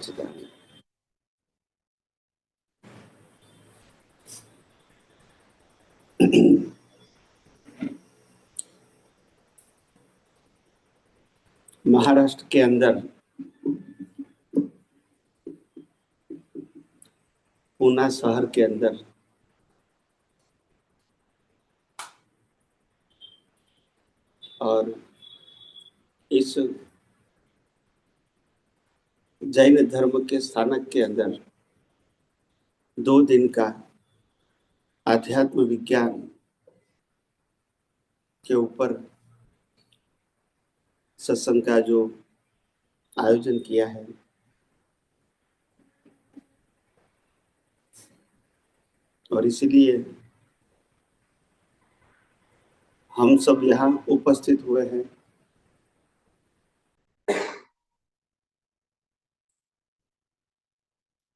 सच्चिदानंद। महाराष्ट्र के अंदर पूना शहर के अंदर और इस जैन धर्म के स्थानक के अंदर 2 दिन का आध्यात्म विज्ञान के ऊपर सत्संग का जो आयोजन किया है, और इसीलिए हम सब यहाँ उपस्थित हुए हैं।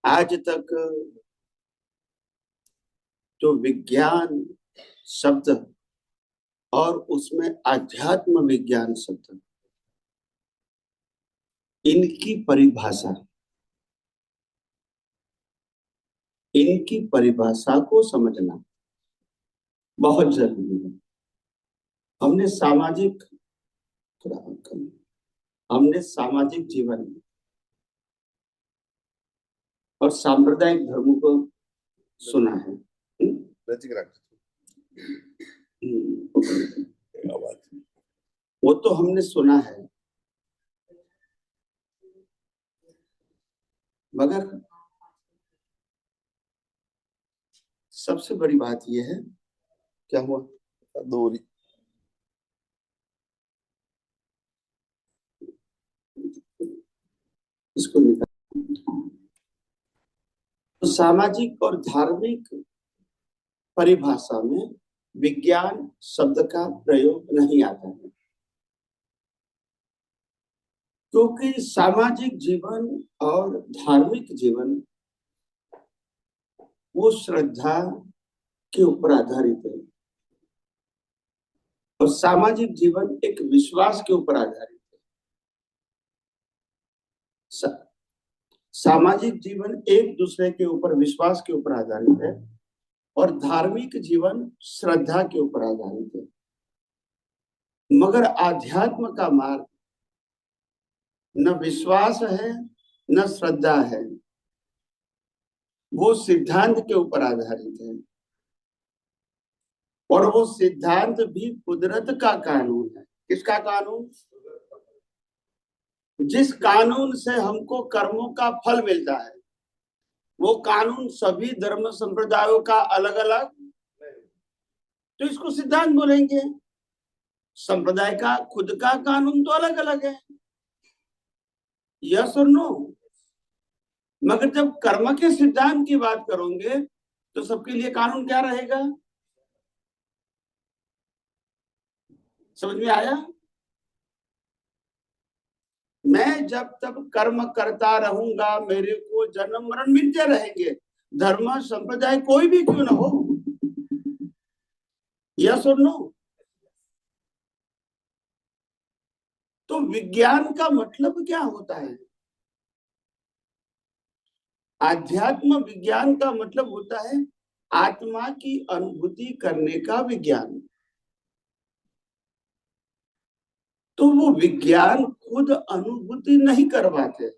आज तक जो विज्ञान शब्द और उसमें आध्यात्म विज्ञान शब्द, इनकी परिभाषा को समझना बहुत जरूरी है। हमने सामाजिक जीवन और सांप्रदायिक धर्मों को सुना है। वो तो हमने सुना है, मगर सबसे बड़ी बात यह है, क्या हुआ दूरी, इसको निकाल। तो सामाजिक और धार्मिक परिभाषा में विज्ञान शब्द का प्रयोग नहीं आता है, क्योंकि सामाजिक जीवन और धार्मिक जीवन वो श्रद्धा के ऊपर आधारित है, और सामाजिक जीवन एक विश्वास के ऊपर आधारित है। सामाजिक जीवन एक दूसरे के ऊपर विश्वास के ऊपर आधारित है, और धार्मिक जीवन श्रद्धा के ऊपर आधारित है। मगर आध्यात्म का मार्ग न विश्वास है न श्रद्धा है, वो सिद्धांत के ऊपर आधारित है, और वो सिद्धांत भी कुदरत का कानून है। किसका कानून? जिस कानून से हमको कर्मों का फल मिलता है, वो कानून सभी धर्म संप्रदायों का अलग अलग, तो इसको सिद्धांत बोलेंगे। संप्रदाय का खुद का कानून तो अलग अलग है, यस और नो। मगर जब कर्म के सिद्धांत की बात करोगे तो सबके लिए कानून क्या रहेगा? समझ में आया? मैं जब तक कर्म करता रहूंगा, मेरे को जन्म मरण मिलते रहेंगे, धर्म संप्रदाय कोई भी क्यों ना हो, यस और नो। तो विज्ञान का मतलब क्या होता है? आध्यात्म विज्ञान का मतलब होता है आत्मा की अनुभूति करने का विज्ञान। तो वो विज्ञान खुद अनुभूति नहीं करवाते,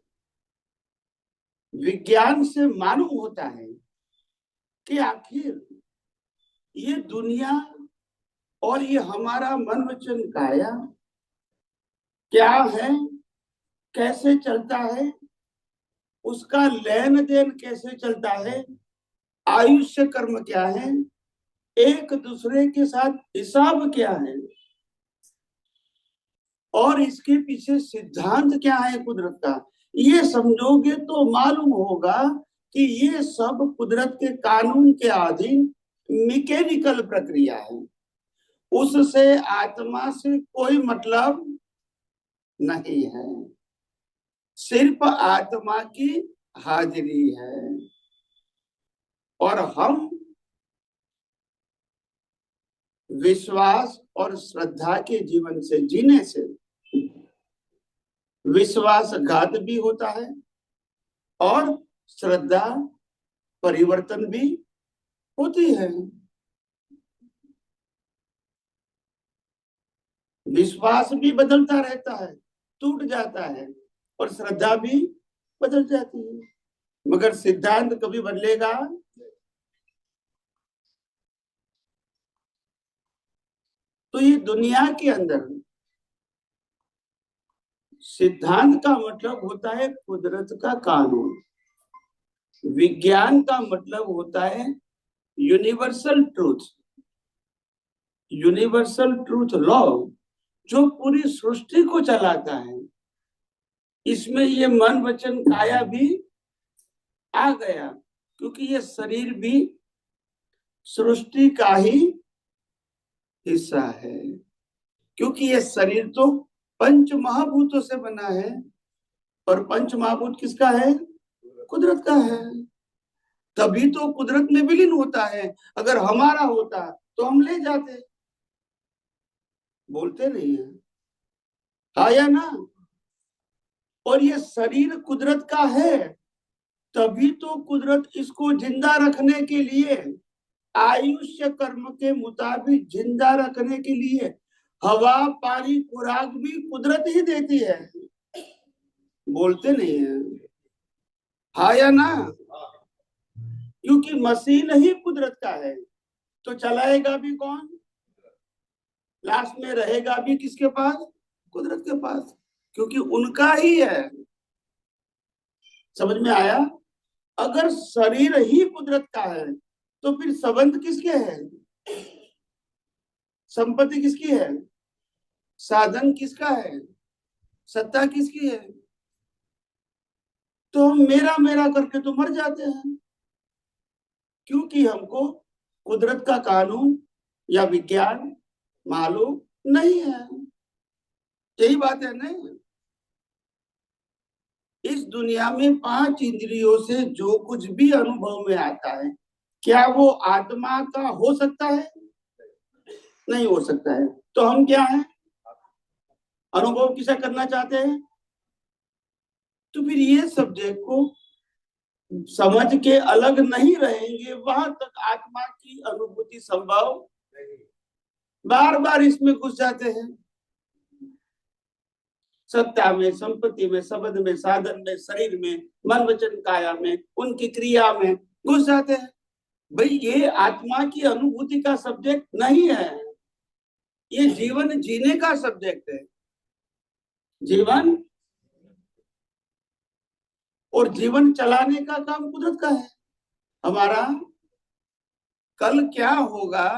विज्ञान से मालूम होता है कि आखिर ये दुनिया और ये हमारा मन वचन काया क्या है, कैसे चलता है, उसका लेन देन कैसे चलता है, आयुष्य कर्म क्या है, एक दूसरे के साथ हिसाब क्या है, और इसके पीछे सिद्धांत क्या है कुदरत का। ये समझोगे तो मालूम होगा कि ये सब कुदरत के कानून के अधीन मैकेनिकल प्रक्रिया है, उससे आत्मा से कोई मतलब नहीं है, सिर्फ आत्मा की हाजिरी है। और हम विश्वास और श्रद्धा के जीवन से जीने से विश्वासघात भी होता है और श्रद्धा परिवर्तन भी होती है। विश्वास भी बदलता रहता है, टूट जाता है, और श्रद्धा भी बदल जाती है, मगर सिद्धांत कभी बदलेगा। तो ये दुनिया के अंदर सिद्धांत का मतलब होता है कुदरत का कानून, विज्ञान का मतलब होता है universal truth, universal truth law, जो पूरी सृष्टि को चलाता है। इसमें ये मन वचन काया भी आ गया, क्योंकि ये शरीर भी सृष्टि का ही हिस्सा है, क्योंकि ये शरीर तो पंच महाभूतों से बना है, और पंच महाभूत किसका है? कुदरत का है। तभी तो कुदरत में विलीन होता है। अगर हमारा होता तो हम ले जाते। बोलते नहीं है, हाँ या ना? और ये शरीर कुदरत का है, तभी तो कुदरत इसको जिंदा रखने के लिए, आयुष्य कर्म के मुताबिक जिंदा रखने के लिए हवा पानी खुराक भी कुदरत ही देती है। बोलते नहीं है, हाँ या ना? क्योंकि मशीन ही कुदरत का है, तो चलाएगा भी कौन? लास्ट में रहेगा भी किसके पास? कुदरत के पास, क्योंकि उनका ही है। समझ में आया? अगर शरीर ही कुदरत का है तो फिर संबंध किसके हैं? संपत्ति किसकी है? साधन किसका है? सत्ता किसकी है? तो हम मेरा मेरा करके तो मर जाते हैं, क्योंकि हमको कुदरत का कानून या विज्ञान मालूम नहीं है। यही बात है नहीं? इस दुनिया में 5 इंद्रियों से जो कुछ भी अनुभव में आता है, क्या वो आत्मा का हो सकता है? नहीं हो सकता है। तो हम क्या हैं? अनुभव किसे करना चाहते हैं? तो फिर ये सब्जेक्ट को समझ के अलग नहीं रहेंगे, वहां तक आत्मा की अनुभूति संभव नहीं। बार बार इसमें घुस जाते हैं, सत्ता में, संपत्ति में, शब्द में, साधन में, शरीर में, मन वचन काया में, उनकी क्रिया में घुस जाते हैं। भाई ये आत्मा की अनुभूति का सब्जेक्ट नहीं है, ये जीवन जीने का सब्जेक्ट है। जीवन और जीवन चलाने का काम कुदरत का है। हमारा कल क्या होगा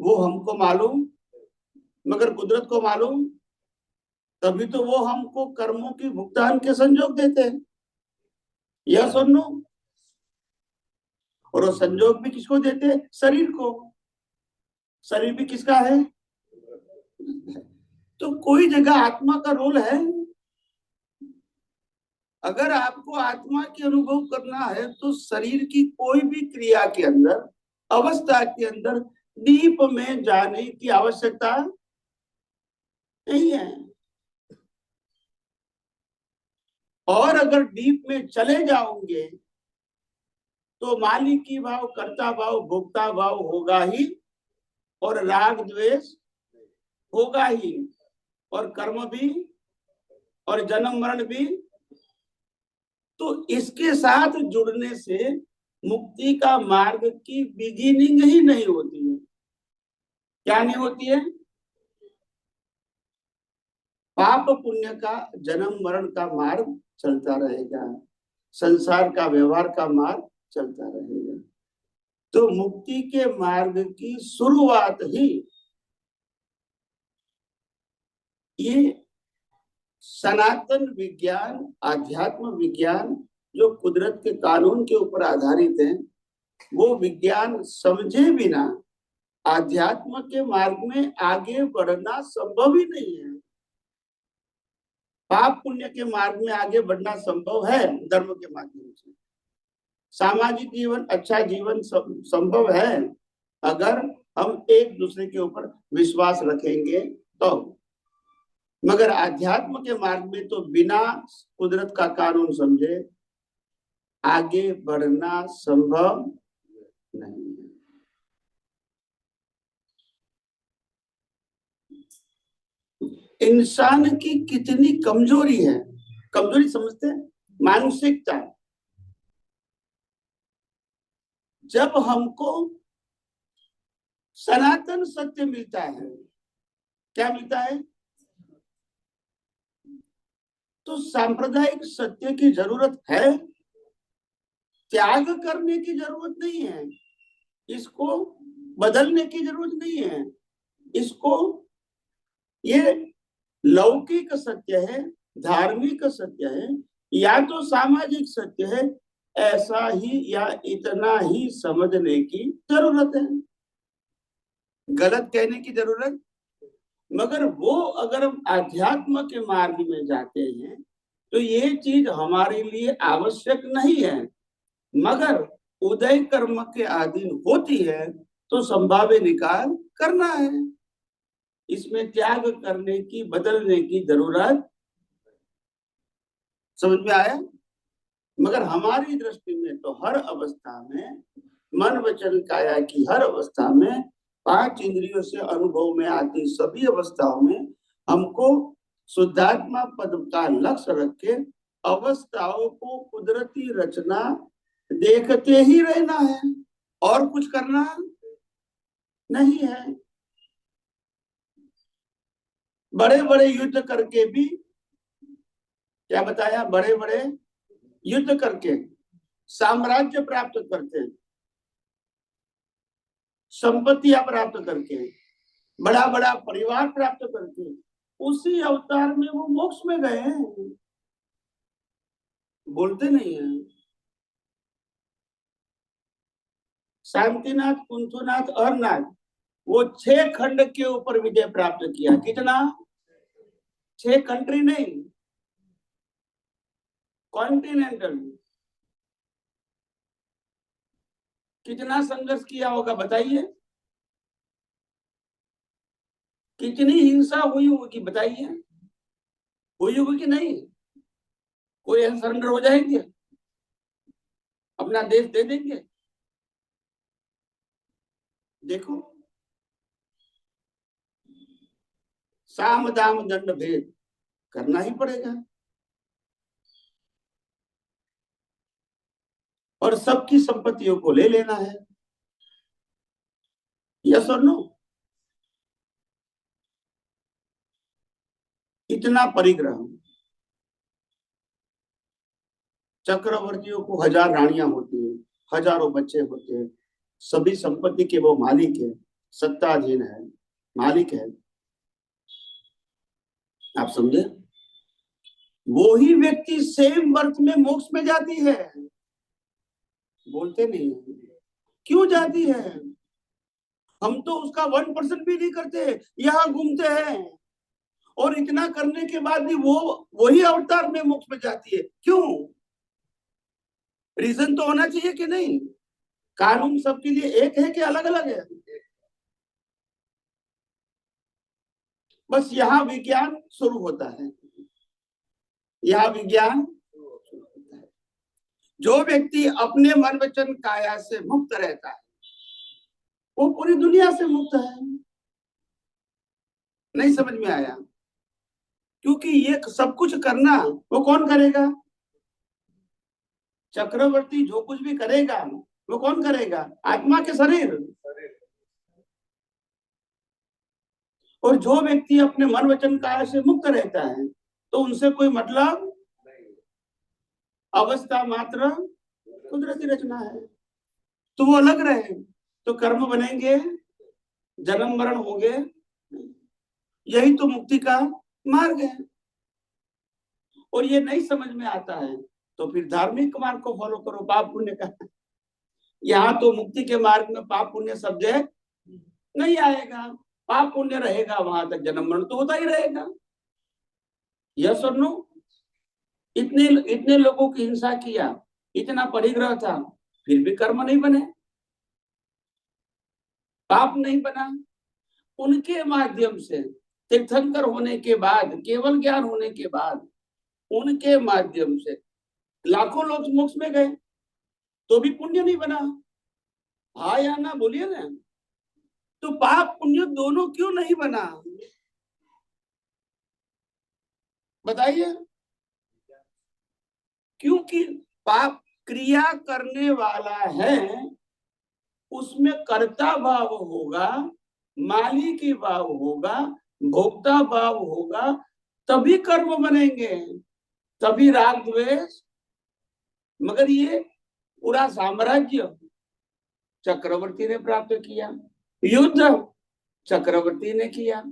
वो हमको मालूम, मगर कुदरत को मालूम। तभी तो वो हमको कर्मों की भुगतान के संजोग देते हैं, यह सुन लो। और वो संजोग भी किसको देते हैं? शरीर को। शरीर भी किसका है? तो कोई जगह आत्मा का रोल है? अगर आपको आत्मा की अनुभव करना है तो शरीर की कोई भी क्रिया के अंदर, अवस्था के अंदर डीप में जाने की आवश्यकता नहीं है। और अगर डीप में चले जाओगे तो मालिकी भाव, कर्ता भाव, भोक्ता भाव होगा ही, और राग द्वेष होगा ही, और कर्म भी, और जन्म मरण भी। तो इसके साथ जुड़ने से मुक्ति का मार्ग की बिगिनिंग ही नहीं होती है। क्या नहीं होती है? पाप पुण्य का, जन्म मरण का मार्ग चलता रहेगा, संसार का, व्यवहार का मार्ग चलता रहेगा। तो मुक्ति के मार्ग की शुरुआत ही ये सनातन विज्ञान, आध्यात्म विज्ञान, जो कुदरत के कानून के ऊपर आधारित है, वो विज्ञान समझे बिना आध्यात्म के मार्ग में आगे बढ़ना संभव ही नहीं है। पाप पुण्य के मार्ग में आगे बढ़ना संभव है धर्म के माध्यम से, सामाजिक जीवन, अच्छा जीवन संभव है अगर हम एक दूसरे के ऊपर विश्वास रखेंगे तो। मगर आध्यात्म के मार्ग में तो बिना कुदरत का कानून समझे, आगे बढ़ना संभव नहीं है। इंसान की कितनी कमजोरी है, कमजोरी समझते हैं, मानसिकता। जब हमको सनातन सत्य मिलता है, क्या मिलता है, तो सांप्रदायिक सत्य की जरूरत है, त्याग करने की जरूरत नहीं है, इसको बदलने की जरूरत नहीं है। इसको, ये लौकिक सत्य है, धार्मिक सत्य है, या तो सामाजिक सत्य है, ऐसा ही या इतना ही समझने की जरूरत है, गलत कहने की जरूरत। मगर वो अगर हम आध्यात्म के मार्ग में जाते हैं तो ये चीज हमारे लिए आवश्यक नहीं है, मगर उदय कर्म के अधीन होती है तो संभाव्य निकाल करना है, इसमें त्याग करने की, बदलने की जरूरत। समझ में आया? मगर हमारी दृष्टि में तो हर अवस्था में, मन वचन काया की हर अवस्था में, 5 इंद्रियों से अनुभव में आती सभी अवस्थाओं में हमको शुद्धात्मा पद का लक्ष्य रख के अवस्थाओं को कुदरती रचना देखते ही रहना है, और कुछ करना नहीं है। बड़े बड़े युद्ध करके भी, क्या बताया, बड़े बड़े युद्ध करके साम्राज्य प्राप्त करते, संपत्तियां प्राप्त करके, बड़ा बड़ा परिवार प्राप्त करके, उसी अवतार में वो मोक्ष में गए हैं, बोलते नहीं है। शांतिनाथ, कुंथुनाथ, अरनाथ, वो 6 खंड के ऊपर विजय प्राप्त किया। कितना? 6 कंट्री नहीं, कॉन्टिनेंटल। कितना संघर्ष किया होगा बताइए, कितनी हिंसा हुई होगी बताइए, हुई होगी कि नहीं? कोई सरेंडर हो जाएंगे, अपना देश दे देंगे? देखो, साम दाम दंड भेद करना ही पड़ेगा, और सबकी संपत्तियों को ले लेना है। यस और नो? इतना परिग्रह। चक्रवर्तियों को 1000 रानियां होती हैं, हजारों बच्चे होते हैं, सभी संपत्ति के वो मालिक है, सत्ताधीन है, मालिक है। आप समझे? वो ही व्यक्ति सेम बर्थ में मोक्ष में जाती है, बोलते नहीं। क्यों जाती है? हम तो उसका 1% भी नहीं करते, यहाँ घूमते हैं, और इतना करने के बाद भी वो वही अवतार में मोक्ष में जाती है। क्यों? रीजन तो होना चाहिए कि नहीं? कानून सबके लिए एक है कि अलग अलग है? बस यहाँ विज्ञान शुरू होता है, यहाँ विज्ञान। जो व्यक्ति अपने मन वचन काया से मुक्त रहता है वो पूरी दुनिया से मुक्त है। नहीं समझ में आया? क्योंकि ये सब कुछ करना वो कौन करेगा? चक्रवर्ती जो कुछ भी करेगा वो कौन करेगा? आत्मा के शरीर। और जो व्यक्ति अपने मन वचन काया से मुक्त रहता है तो उनसे कोई मतलब, अवस्था मात्र कुदरती रचना है, तो वो अलग रहे तो कर्म बनेंगे, जन्म मरण होंगे। यही तो मुक्ति का मार्ग है। और ये नहीं समझ में आता है तो फिर धार्मिक मार्ग को फॉलो करो, पाप पुण्य का। यहाँ तो मुक्ति के मार्ग में पाप पुण्य सब्जेक्ट नहीं आएगा, पाप पुण्य रहेगा, वहां तक जन्म मरण तो होता ही रहेगा। यस और नो? इतने इतने लोगों की हिंसा किया, इतना परिग्रह था, फिर भी कर्म नहीं बने, पाप नहीं बना। उनके माध्यम से, तीर्थंकर होने के बाद, केवल ज्ञान होने के बाद, उनके माध्यम से लाखों लोग मोक्ष में गए। तो भी पुण्य नहीं बना। हाँ या ना बोलिए ना। तो पाप पुण्य दोनों क्यों नहीं बना, बताइए। क्योंकि पाप क्रिया करने वाला है, उसमें कर्ता भाव होगा, मालिकी भाव होगा, भोक्ता भाव होगा, तभी कर्म बनेंगे, तभी राग द्वेष। मगर ये पूरा साम्राज्य चक्रवर्ती ने प्राप्त किया, युद्ध चक्रवर्ती ने किया,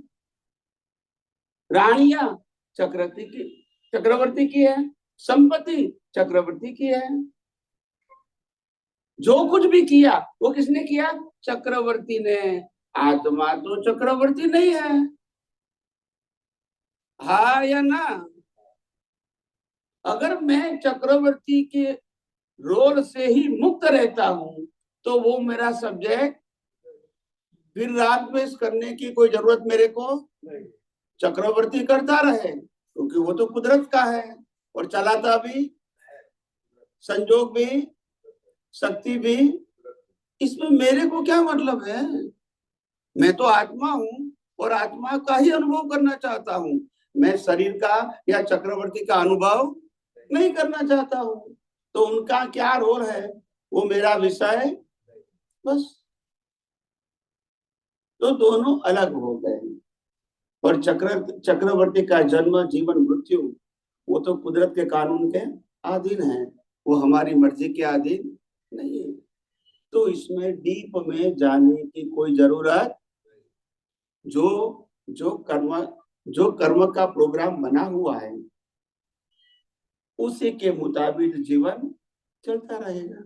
रानियां चक्रवर्ती की है, संपत्ति चक्रवर्ती की है, जो कुछ भी किया वो किसने किया, चक्रवर्ती ने। आत्मा तो चक्रवर्ती नहीं है, हाँ या ना। अगर मैं चक्रवर्ती के रोल से ही मुक्त रहता हूं तो वो मेरा सब्जेक्ट, फिर राग द्वेष करने की कोई जरूरत मेरे को नहीं। चक्रवर्ती करता रहे, क्योंकि वो तो कुदरत का है, और चलाता भी, संजोग भी, शक्ति भी। इसमें मेरे को क्या मतलब है, मैं तो आत्मा हूं और आत्मा का ही अनुभव करना चाहता हूं। मैं शरीर का या चक्रवर्ती का अनुभव नहीं करना चाहता हूं। तो उनका क्या रोल है वो मेरा विषय, बस। तो दोनों अलग हो गए। और चक्रवर्ती का जन्म, जीवन, मृत्यु वो तो कुदरत के कानून के अधीन है, वो हमारी मर्जी के अधीन नहीं है। तो इसमें डीप में जाने की कोई जरूरत, जो जो कर्म का प्रोग्राम बना हुआ है उसी के मुताबिक जीवन चलता रहेगा।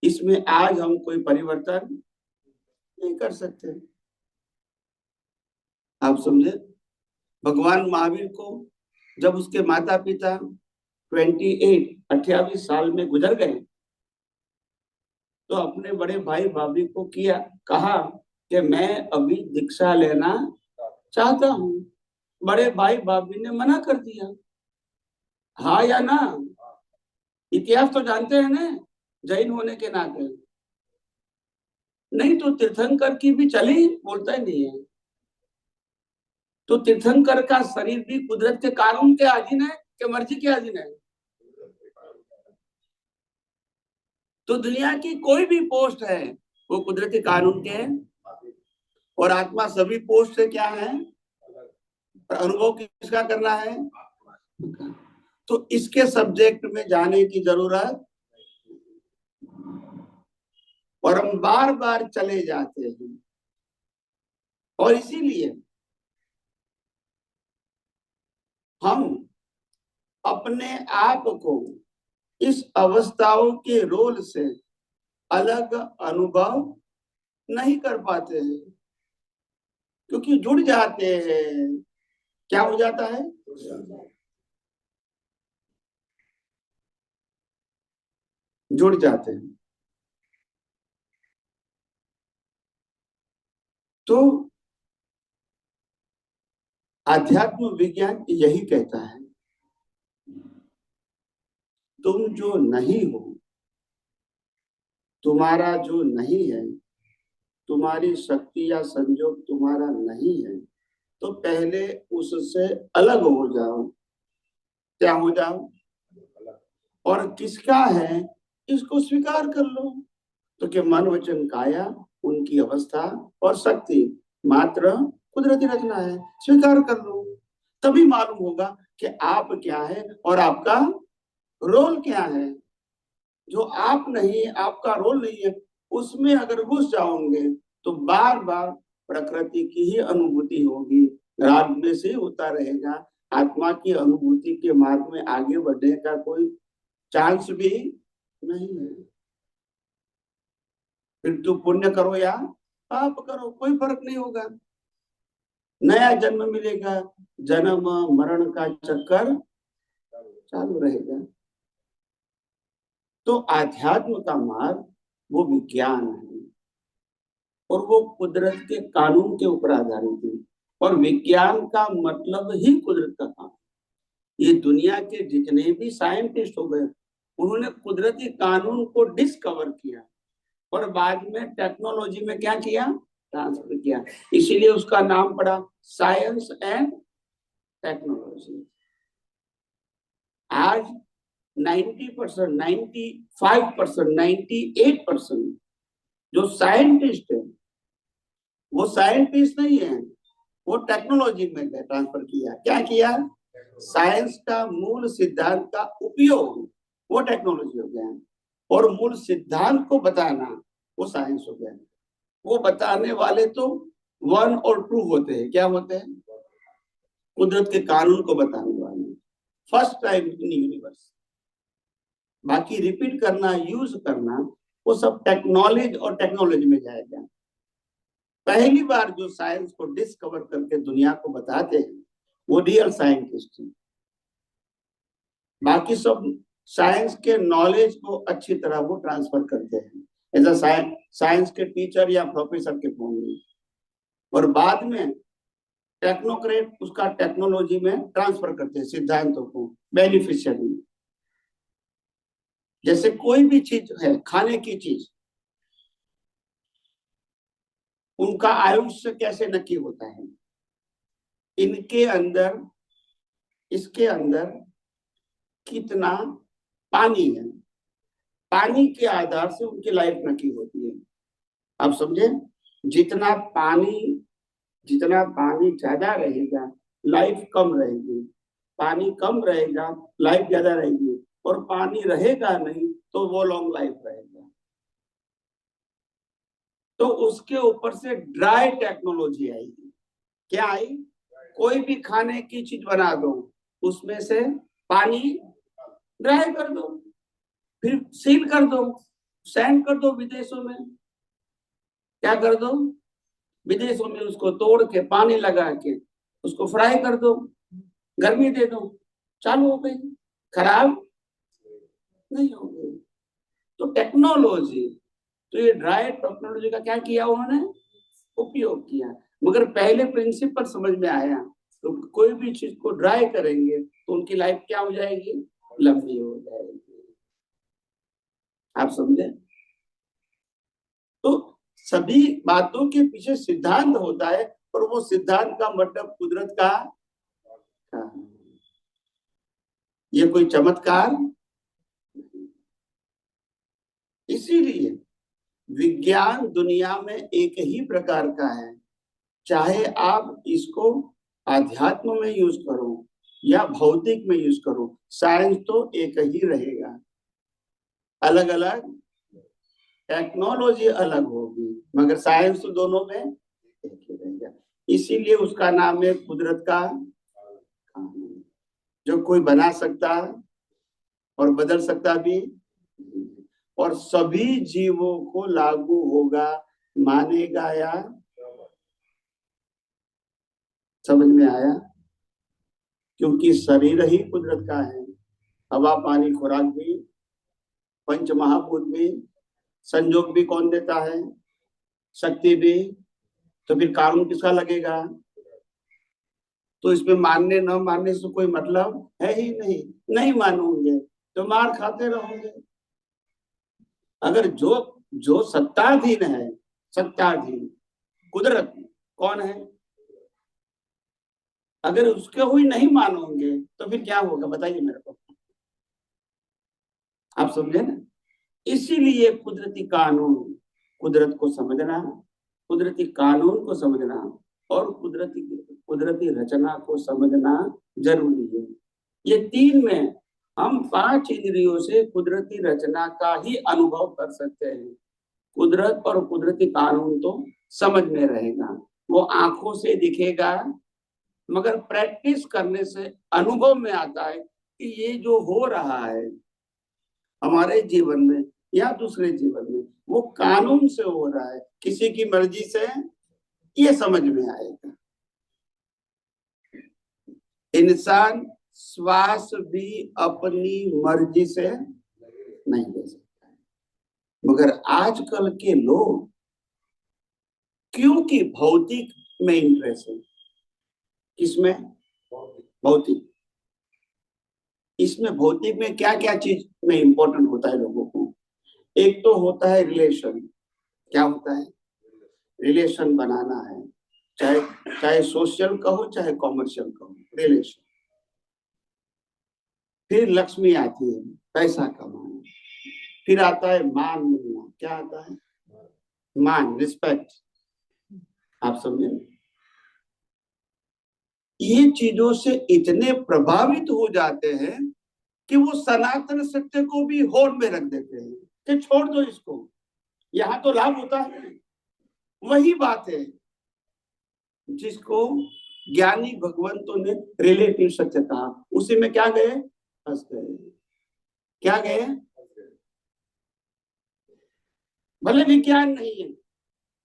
इसमें आज हम कोई परिवर्तन नहीं कर सकते। आप समझे, भगवान महावीर को जब उसके माता पिता 28 साल में गुजर गए, तो अपने बड़े भाई भाभी को कहा कि मैं अभी दीक्षा लेना चाहता हूँ। बड़े भाई भाभी ने मना कर दिया, हाँ या ना। इतिहास तो जानते हैं ना, जैन होने के नाते। नहीं तो तीर्थंकर की भी चली, बोलता ही नहीं है। तो तीर्थंकर का शरीर भी कुदरत के कानून के अधीन है कि मर्जी के अधीन है। तो दुनिया की कोई भी पोस्ट है वो कुदरती कानून के है, और आत्मा सभी पोस्ट से क्या है, अनुभव किसका करना है। तो इसके सब्जेक्ट में जाने की जरूरत, और हम बार बार चले जाते हैं। और इसीलिए हम अपने आप को इस अवस्थाओं के रोल से अलग अनुभव नहीं कर पाते हैं, क्योंकि जुड़ जाते हैं। क्या हो जाता है, जुड़ जाते हैं। तो आध्यात्म विज्ञान यही कहता है, तुम जो नहीं हो, तुम्हारा जो नहीं है, तुम्हारी शक्ति या संयोग तुम्हारा नहीं है, तो पहले उससे अलग हो जाओ। क्या हो जाओ, और किसका है इसको स्वीकार कर लो। तो क्या मन वचन काया, उनकी अवस्था और शक्ति मात्र कुदरती रचना है, स्वीकार कर लो। तभी मालूम होगा कि आप क्या है और आपका रोल क्या है। जो आप नहीं, आपका रोल नहीं है, उसमें अगर घुस जाओगे तो बार बार प्रकृति की ही अनुभूति होगी, राग में से होता रहेगा। आत्मा की अनुभूति के मार्ग में आगे बढ़ने का कोई चांस भी नहीं है। फिर तो पुण्य करो या पाप करो, कोई फर्क नहीं होगा। नया जन्म मिलेगा, जन्म मरण का चक्कर चालू रहेगा। तो आध्यात्म का मार्ग वो विज्ञान है, और वो कुदरत के कानून के ऊपर आधारित है। और विज्ञान का मतलब ही कुदरत का काम। ये दुनिया के जितने भी साइंटिस्ट हो गए, उन्होंने कुदरती कानून को डिस्कवर किया और बाद में टेक्नोलॉजी में क्या किया, ट्रांसफर किया। इसीलिए उसका नाम पड़ा साइंस एंड टेक्नोलॉजी। आज 90%, 95%, 98% जो साइंटिस्ट है वो साइंटिस्ट नहीं है, वो टेक्नोलॉजी में ट्रांसफर किया। क्या किया? साइंस का मूल सिद्धांत का उपयोग वो टेक्नोलॉजी हो गया, और मूल सिद्धांत को बताना वो साइंस हो गया। वो बताने वाले तो 1 और 2 होते हैं। क्या होते हैं? कुदरत के कानून को बताने वाले फर्स्ट टाइम इन यूनिवर्स। बाकी रिपीट करना, यूज करना, वो सब टेक्नोलॉजी और टेक्नोलॉजी में जाएगा। पहली बार जो साइंस को डिस्कवर करके दुनिया को बताते हैं वो रियल साइंटिस्ट हैं। बाकी सब साइंस के नॉलेज को अच्छी तरह वो ट्रांसफर करते हैं, ऐसा साइंस के टीचर या प्रोफेसर के फॉर्म में, और बाद में टेक्नोक्रेट उसका टेक्नोलॉजी में ट्रांसफर करते हैं सिद्धांतों को बेनिफिशियली। जैसे कोई भी चीज है, खाने की चीज, उनका आयुष्य कैसे नक्की होता है? इनके अंदर, इसके अंदर कितना पानी है, पानी के आधार से उनकी लाइफ नक्की होती है। आप समझे? जितना पानी ज्यादा रहेगा लाइफ कम रहेगी, पानी कम रहेगा लाइफ ज्यादा रहेगी, और पानी रहेगा नहीं तो वो लॉन्ग लाइफ रहेगा। तो उसके ऊपर से ड्राई टेक्नोलॉजी आएगी। क्या आई? कोई भी खाने की चीज बना दो, उसमें से पानी ड्राई कर दो, फिर सील कर दो, सेंड कर दो विदेशों में। क्या कर दो? विदेशों में उसको तोड़ के पानी लगा के उसको फ्राई कर दो, गर्मी दे दो, चालू हो गई, खराब नहीं हो गई। तो टेक्नोलॉजी, तो ये ड्राई टेक्नोलॉजी का क्या किया उन्होंने? उपयोग किया। मगर पहले प्रिंसिपल समझ में आया, तो कोई भी चीज को ड्राई करेंगे तो उनकी लाइफ क्या हो जाएगी? लंबी हो जाएगी। आप समझे? तो सभी बातों के पीछे सिद्धांत होता है, और वो सिद्धांत का मतलब कुदरत का ये कोई चमत्कार। इसीलिए विज्ञान दुनिया में एक ही प्रकार का है, चाहे आप इसको आध्यात्म में यूज करो या भौतिक में यूज करो, साइंस तो एक ही रहेगा। अलग अलग टेक्नोलॉजी अलग होगी, मगर साइंस तो दोनों में एक ही रहेगा। इसीलिए उसका नाम है कुदरत का कानून, जो कोई बना सकता और बदल सकता भी, और सभी जीवों को लागू होगा, मानेगा या। समझ में आया? क्योंकि शरीर ही कुदरत का है, हवा पानी खुराक भी, पंच महाभूत भी, संयोग भी कौन देता है? शक्ति भी। तो फिर कानून किसका लगेगा? तो इसमें मानने न मानने से कोई मतलब है ही नहीं। नहीं मानोगे तो मार खाते रहोगे। अगर जो जो सत्ताधीन है, सत्ताधीन कुदरत कौन है, अगर उसके हुई नहीं मानोगे तो फिर क्या होगा बताइए मेरे को। आप समझे ना? इसीलिए कुदरती कानून, कुदरत को समझना, कुदरती कानून को समझना और कुदरती रचना को समझना जरूरी है। ये तीन में हम 5 इंद्रियों से कुदरती रचना का ही अनुभव कर सकते हैं। कुदरत और कुदरती कानून तो समझ में रहेगा, वो आंखों से दिखेगा, मगर प्रैक्टिस करने से अनुभव में आता है कि ये जो हो रहा है हमारे जीवन में या दूसरे जीवन में, वो कानून से हो रहा है, किसी की मर्जी से ये समझ में आएगा। इंसान श्वास भी अपनी मर्जी से नहीं ले सकता है, मगर आजकल के लोग क्योंकि भौतिक में इंटरेस्ट है, किसमें? भौतिक। इसमें भौतिक में क्या क्या चीज में इंपॉर्टेंट होता है लोगों को? एक तो होता है रिलेशन। क्या होता है? रिलेशन बनाना है, चाहे चाहे सोशल कहो चाहे कॉमर्शियल कहो, रिलेशन। फिर लक्ष्मी आती है, पैसा कमाना। फिर आता है मान मिलना। क्या आता है? मान, रिस्पेक्ट। आप समझे? ये चीजों से इतने प्रभावित हो जाते हैं कि वो सनातन सत्य को भी होड़ में रख देते हैं कि छोड़ दो इसको, यहाँ तो लाभ होता है। वही बात है जिसको ज्ञानी भगवंतों ने रिलेटिव सत्य कहा, उसी में क्या गए? फंस गए। क्या गए? भले विज्ञान नहीं है,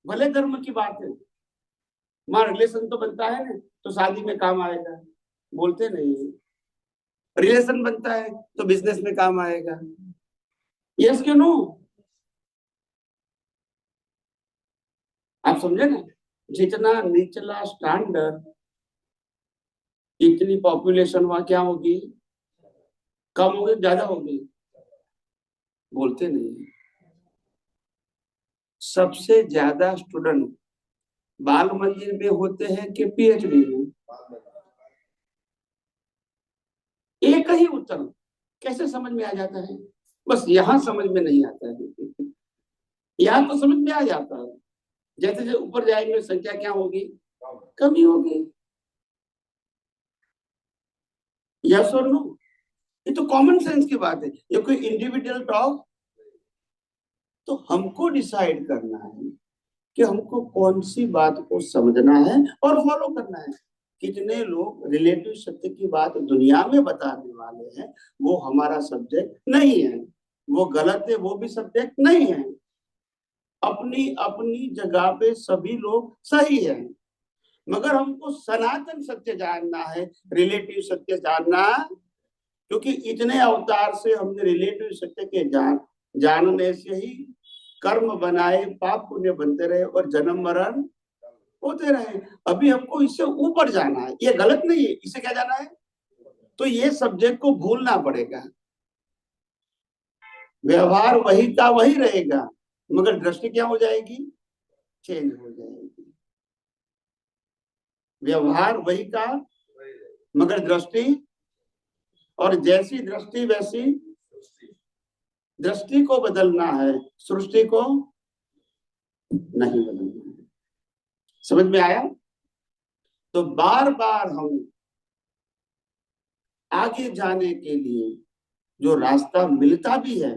भले धर्म की बात है, वहां रिलेशन तो बनता है ना, तो शादी में काम आएगा। बोलते नहीं है। रिलेशन बनता है तो बिजनेस में काम आएगा। यस क्यों? नो? आप समझे ना? जितना निचला स्टैंडर्ड, इतनी पॉपुलेशन वहां क्या होगी? कम होगी, ज्यादा होगी? बोलते नहीं। सबसे ज्यादा स्टूडेंट बाल मंदिर में होते हैं कि पीएचडी में? एक ही उत्तर कैसे समझ में आ जाता है? बस यहां समझ में नहीं आता है, यहाँ तो समझ में आ जाता है। जैसे जैसे ऊपर जाएंगे संख्या क्या होगी? कमी होगी। यस और नो? ये तो कॉमन सेंस की बात है, ये कोई इंडिविजुअल टॉक। तो हमको डिसाइड करना है कि हमको कौन सी बात को समझना है और फॉलो करना है। कितने लोग रिलेटिव सत्य की बात दुनिया में बताने वाले हैं, वो हमारा सब्जेक्ट नहीं है। वो गलत है, वो भी सब्जेक्ट नहीं है। अपनी अपनी जगह पे सभी लोग सही है, मगर हमको सनातन सत्य जानना है, रिलेटिव सत्य जानना। क्योंकि इतने अवतार से हमने रिलेटिव सत्य के जानने से ही कर्म बनाए, पाप पुण्य बनते रहे और जन्म मरण होते रहे। अभी हमको इससे ऊपर जाना है, ये गलत नहीं है। इसे क्या जाना है? तो ये सब्जेक्ट को भूलना पड़ेगा। व्यवहार वही का वही रहेगा, मगर दृष्टि क्या हो जाएगी? चेंज हो जाएगी। व्यवहार वही का, मगर दृष्टि, और जैसी दृष्टि वैसी। दृष्टि को बदलना है, सृष्टि को नहीं बदलना है। समझ में आया? तो बार बार हम आगे जाने के लिए जो रास्ता मिलता भी है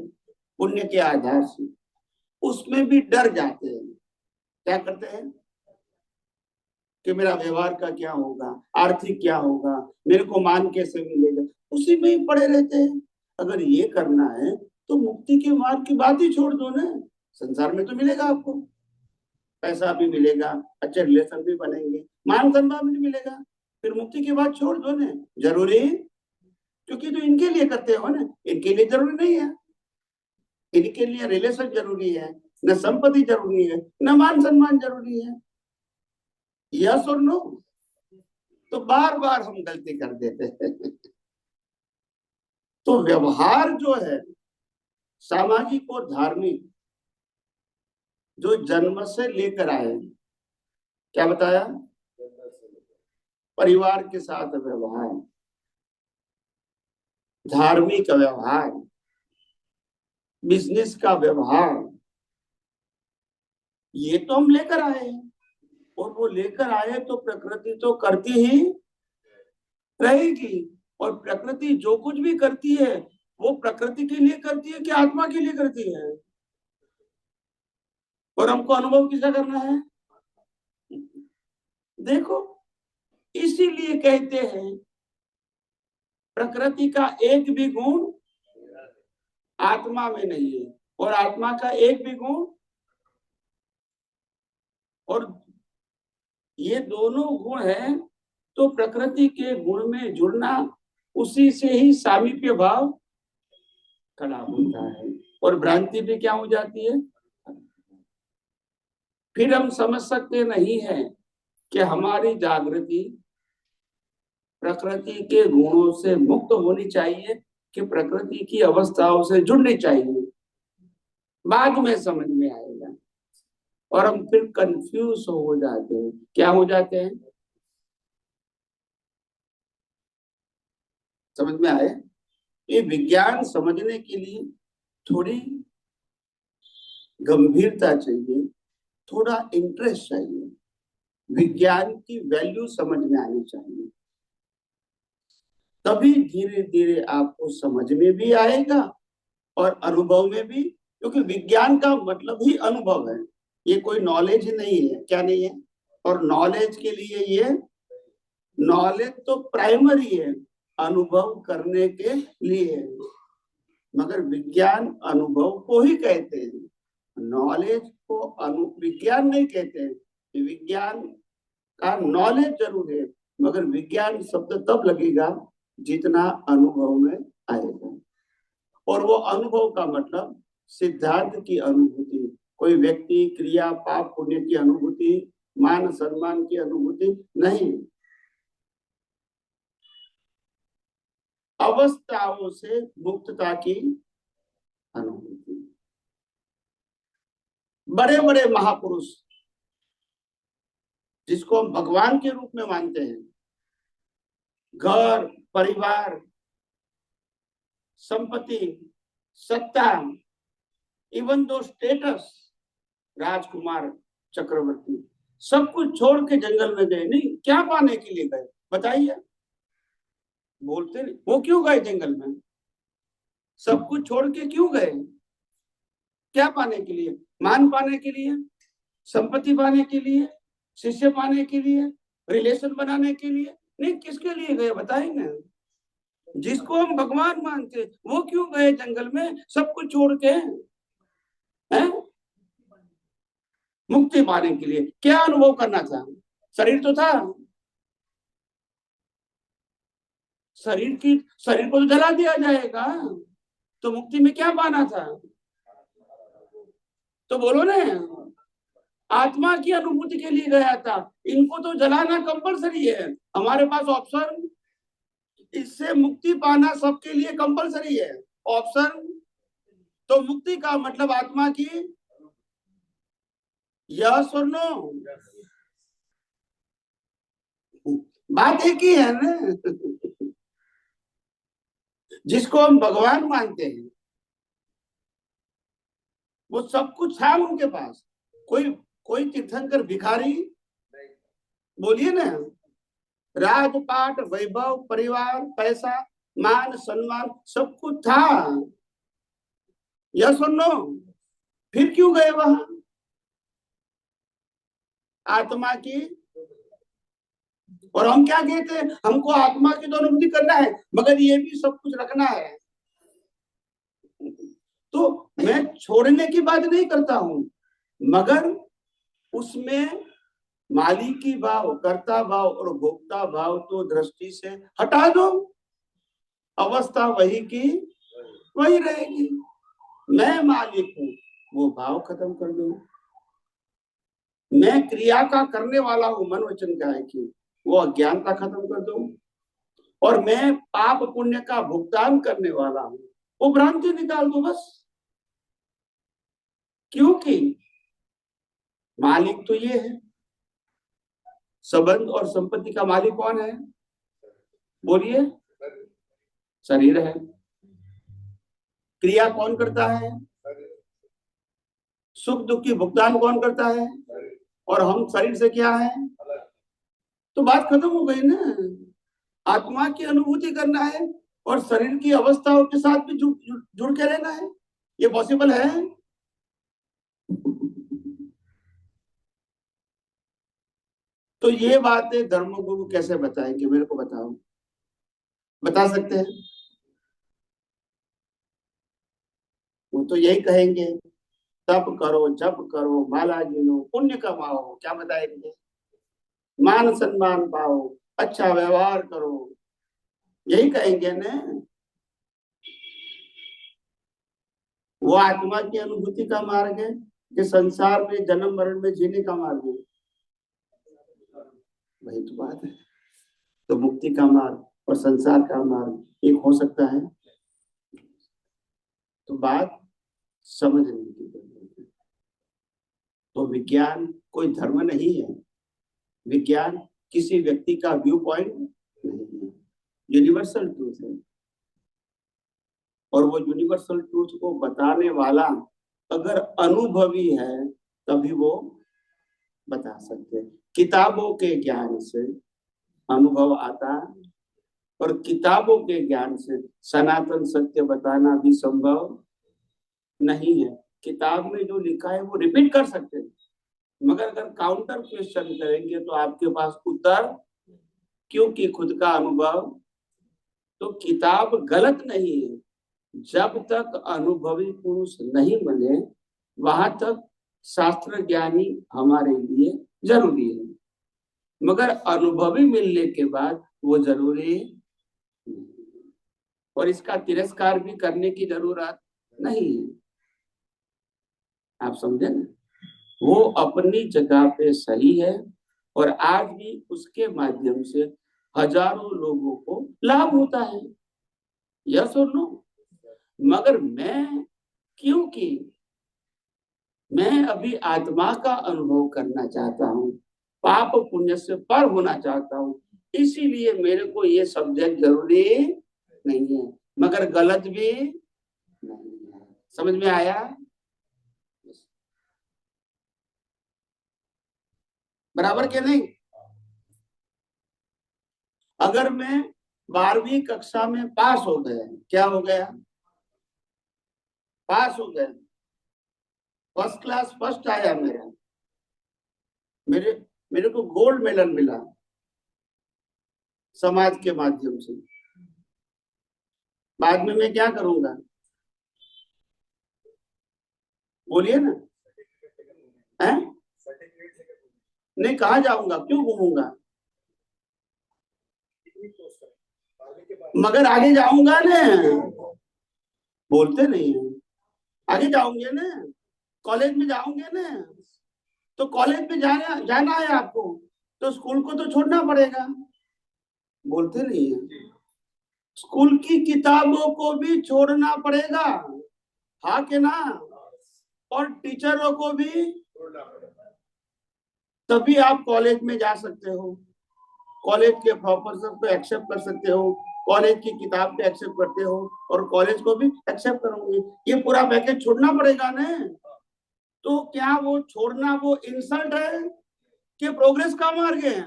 पुण्य के आधार से, उसमें भी डर जाते हैं। क्या करते हैं कि मेरा व्यवहार का क्या होगा, आर्थिक क्या होगा, मेरे को मान कैसे मिलेगा, उसी में ही पड़े रहते हैं। अगर ये करना है तो मुक्ति के मार्ग की बात ही छोड़ दो ना। संसार में तो मिलेगा आपको, पैसा भी मिलेगा, अच्छे रिलेशन भी बनेंगे, मान सम्मान भी मिलेगा। फिर मुक्ति की बात छोड़ दो ना। जरूरी? क्योंकि तो इनके लिए करते हो ना, इनके लिए जरूरी नहीं है। इनके लिए रिलेशन जरूरी है, न संपत्ति जरूरी है, न मान सम्मान जरूरी है। यस और नो? तो बार बार हम गलती कर देते हैं। तो व्यवहार जो है सामाजिक और धार्मिक, जो जन्म से लेकर आए, क्या बताया? परिवार के साथ व्यवहार, धार्मिक व्यवहार, बिजनेस का व्यवहार, ये तो हम लेकर आए हैं। और वो लेकर आए तो प्रकृति तो करती ही रहेगी। और प्रकृति जो कुछ भी करती है वो प्रकृति के लिए करती है कि आत्मा के लिए करती है? और हमको अनुभव किसका करना है? देखो, इसीलिए कहते हैं प्रकृति का एक भी गुण आत्मा में नहीं है, और आत्मा का एक भी गुण, और ये दोनों गुण हैं तो प्रकृति के गुण में जुड़ना, उसी से ही सामीप्य भाव खड़ा होता है और भ्रांति भी क्या हो जाती है। फिर हम समझ सकते नहीं है कि हमारी जागृति प्रकृति के गुणों से मुक्त होनी चाहिए कि प्रकृति की अवस्थाओं से जुड़नी चाहिए, बाद में समझ में आएगा। और हम फिर कंफ्यूज हो जाते हैं। क्या हो जाते हैं? समझ में आए? ये विज्ञान समझने के लिए थोड़ी गंभीरता चाहिए, थोड़ा इंटरेस्ट चाहिए, विज्ञान की वैल्यू समझ में आनी चाहिए, तभी धीरे धीरे आपको समझ में भी आएगा और अनुभव में भी। क्योंकि विज्ञान का मतलब ही अनुभव है, ये कोई नॉलेज ही नहीं है। क्या नहीं है? और नॉलेज के लिए ये नॉलेज तो प्राइमरी है, अनुभव करने के लिए, मगर विज्ञान अनुभव को ही कहते हैं, नॉलेज को विज्ञान नहीं कहते हैं। विज्ञान का नॉलेज जरूर है, मगर विज्ञान शब्द तब लगेगा जितना अनुभव में आएगा। और वो अनुभव का मतलब सिद्धांत की अनुभूति, कोई व्यक्ति, क्रिया, पाप पुण्य की अनुभूति, मान सम्मान की अनुभूति नहीं, अवस्थाओं से मुक्तता की अनुभूति। बड़े बड़े महापुरुष जिसको हम भगवान के रूप में मानते हैं, घर, परिवार, संपत्ति, सत्ता, इवन दो स्टेटस, राजकुमार, चक्रवर्ती, सब कुछ छोड़ के जंगल में गए। नहीं, क्या पाने के लिए गए बताइए? बोलते नहीं। वो क्यों गए जंगल में? सब कुछ छोड़ के क्यों गए? क्या पाने के लिए? मान पाने के लिए, संपत्ति पाने के लिए, शिष्य पाने के लिए, रिलेशन बनाने के लिए? नहीं, किसके लिए गए बताएंगे? जिसको हम भगवान मानते, वो क्यों गए जंगल में सब कुछ छोड़ के? हैं? मुक्ति पाने के लिए। क्या अनुभव करना था? शरीर तो था, शरीर को तो जला दिया जाएगा, तो मुक्ति में क्या पाना था? तो बोलो ना, आत्मा की अनुभूति के लिए गया था। इनको तो जलाना कंपलसरी है, हमारे पास ऑप्शन, इससे मुक्ति पाना सबके लिए कंपलसरी है, ऑप्शन। तो मुक्ति का मतलब आत्मा की, यस और नो? बात एक ही है ना। जिसको हम भगवान मानते हैं, वो सब कुछ था उनके पास। कोई कोई तीर्थंकर भिखारी, बोलिए ना, राजपाट, वैभव, परिवार, पैसा, मान सम्मान, सब कुछ था, यस और नो? फिर क्यों गए वहां? आत्मा की। और हम क्या कहते हैं? हमको आत्मा की तो अनुभूति करना है, मगर ये भी सब कुछ रखना है। तो मैं छोड़ने की बात नहीं करता हूं, मगर उसमें मालिकी भाव, कर्ता भाव और भोक्ता भाव तो दृष्टि से हटा दो, अवस्था वही की वही रहेगी। मैं मालिक हूं, वो भाव खत्म कर दो। मैं क्रिया का करने वाला हूं, मन वचन का है कि वो अज्ञानता खत्म कर दो। और मैं पाप पुण्य का भुगतान करने वाला हूं, वो भ्रांति निकाल दो बस। क्योंकि मालिक तो ये है, संबंध और संपत्ति का मालिक कौन है? बोलिए। शरीर है। क्रिया कौन करता है? सुख दुख की भुगतान कौन करता है? और हम शरीर से क्या है? तो बात खत्म हो गई ना। आत्मा की अनुभूति करना है और शरीर की अवस्थाओं के साथ भी जुड़ के रहना है। ये पॉसिबल है? तो ये बातें धर्मगुरु कैसे बताएंगे? मेरे को बताओ, बता सकते हैं? वो तो यही कहेंगे, तप करो, जप करो, माला गिनो, पुण्य कमाओ। क्या बताएंगे? मान सम्मान पाओ, अच्छा व्यवहार करो, यही कहेंगे ना। वो आत्मा की अनुभूति का मार्ग है कि संसार में जन्म मरण में जीने का मार्ग है? वही तो बात है। तो मुक्ति का मार्ग और संसार का मार्ग एक हो सकता है। तो बात समझने की जरूरत है। तो विज्ञान कोई धर्म नहीं है, विज्ञान किसी व्यक्ति का व्यू पॉइंट नहीं है, यूनिवर्सल ट्रूथ है। और वो यूनिवर्सल ट्रूथ को बताने वाला अगर अनुभवी है तभी वो बता सकते हैं। किताबों के ज्ञान से अनुभव आता है और किताबों के ज्ञान से सनातन सत्य बताना भी संभव नहीं है। किताब में जो लिखा है वो रिपीट कर सकते हैं, मगर अगर काउंटर क्वेश्चन करेंगे तो आपके पास उत्तर, क्योंकि खुद का अनुभव। तो किताब गलत नहीं है, जब तक अनुभवी पुरुष नहीं बने वहां तक शास्त्र ज्ञानी हमारे लिए जरूरी है, मगर अनुभवी मिलने के बाद वो जरूरी नहीं। और इसका तिरस्कार भी करने की जरूरत नहीं है। आप समझे ना, वो अपनी जगह पे सही है और आज भी उसके माध्यम से हजारों लोगों को लाभ होता है। यस और नो? मगर मैं, क्योंकि मैं अभी आत्मा का अनुभव करना चाहता हूँ, पाप पुण्य से पर होना चाहता हूँ, इसीलिए मेरे को ये सब्जेक्ट जरूरी नहीं है, मगर गलत भी नहीं है। समझ में आया? बराबर के नहीं? अगर मैं 12वीं कक्षा में पास हो गया, क्या हो गया? पास हो गया, फर्स्ट क्लास फर्स्ट आया मेरा, मेरे मेरे को गोल्ड मेडल मिला समाज के माध्यम से। बाद में मैं क्या करूंगा? बोलिए ना। हैं? नहीं, कहा जाऊंगा? क्यों घूमूंगा? मगर आगे जाऊंगा ना। बोलते नहीं है। आगे जाओगे ना, कॉलेज में जाओगे ना, तो कॉलेज में जाना जाना है आपको, तो स्कूल को तो छोड़ना पड़ेगा। बोलते नहीं है। स्कूल की किताबों को भी छोड़ना पड़ेगा, हाँ के ना? और टीचरों को भी, तभी आप कॉलेज में जा सकते हो, कॉलेज के प्रोफेसर को एक्सेप्ट कर सकते हो, कॉलेज की किताब को एक्सेप्ट करते हो और कॉलेज को भी एक्सेप्ट करोगे। ये पूरा पैकेज छोड़ना पड़ेगा ना। तो क्या वो छोड़ना वो इंसल्ट है कि प्रोग्रेस का मार्ग है?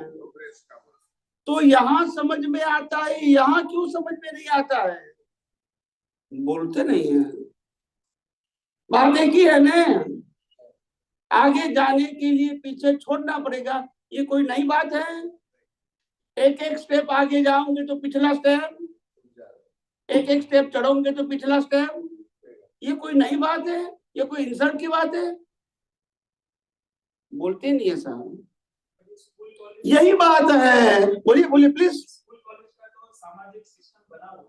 तो यहाँ समझ में आता है, यहाँ क्यों समझ में नहीं आता है? बोलते नहीं है। बात एक ही है ना, आगे जाने के लिए पीछे छोड़ना पड़ेगा, ये कोई नई बात है? एक एक स्टेप आगे जाओगे तो पिछला स्टेप, एक एक स्टेप चढ़ोगे तो पिछला स्टेप, ये कोई नई बात है? ये कोई इंसल्ट की बात है? बोलते नहीं है साहब। यही बात है। बोलिए बोलिए प्लीज। सामाजिक सिस्टम बना हुआ है,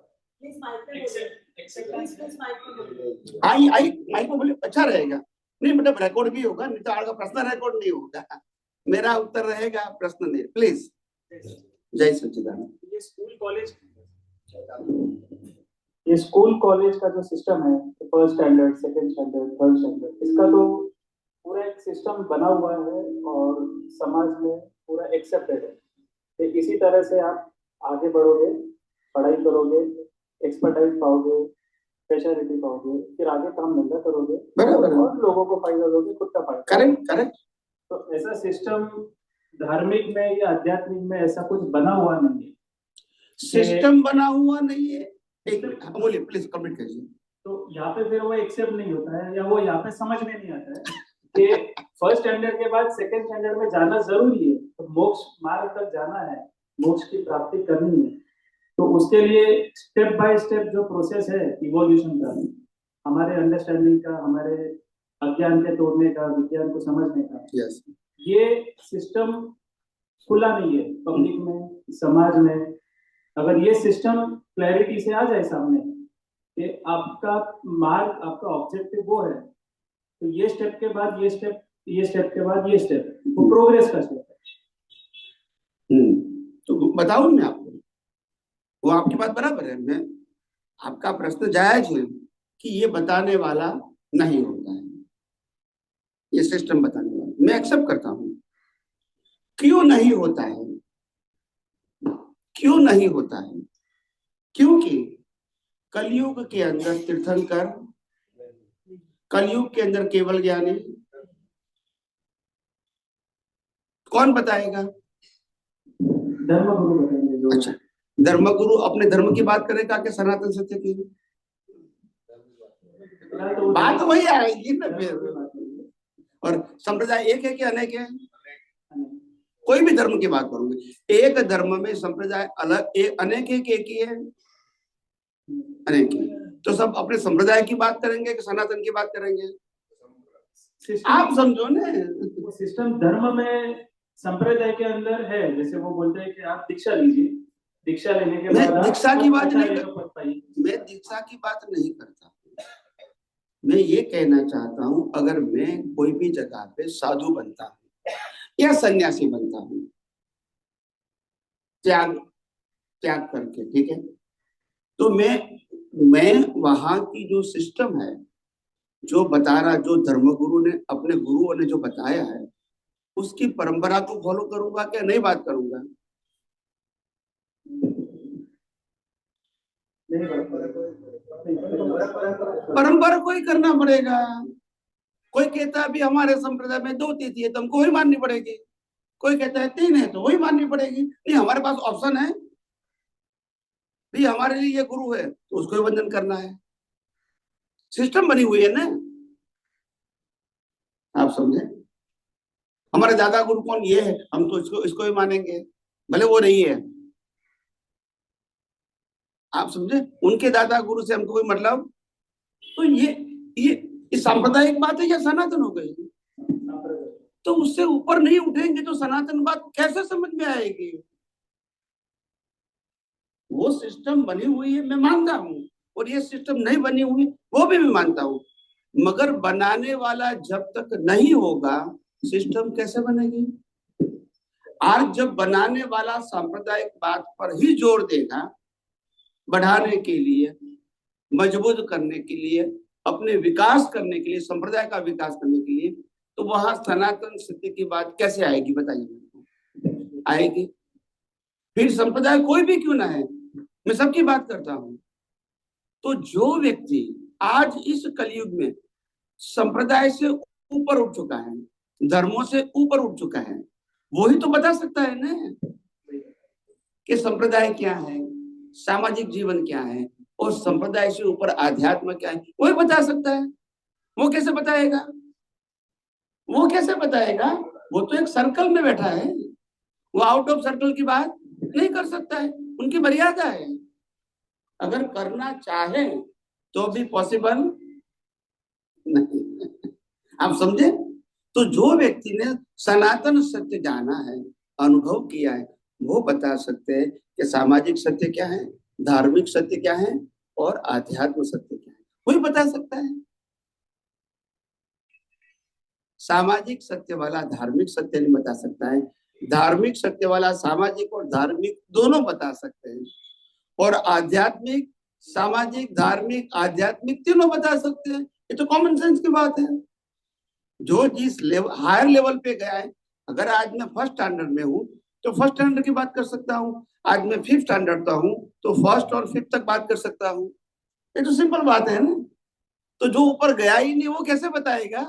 आई आई आई को बोले अच्छा रहेगा। नहीं मतलब रिकॉर्ड भी होगा, नहीं तो आपका प्रश्न रिकॉर्ड नहीं होगा, मेरा उत्तर रहेगा, प्रश्न नहीं। प्लीज। जय सच्चिदानंद। ये स्कूल कॉलेज का जो सिस्टम है, first standard, second standard, third standard, इसका तो पूरा एक सिस्टम बना हुआ है और समाज में पूरा एक्सेप्टेड है। तो इसी तरह से आप आगे बढ़ोगे, पढ़ाई करोगे, एक्सपर्टाइज पाओगे, स्पेशलिटी पाओगे, फिर आगे काम धंधा करोगे, बराबर, और लोगों को फायदा दोगे, खुद का फायदा। Correct correct. तो ऐसा सिस्टम धार्मिक में या आध्यात्मिक में ऐसा कुछ बना हुआ नहीं है। सिस्टम बना हुआ नहीं है। एक बोलिए प्लीज, कमेंट कीजिए। तो यहाँ पे फिर वो एक्सेप्ट नहीं होता है, या वो यहाँ पे समझ में नहीं आता है कि फर्स्ट स्टैंडर्ड के बाद सेकंड स्टैंडर्ड में जाना जरूरी है। तो मोक्ष मार्ग तक जाना है, मोक्ष की प्राप्ति करनी है, तो उसके लिए स्टेप बाय स्टेप जो प्रोसेस है इवोल्यूशन का, हमारे अंडरस्टैंडिंग का, हमारे अज्ञान के तोड़ने का, विज्ञान को समझने का, yes. ये सिस्टम खुला नहीं है पब्लिक में, समाज में। अगर ये सिस्टम क्लैरिटी से आ जाए सामने कि आपका मार्ग, आपका ऑब्जेक्टिव वो है, तो ये स्टेप के बाद ये स्टेप, ये स्टेप के बाद ये स्टेप, वो प्रोग्रेस का स्टेप है। तो बताऊं मैं आपको, वो आपकी बात बराबर है, मैं आपका प्रश्न जायज है कि ये बताने वाला नहीं होता है, ये सिस्टम बताने वाला, मैं एक्सेप्ट करता हूं। क्यों नहीं होता है? क्यों नहीं होता है? क्योंकि कलयुग के अंदर तीर्थंकर, कलयुग के अंदर केवल ज्ञानी, कौन बताएगा? धर्म गुरु बताएंगे जो। अच्छा, धर्मगुरु अपने धर्म की बात करेगा कि सनातन सत्य की? बात वही आएगी ना फिर। और संप्रदाय एक है कि अनेक है? कोई भी धर्म की बात करोगे, एक धर्म में संप्रदाय अलग, एक अनेक है कि एक ही है? अनेक है। तो सब अपने संप्रदाय की बात करेंगे कि सनातन की बात करेंगे? आप समझो ना, सिस्टम धर्म में संप्रदाय के अंदर है। जैसे वो बोलते हैं कि आप दीक्षा लीजिए, दीक्षा लेने के बाद दीक्षा की बात नहीं मैं दीक्षा की बात नहीं करता। मैं ये कहना चाहता हूं, अगर मैं कोई भी जगह पे साधु बनता हूं या सन्यासी बनता हूं, त्याग त्याग करके, ठीक है, तो मैं वहां की जो सिस्टम है, जो बता रहा, जो धर्मगुरु ने, अपने गुरुओं ने जो बताया है, उसकी परंपरा को फॉलो करूंगा क्या नहीं बात करूंगा? परंपरा को ही करना पड़ेगा। कोई कहता है भी हमारे संप्रदाय में 2 तिथि है तो हमको वही माननी पड़ेगी, कोई कहता है 3 है तो वही माननी पड़ेगी। नहीं, हमारे पास ऑप्शन है भी, हमारे लिए ये गुरु है तो उसको ही वंदन करना है। सिस्टम बनी हुई है ना, आप समझे? हमारे दादा गुरु कौन? ये है, हम तो इसको ही मानेंगे, भले वो नहीं है। आप समझे? उनके दादा गुरु से हमको कोई मतलब? तो ये सांप्रदायिक बात है या सनातन हो गई? तो उससे ऊपर नहीं उठेंगे तो सनातन बात कैसे समझ में आएगी? वो सिस्टम बनी हुई है, मैं मानता हूं, और ये सिस्टम नहीं बनी हुई वो भी मैं मानता हूं, मगर बनाने वाला जब तक नहीं होगा, सिस्टम कैसे बनेगी? आज जब बनाने वाला सांप्रदायिक बात पर ही जोर देगा, बढ़ाने के लिए, मजबूत करने के लिए, अपने विकास करने के लिए, संप्रदाय का विकास करने के लिए, तो वहां सनातन सत्य की बात कैसे आएगी? बताइए, आएगी? फिर संप्रदाय कोई भी क्यों ना है, मैं सबकी बात करता हूं। तो जो व्यक्ति आज इस कलयुग में संप्रदाय से ऊपर उठ चुका है, धर्मों से ऊपर उठ चुका है, वही तो बता सकता है ना कि संप्रदाय क्या है, सामाजिक जीवन क्या है, और संप्रदाय से ऊपर आध्यात्म क्या है, वही बता सकता है। वो कैसे बताएगा? वो कैसे बताएगा? वो तो एक सर्कल में बैठा है, वो आउट ऑफ सर्कल की बात नहीं कर सकता है, उनकी मर्यादा है। अगर करना चाहे तो भी पॉसिबल नहीं। आप समझे? तो जो व्यक्ति ने सनातन सत्य जाना है, अनुभव किया है, वो बता सकते हैं कि सामाजिक सत्य क्या है, धार्मिक सत्य क्या है, और आध्यात्म सत्य क्या है, वही बता सकता है। सामाजिक सत्य वाला धार्मिक सत्य नहीं बता सकता है, धार्मिक सत्य वाला सामाजिक और धार्मिक दोनों बता सकते हैं, और आध्यात्मिक, सामाजिक, धार्मिक, आध्यात्मिक तीनों बता सकते हैं। ये तो कॉमन सेंस की बात है। जो जिस लेवल, हायर लेवल पे गया है, अगर आज मैं फर्स्ट स्टैंडर्ड में हूँ तो फर्स्ट स्टैंडर्ड की बात कर सकता हूँ, आज मैं 5th स्टैंडर्ड का हूँ तो फर्स्ट और 5th तक बात कर सकता हूँ। ये तो सिंपल बात है ना। तो जो ऊपर गया ही नहीं वो कैसे बताएगा?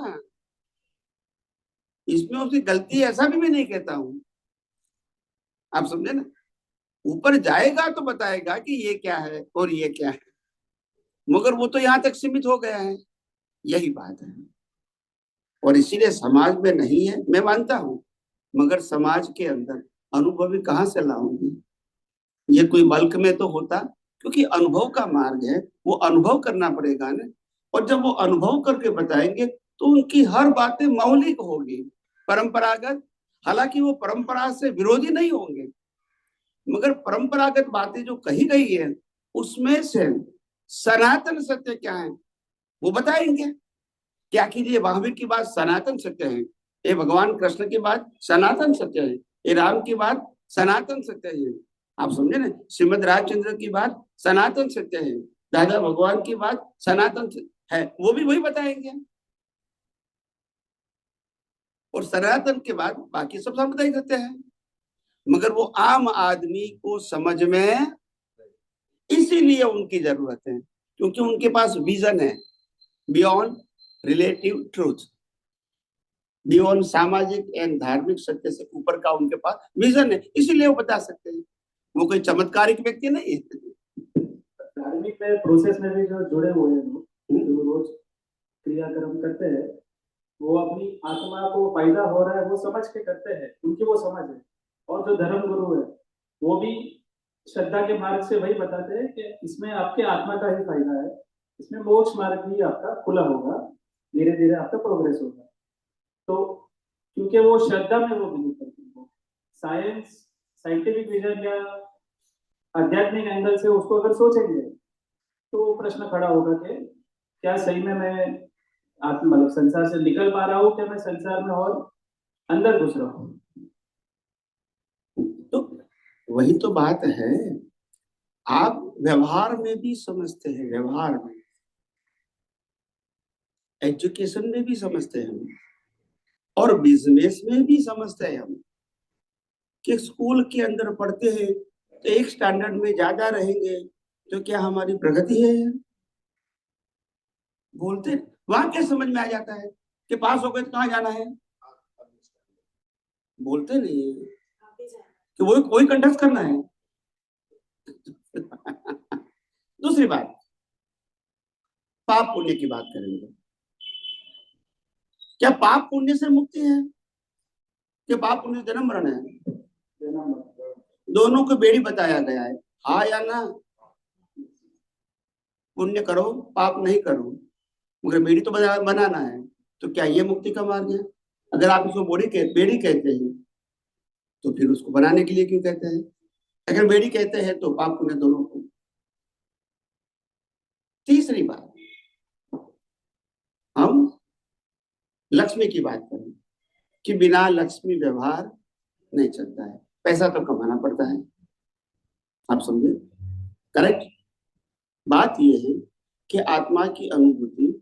इसमें उसकी गलती ऐसा भी मैं नहीं कहता हूँ, आप समझे ना। ऊपर जाएगा तो बताएगा कि ये क्या है और ये क्या है, मगर वो तो यहाँ तक सीमित हो गया है, यही बात है। और इसीलिए समाज में नहीं है, मैं मानता हूं, मगर समाज के अंदर अनुभवी कहाँ से लाऊंगी? ये कोई बल्क में तो होता, क्योंकि अनुभव का मार्ग है, वो अनुभव करना पड़ेगा ना। और जब वो अनुभव करके बताएंगे तो उनकी हर बातें मौलिक होगी, परंपरागत। हालांकि वो परंपरा से विरोधी नहीं होंगे, मगर परंपरागत बातें जो कही गई है उसमें से सनातन सत्य क्या है वो बताएंगे। कि आखिर ये महावीर की बात सनातन सत्य है, ये भगवान कृष्ण की बात सनातन सत्य है, ये राम की बात सनातन सत्य है। आप समझे ना, श्रीमद रामचंद्र की बात सनातन सत्य है, दादा भगवान की बात सनातन है, वो भी वही बताएंगे। और सनातन के बाद बाकी सब सांप्रदायिक सत्य है, मगर वो आम आदमी को समझ में, इसीलिए उनकी जरूरत है, क्योंकि उनके पास विजन है बियॉन्ड रिलेटिव ट्रूथ, बियॉन्ड सामाजिक एंड धार्मिक सत्य से ऊपर का उनके पास विजन है, इसीलिए वो बता सकते हैं। वो कोई चमत्कारिक व्यक्ति नहीं है। धार्मिक में प्रोसेस में भी जो जुड़े हुए हैं लोग, जो रोज क्रियाक्रम करते हैं, वो अपनी आत्मा को फायदा हो रहा है वो समझ के करते हैं, उनकी वो समझ है। और जो धर्म गुरु है वो भी श्रद्धा के मार्ग से वही बताते हैं कि इसमें आपके आत्मा का ही फायदा है, इसमें मोक्ष मार्ग भी आपका खुला होगा, धीरे धीरे आपका प्रोग्रेस होगा। तो क्योंकि वो श्रद्धा में वो बिलीव करते हैं, साइंस साइंटिफिक विजन या आध्यात्मिक एंगल से उसको अगर सोचेंगे तो प्रश्न खड़ा होगा कि क्या सही में मैं आत्मा मतलब संसार से निकल पा रहा हूँ, क्या मैं संसार में और अंदर घुस रहा हूँ। तो वही तो बात है, आप व्यवहार में भी समझते हैं, व्यवहार में, एजुकेशन में भी समझते हैं हम, और बिजनेस में भी समझते हैं हम, कि स्कूल के अंदर पढ़ते हैं तो एक स्टैंडर्ड में ज्यादा रहेंगे तो क्या हमारी प्रगति है? बोलते वहां क्या समझ में आ जाता है कि पास हो गए तो कहाँ जाना है, बोलते नहीं है कि वो कोई कंडक्ट करना है। दूसरी बात, पाप पुण्य की बात करेंगे। क्या पाप पुण्य से मुक्ति है? क्या पाप पुण्य जन्म मरण है? दोनों को बेड़ी बताया गया है, हाँ या ना। पुण्य करो पाप नहीं करो, मगर बेड़ी तो बनाना है। तो क्या ये मुक्ति का मार्ग है? अगर आप इसको बेड़ी कहते हैं तो फिर उसको बनाने के लिए क्यों कहते हैं? अगर बेड़ी कहते हैं तो पाप पुण्य दोनों को। तीसरी बात, हम लक्ष्मी की बात करें कि बिना लक्ष्मी व्यवहार नहीं चलता है, पैसा तो कमाना पड़ता है, आप समझे, करेक्ट। बात यह है कि आत्मा की अनुभूति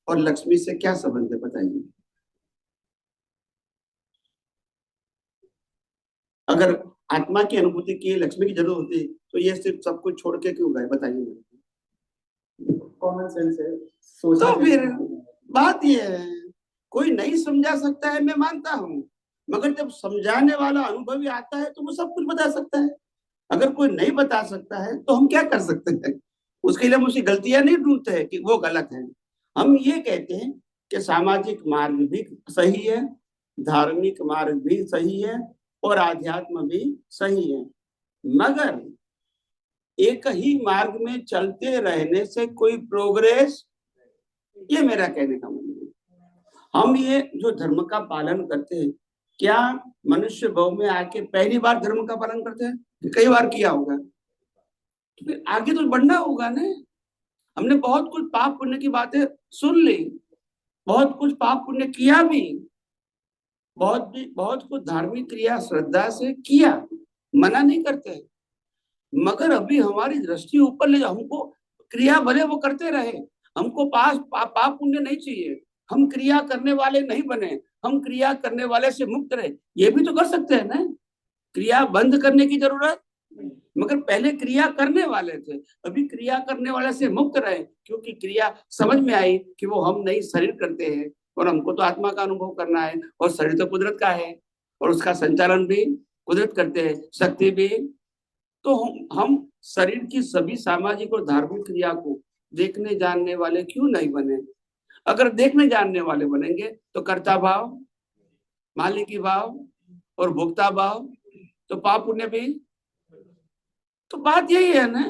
और लक्ष्मी से क्या संबंध है, बताइए। अगर आत्मा की अनुभूति की लक्ष्मी की जरूरत होती तो ये सिर्फ सब कुछ छोड़ के क्यों गए, बताइए। कॉमन सेंस है। तो फिर बात ये है, कोई नहीं समझा सकता है, मैं मानता हूं, मगर जब समझाने वाला अनुभवी आता है तो वो सब कुछ बता सकता है। अगर कोई नहीं बता सकता है तो हम क्या कर सकते हैं? उसके लिए हम उसकी गलतियां नहीं ढूंढते हैं कि वो गलत है। हम ये कहते हैं कि सामाजिक मार्ग भी सही है, धार्मिक मार्ग भी सही है, और आध्यात्म भी सही है, मगर एक ही मार्ग में चलते रहने से कोई प्रोग्रेस, ये मेरा कहने का मतलब है। हम ये जो धर्म का पालन करते हैं, क्या मनुष्य भाव में आके पहली बार धर्म का पालन करते हैं? कई बार किया होगा, तो फिर आगे तो बढ़ना होगा ना। हमने बहुत कुछ पाप पुण्य की बातें सुन ली, बहुत कुछ पाप पुण्य किया भी, बहुत कुछ धार्मिक क्रिया श्रद्धा से किया, मना नहीं करते, मगर अभी हमारी दृष्टि ऊपर ले जाओ। हमको क्रिया भले वो करते रहे, हमको पाप पुण्य नहीं चाहिए, हम क्रिया करने वाले नहीं बने, हम क्रिया करने वाले से मुक्त रहे, ये भी तो कर सकते हैं ना। क्रिया बंद करने की जरूरत, मगर पहले क्रिया करने वाले थे, अभी क्रिया करने वाले से मुक्त रहे, क्योंकि क्रिया समझ में आई कि वो हम नहीं शरीर करते हैं, और हमको तो आत्मा का अनुभव करना है, और शरीर तो कुदरत का है, और उसका संचालन भी कुदरत करते हैं, शक्ति भी। तो हम शरीर की सभी सामाजिक और धार्मिक क्रिया को देखने जानने वाले क्यों नहीं बने? अगर देखने जानने वाले बनेंगे तो कर्ता भाव, मालिकी भाव और भोक्ता भाव, तो पाप पुण्य भी। तो बात यही है ना,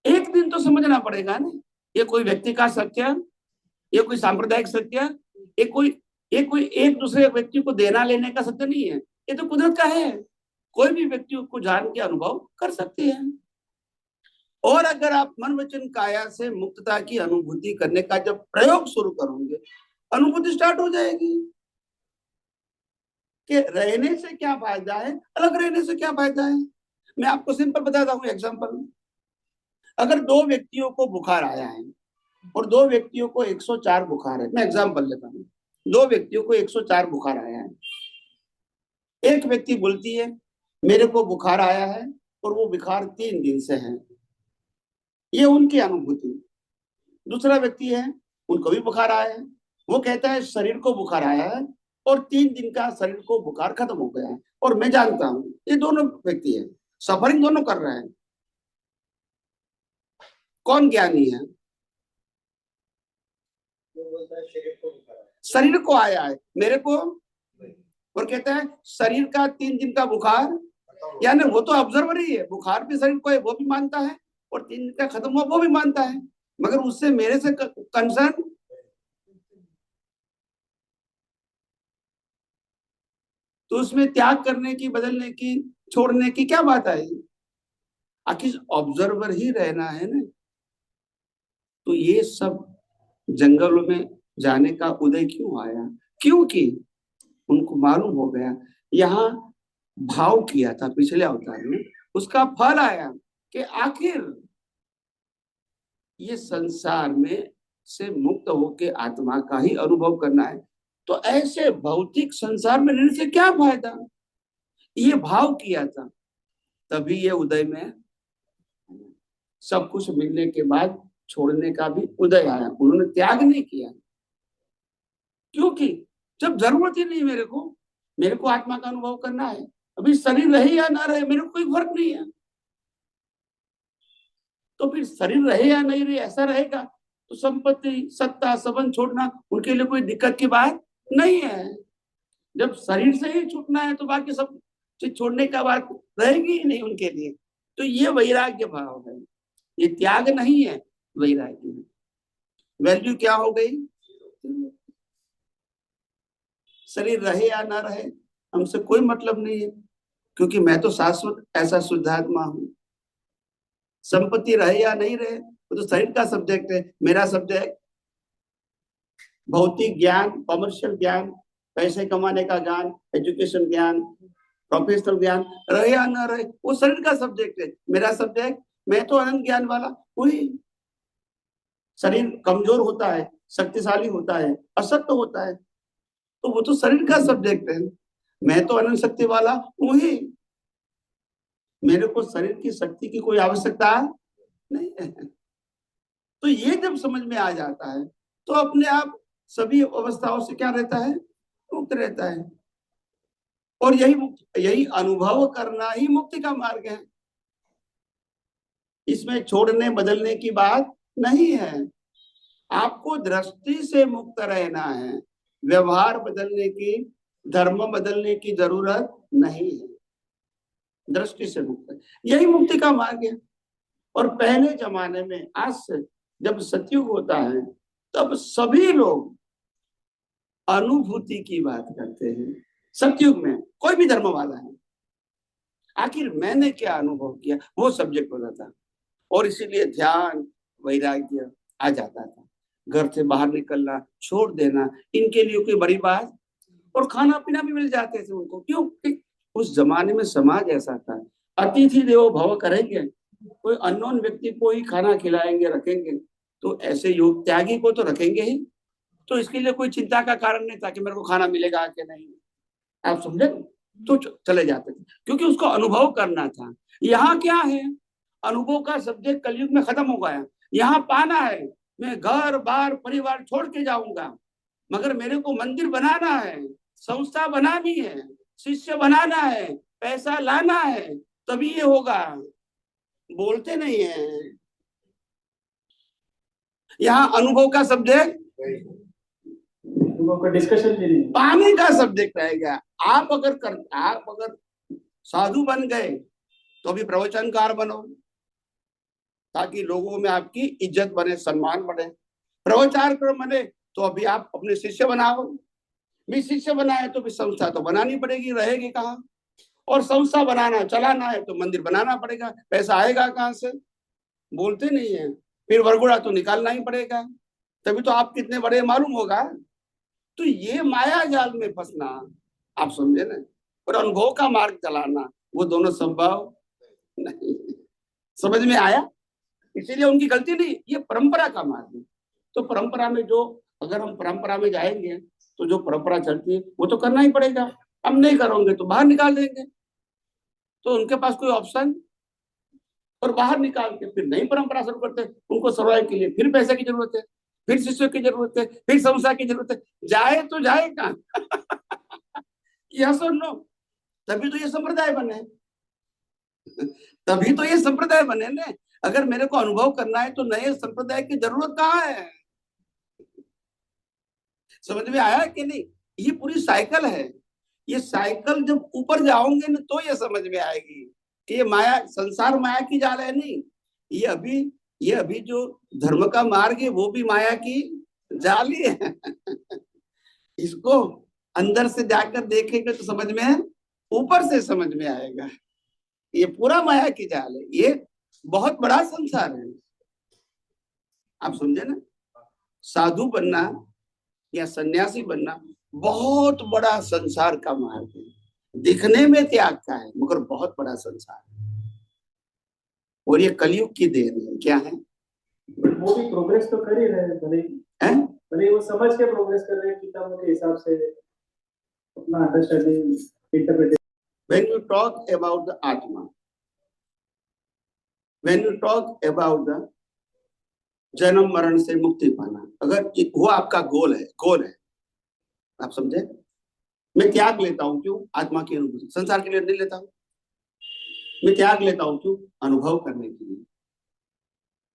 एक दिन तो समझना पड़ेगा ना, ये कोई व्यक्ति का सत्य, ये कोई सांप्रदायिक सत्य, ये कोई एक दूसरे व्यक्ति को देना लेने का सत्य नहीं है, ये तो कुदरत का है, कोई भी व्यक्ति को जान के अनुभव कर सकते हैं। और अगर आप मन वचन काया से मुक्तता की अनुभूति करने का जब प्रयोग शुरू करोगे, अनुभूति स्टार्ट हो जाएगी। कि रहने से क्या फायदा है, अलग रहने से क्या फायदा है। मैं आपको सिंपल बताता हूँ एग्जांपल। अगर दो व्यक्तियों को बुखार आया है और दो व्यक्तियों को 104 बुखार है, मैं एग्जांपल लेता हूँ, दो व्यक्तियों को 104 बुखार आया है। एक व्यक्ति बोलती है मेरे को बुखार आया है और वो बुखार 3 दिन से है, ये उनकी अनुभूति। दूसरा व्यक्ति है, उनको भी बुखार आया है, वो कहता है शरीर को बुखार आया है और 3 दिन का शरीर को बुखार खत्म हो गया है और मैं जानता हूं। ये दोनों व्यक्ति है, सफरिंग दोनों कर रहे हैं। कौन ज्ञानी है? शरीर को आया है, मेरे को, और कहता है शरीर का 3 दिन का बुखार, यानी वो तो ऑब्जर्वर ही है, बुखार भी शरीर को है वो भी मानता है और 3 दिन का खत्म हुआ वो भी मानता है, मगर उससे मेरे से कंसर्न। तो उसमें त्याग करने की, बदलने की, छोड़ने की क्या बात आई? आखिर ऑब्जर्वर ही रहना है ना। तो ये सब जंगलों में जाने का उदय क्यों आया? क्योंकि उनको मालूम हो गया, यहाँ भाव किया था पिछले अवतार में, उसका फल आया कि आखिर ये संसार में से मुक्त होके आत्मा का ही अनुभव करना है। तो ऐसे भौतिक संसार में रहने से क्या फायदा? ये भाव किया था, तभी ये उदय में सब कुछ मिलने के बाद छोड़ने का भी उदय आया। उन्होंने त्याग नहीं किया, क्योंकि जब जरूरत ही नहीं मेरे को आत्मा का अनुभव करना है, अभी शरीर रहे या ना रहे मेरे को कोई फर्क नहीं है। तो फिर शरीर रहे या नहीं रहे ऐसा रहेगा तो संपत्ति, सत्ता, संबंध छोड़ना उनके लिए कोई दिक्कत की बात नहीं है। जब शरीर से ही छूटना है तो बाकी सब चीज छोड़ने का बात रहेगी ही नहीं उनके लिए। तो ये वैराग्य भाव है, ये त्याग नहीं है, वैराग्य है। वैल्यू क्या हो गई? शरीर रहे या ना रहे हमसे कोई मतलब नहीं है, क्योंकि मैं तो शाश्वत ऐसा शुद्धात्मा हूं। संपत्ति रहे या नहीं रहे वो तो शरीर का सब्जेक्ट है, मेरा सब्जेक्ट भौतिक ज्ञान, कॉमर्शियल ज्ञान, पैसे कमाने का ज्ञान, एजुकेशन ज्ञान, प्रोफेशनल ज्ञान, रहे या ना रहे वो शरीर का सब्जेक्ट है, मेरा सब्जेक्ट मैं तो अनंत ज्ञान वाला वही। शरीर कमजोर होता है, शक्तिशाली होता है, असत्य होता है, तो वो तो शरीर का सब्जेक्ट है, मैं तो अनंत शक्ति वाला वही। मेरे को शरीर की शक्ति की कोई आवश्यकता नहीं है। तो ये जब समझ में आ जाता है तो अपने आप सभी अवस्थाओं से क्या रहता है? मुक्त रहता है। और यही अनुभव करना ही मुक्ति का मार्ग है। इसमें छोड़ने बदलने की बात नहीं है। आपको दृष्टि से मुक्त रहना है, व्यवहार बदलने की, धर्म बदलने की जरूरत नहीं है। दृष्टि से मुक्त, यही मुक्ति का मार्ग है। और पहले जमाने में, आज से जब सतयुग होता है तब सभी लोग अनुभूति की बात करते हैं। सतयुग में कोई भी धर्म वाला है, आखिर मैंने क्या अनुभव किया वो सब्जेक्ट होता था। और इसीलिए ध्यान, वैराग्य आ जाता था। घर से बाहर निकलना, छोड़ देना, इनके लिए कोई बड़ी बात। और खाना पीना भी मिल जाते थे उनको, क्योंकि उस जमाने में समाज ऐसा था, अतिथि देवो भव करेंगे, कोई अननोन व्यक्ति को ही खाना खिलाएंगे, रखेंगे, तो ऐसे योग त्यागी को तो रखेंगे ही। तो इसके लिए कोई चिंता का कारण नहीं था कि मेरे को खाना मिलेगा कि नहीं, आप समझे? तो चले जाते थे, क्योंकि उसको अनुभव करना था। यहाँ क्या है, अनुभव का सब्जेक्ट कलयुग में खत्म हो गया। यहाँ पाना है, मैं घर बार परिवार छोड़ के जाऊंगा, मगर मेरे को मंदिर बनाना है, संस्था बनानी है, शिष्य बनाना है, पैसा लाना है, तभी ये होगा। बोलते नहीं है। यहाँ अनुभव का सब्जेक्ट, डिस्कशन भी नहीं, पानी का सब्जेक्ट रहेगा। आप अगर साधु बन गए तो भी प्रवचनकार बनो, ताकि लोगों में आपकी इज्जत बने, सम्मान बढ़े। प्रवचन क्रम बने तो अभी आप अपने शिष्य बनाओ, भी शिष्य बनाए तो भी संस्था तो बनानी पड़ेगी, रहेगी कहाँ? और संस्था बनाना, चलाना है तो मंदिर बनाना पड़ेगा, पैसा आएगा कहाँ से? बोलते नहीं है। फिर वरगुड़ा तो निकालना ही पड़ेगा, तभी तो आप कितने बड़े मालूम होगा। तो ये माया जाल में फंसना, आप समझे ना। और अनुभव का मार्ग चलाना, वो दोनों संभव नहीं। समझ में आया। इसीलिए उनकी गलती नहीं, ये परंपरा का मार्ग है। तो परंपरा में जो, अगर हम परंपरा में जाएंगे तो जो परंपरा चलती है वो तो करना ही पड़ेगा। हम नहीं करोगे तो बाहर निकाल देंगे। तो उनके पास कोई ऑप्शन, और बाहर निकाल के फिर नई परंपरा शुरू करते हैं। उनको सर्वाइव के लिए फिर पैसे की जरूरत है, फिर शिष्यों की जरूरत है, फिर संस्था की जरूरत है। जाए तो जाए कहाँ? यह सुन लो। तभी तो ये संप्रदाय बने, तभी तो ये संप्रदाय बने ने। अगर मेरे को अनुभव करना है तो नए संप्रदाय की जरूरत कहाँ है? समझ में आया कि नहीं? ये पूरी साइकिल है। ये साइकिल जब ऊपर जाओगे ना तो ये समझ में आएगी कि ये माया, संसार माया की जाल है नहीं। ये अभी जो धर्म का मार्ग है वो भी माया की जाल ही है। इसको अंदर से जाकर देखेंगे तो समझ में है, ऊपर से समझ में आएगा। ये पूरा माया की जाल है, ये बहुत बड़ा संसार है। आप समझे ना। साधु बनना या सन्यासी बनना बहुत बड़ा संसार का मार्ग है। दिखने में त्याग का है मगर बहुत बड़ा संसार है। और ये कलयुग की देन है। क्या है? वो भी प्रोग्रेस तो कर ही रहे हैं, भले वो समझ के प्रोग्रेस कर रहे हैं किताबों के हिसाब से, अपना understanding, interpretation. When you talk about the Atma, when you talk about the जन्म मरण से मुक्ति पाना, अगर वो आपका गोल है, आप समझे। मैं त्याग लेता हूं क्यों? आत्मा की अनुभूति। संसार के लिए नहीं लेता हूं। मैं त्याग लेता हूं क्यों? अनुभव करने के लिए,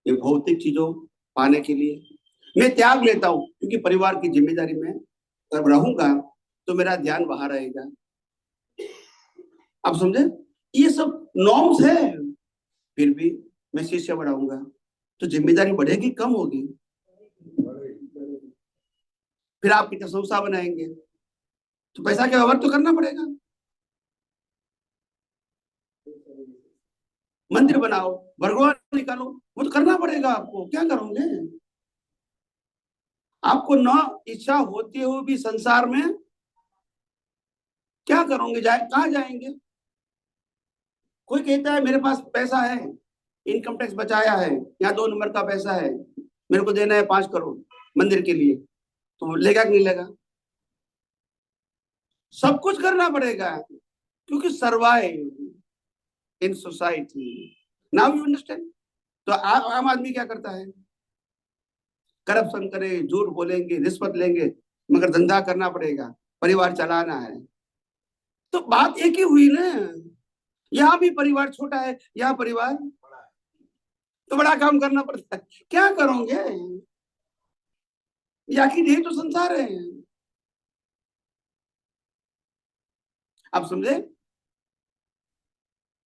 ये भौतिक चीजों पाने के लिए। मैं त्याग लेता हूं क्योंकि परिवार की जिम्मेदारी में जब रहूंगा तो मेरा ध्यान वहां रहेगा। आप समझे। ये सब नॉर्म्स है। फिर भी मैं शिष्य बढ़ाऊंगा तो जिम्मेदारी बढ़ेगी कम होगी? फिर आप कितना संस्था बनाएंगे तो पैसा का व्यवहार तो करना पड़ेगा। मंदिर बनाओ, भगवान निकालो, वो तो करना पड़ेगा आपको। क्या करोगे? आपको न इच्छा होती हुई भी संसार में क्या करोगे? कहाँ जाएंगे? कोई कहता है मेरे पास पैसा है, इनकम टैक्स बचाया है, यहाँ 2 नंबर का पैसा है, मेरे को देना है 5 करोड़ मंदिर के लिए, तो लेगा कि नहीं लेगा? सब कुछ करना पड़ेगा क्योंकि survive in society. Now you understand. तो आम आदमी क्या करता है? करप्शन करे, झूठ बोलेंगे, रिश्वत लेंगे, मगर धंधा करना पड़ेगा, परिवार चलाना है। तो बात एक ही हुई ना। यहाँ भी परिवार छोटा है, यहाँ परिवार तो बड़ा काम करना पड़ता है। क्या करोगे? आखिर यही तो संसार है। आप समझे।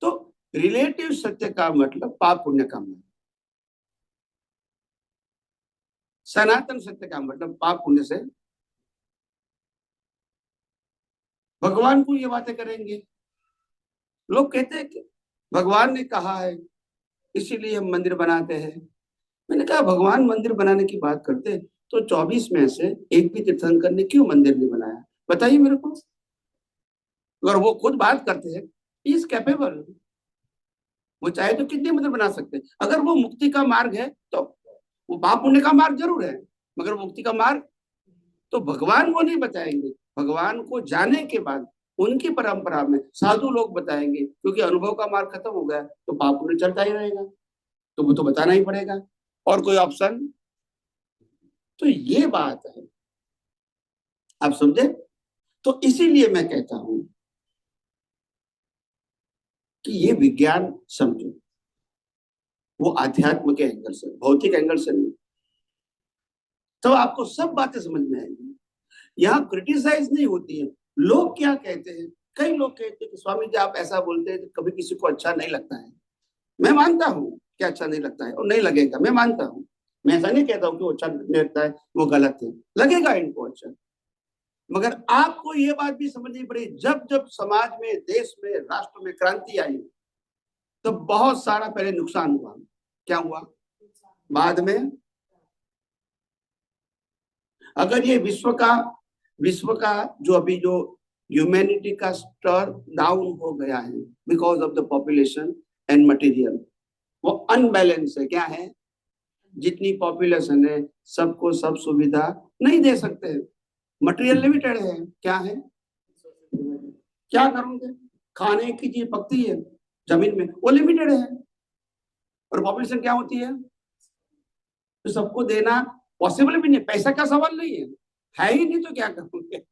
तो रिलेटिव सत्य का मतलब पाप पुण्य का मतलब, सनातन सत्य का मतलब पाप पुण्य से। भगवान को ये बातें करेंगे। लोग कहते हैं कि भगवान ने कहा है इसीलिए हम मंदिर बनाते हैं। मैंने कहा भगवान मंदिर बनाने की बात करते तो 24 में से एक भी तीर्थंकर ने क्यों मंदिर नहीं बनाया? बताइए मेरे को। अगर वो खुद बात करते हैं, इज कैपेबल, वो चाहे तो कितने मंदिर बना सकते हैं। अगर वो मुक्ति का मार्ग है तो वो पाप पुण्य का मार्ग जरूर है, मगर मुक्ति का मार्ग तो भगवान वो नहीं बताएंगे। भगवान को जाने के बाद उनकी परंपरा में साधु लोग बताएंगे, क्योंकि अनुभव का मार्ग खत्म हो गया तो पाप पुण्य चलता ही रहेगा, तो वो तो बताना ही पड़ेगा। और कोई ऑप्शन? तो ये बात है। आप समझे। तो इसीलिए मैं कहता हूं कि ये विज्ञान समझो, वो आध्यात्म के एंगल से, भौतिक एंगल से नहीं। तो आपको सब बातें समझ में आएंगी। यहाँ क्रिटिसाइज नहीं होती है। लोग क्या कहते हैं, कई लोग कहते हैं कि स्वामी जी आप ऐसा बोलते हैं कभी किसी को अच्छा नहीं लगता है। मैं मानता हूँ कि अच्छा नहीं लगता है और नहीं लगेगा, मैं मानता हूँ। मैं ऐसा नहीं कहता हूँ कि वो अच्छा नहीं लगता है, वो गलत है, लगेगा इनको अच्छा। मगर आपको ये बात भी समझनी पड़ेगी, जब जब समाज में, देश में, राष्ट्र में क्रांति आई तो बहुत सारा पहले नुकसान हुआ। क्या हुआ बाद में? अगर ये विश्व का जो अभी जो ह्यूमैनिटी का स्तर डाउन हो गया है because of the population and material. वो अनबैलेंस है। क्या है? जितनी पॉपुलेशन है सबको सब सुविधा नहीं दे सकते, मटेरियल लिमिटेड है। क्या है? क्या करोगे? खाने की चीज पकती है जमीन में, वो लिमिटेड है। और पॉपुलेशन क्या होती है? तो सबको देना पॉसिबल भी नहीं, पैसा का सवाल नहीं है ही नहीं तो क्या करोगे?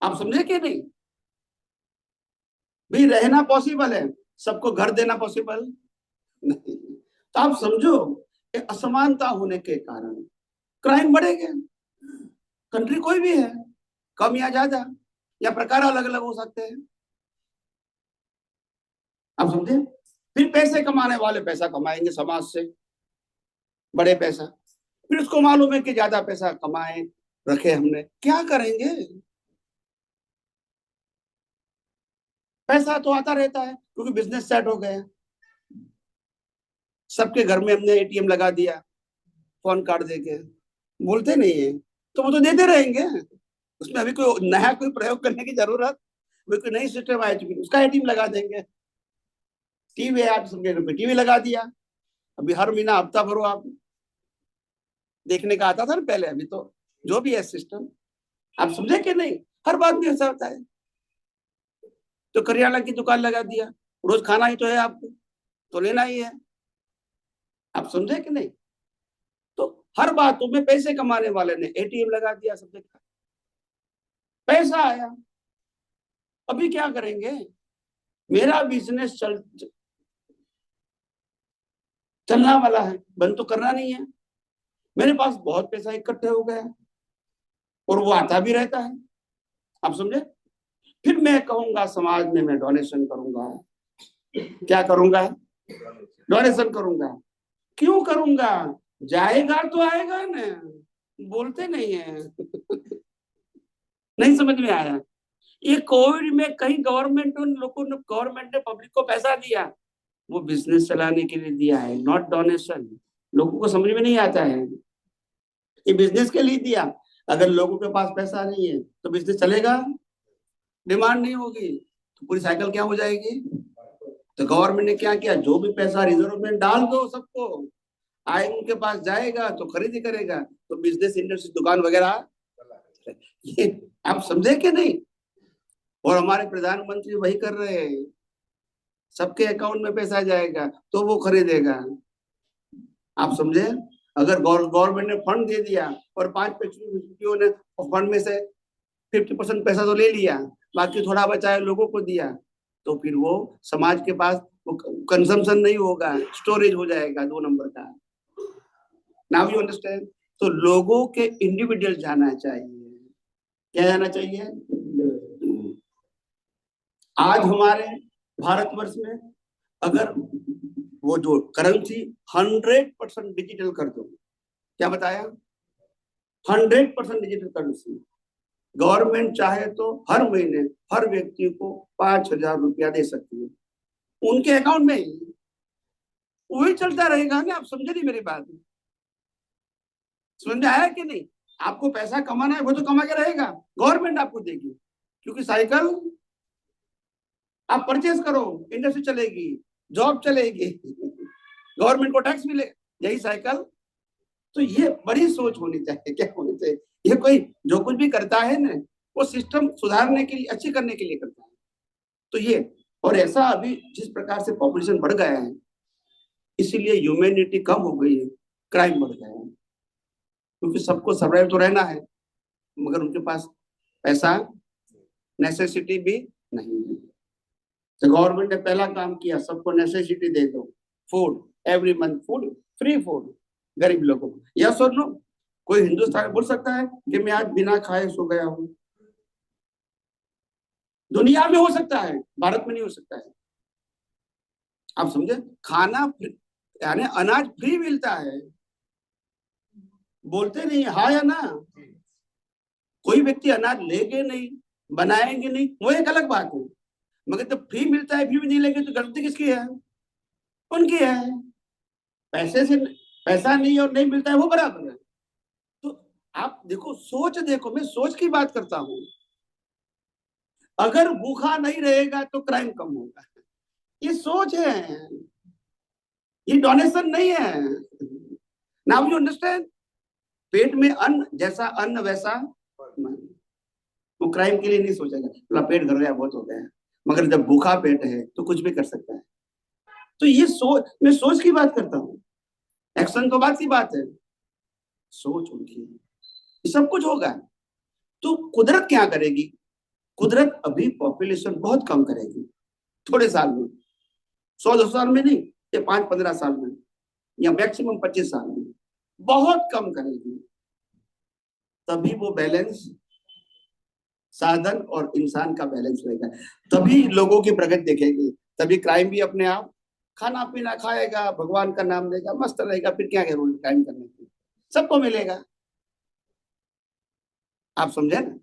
आप समझे कि नहीं? भी रहना पॉसिबल है, सबको घर देना पॉसिबल नहीं। तो आप समझो कि असमानता होने के कारण क्राइम बढ़ेंगे। कंट्री कोई भी है, कम या ज्यादा या प्रकार अलग अलग हो सकते हैं। आप समझे? फिर पैसे कमाने वाले पैसा कमाएंगे समाज से, बड़े पैसा। फिर उसको मालूम है कि ज्यादा पैसा कमाए रखे हमने, क्या करेंगे? पैसा तो आता रहता है क्योंकि बिजनेस सेट हो गया। सबके घर में हमने एटीएम लगा दिया फोन कार्ड देके, बोलते नहीं है तो वो तो देते रहेंगे। उसमें अभी कोई नया कोई प्रयोग करने की जरूरत, कोई नई सिस्टम आ चुकी, उसका एटीएम लगा देंगे। टीवी है, आप सबके घर पे टीवी लगा दिया, अभी हर महीना हफ्ता भरो आप, देखने का आता था ना पहले, अभी तो जो भी है सिस्टम। आप समझे कि नहीं? हर बात में ऐसा होता है। तो करियाना की दुकान लगा दिया, रोज खाना ही तो है आपको, तो लेना ही है। आप समझे कि नहीं? तो हर बातों में पैसे कमाने वाले ने एटीएम लगा दिया, सब देखा, पैसा आया। अभी क्या करेंगे? मेरा बिजनेस चलना वाला है, बंद तो करना नहीं है। मेरे पास बहुत पैसा इकट्ठे हो गया और वो आता भी रहता है। आप समझे? फिर मैं कहूंगा समाज में मैं डोनेशन करूंगा। क्या करूंगा? डोनेशन करूंगा। क्यों करूंगा? जाएगा तो आएगा ना, बोलते नहीं है। नहीं समझ में आया? ये कोविड में कहीं गवर्नमेंट ने पब्लिक को पैसा दिया, वो बिजनेस चलाने के लिए दिया है, नॉट डोनेशन। लोगों को समझ में नहीं आता है, ये बिजनेस के लिए दिया। अगर लोगों के पास पैसा नहीं है तो बिजनेस चलेगा? डिमांड नहीं होगी तो पूरी साइकिल क्या हो जाएगी? तो गवर्नमेंट ने क्या किया, जो भी पैसा रिजर्व में डाल दो सबको, आए उनके पास जाएगा तो खरीदी करेगा, तो बिजनेस इंडस्ट्री दुकान वगैरह। ये आप समझे कि नहीं? और हमारे प्रधानमंत्री वही कर रहे हैं, सबके अकाउंट में पैसा जाएगा तो वो खरीदेगा। आप समझे? अगर गवर्नमेंट ने फंड दे दिया और 5 व्यक्तियों ने फंड में से 50% पैसा तो ले लिया, बाकी थोड़ा बचा है लोगों को दिया, तो फिर वो समाज के पास वो कंजम्पशन नहीं होगा, स्टोरेज हो जाएगा 2 नंबर का। Now you understand? तो लोगों के इंडिविजुअल जाना चाहिए। क्या जाना चाहिए? आज हमारे भारतवर्ष में अगर वो जो करेंसी 100% डिजिटल कर दो, क्या बताया? 100% डिजिटल करेंसी, गवर्नमेंट चाहे तो हर महीने हर व्यक्ति को 5,000 रुपया दे सकती है उनके अकाउंट में ही, वही चलता रहेगा ना। आप समझे नहीं मेरी बात? समझ में आया कि नहीं? आपको पैसा कमाना है वो तो कमा के रहेगा, गवर्नमेंट आपको देगी, क्योंकि साइकिल आप परचेज करो, इंडस्ट्री चलेगी, जॉब चलेगी, गवर्नमेंट को टैक्स मिले, यही साइकिल। तो ये बड़ी सोच होनी चाहिए। क्या होनी चाहिए? ये कोई जो कुछ भी करता है ना, वो सिस्टम सुधारने के लिए, अच्छी करने के लिए करता है। तो ये, और ऐसा अभी जिस प्रकार से पॉपुलेशन बढ़ गया है, इसीलिए ह्यूमैनिटी कम हो गई है, क्राइम बढ़ गया है, क्योंकि सबको सर्वाइव तो रहना है, मगर उनके पास पैसा, नेसेसिटी भी नहीं है। तो गवर्नमेंट ने पहला काम किया, सबको नेसेसिटी दे दो, food, every month food, free food गरीब लोगों को। यस और नो? कोई हिंदुस्तान बोल सकता है कि मैं आज बिना खाए सो गया हूं? दुनिया में हो सकता है, भारत में नहीं हो सकता है। आप समझे? खाना यानी अनाज फ्री मिलता है, बोलते नहीं हाँ या ना? कोई व्यक्ति अनाज लेंगे नहीं, बनाएंगे नहीं, वो एक अलग बात है, मगर जब फ्री मिलता है फ्री भी नहीं लेंगे तो गलती किसकी है? उनकी है। पैसे से पैसा नहीं और नहीं मिलता है वो बराबर है। तो आप देखो, सोच देखो, मैं सोच की बात करता हूँ। अगर भूखा नहीं रहेगा तो क्राइम कम होगा। ये सोच है, ये डोनेशन नहीं है। Now you understand. पेट में अन्न, जैसा अन्न वैसा मन। वो क्राइम के लिए नहीं सोचेगा, थोड़ा पेट भर गया बहुत हो गया, मगर जब भूखा पेट है तो कुछ भी कर सकता है। तो ये सोच, मैं सोच की बात करता हूँ, एक्शन तो बात की बात है, सोच उनकी, ये सब कुछ होगा। तो कुदरत क्या करेगी? कुदरत अभी पॉपुलेशन बहुत कम करेगी, थोड़े साल में, 100-200 साल में नहीं, ये 5-15 साल में, या मैक्सिमम 25 साल में बहुत कम करेगी। तभी वो बैलेंस, साधन और इंसान का बैलेंस रहेगा, तभी लोगों की प्रगति देखेगी, तभी क्राइम भी अपने आप खाना पीना खाएगा, भगवान का नाम लेगा, मस्त रहेगा, फिर क्या जरूरत क्राइम करने की, सबको मिलेगा। आप समझे ना?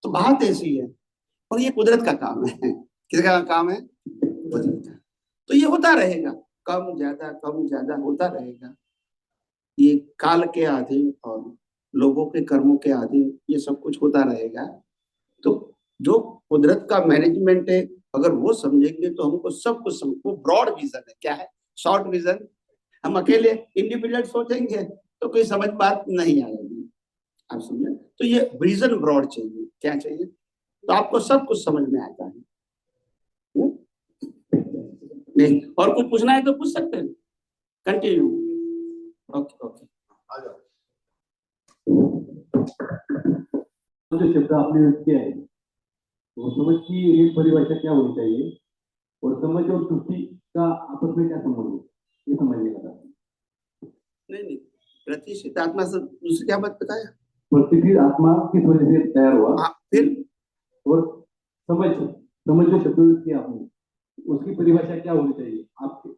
तो बात ऐसी है, और ये कुदरत का काम है। किसका काम है? कुदरत का। तो ये होता रहेगा, कम ज्यादा होता रहेगा। ये काल के अधीन और लोगों के कर्मों के अधीन ये सब कुछ होता रहेगा। तो जो कुदरत का मैनेजमेंट है, अगर वो समझेंगे तो हमको सब कुछ समझ, वो ब्रॉड विजन है। क्या है? Short vision. हम अकेले इंडिविजुअल सोचेंगे तो कोई समझ बात नहीं आएगी। आप समझे? तो ये विजन ब्रॉड चाहिए। क्या चाहिए? तो आपको सब कुछ समझ में आता है। नहीं, और कुछ पूछना है तो पूछ सकते हैं। कंटिन्यू। ओके ओके, आ जाओ। जो शब्द आपने यूज किया है, वो समझ की एक परिभाषा क्या होनी चाहिए, और समझ और तुष्टि का आपस में क्या संबंध है, ये समझने का था। नहीं, प्रतिष्ठित आत्मा से दूसरी क्या बात बताया? प्रतिष्ठित आत्मा किस वजह से तैयार हुआ, फिर और समझ जो शब्द यूज किया आपने, उसकी परिभाषा क्या होनी चाहिए आपके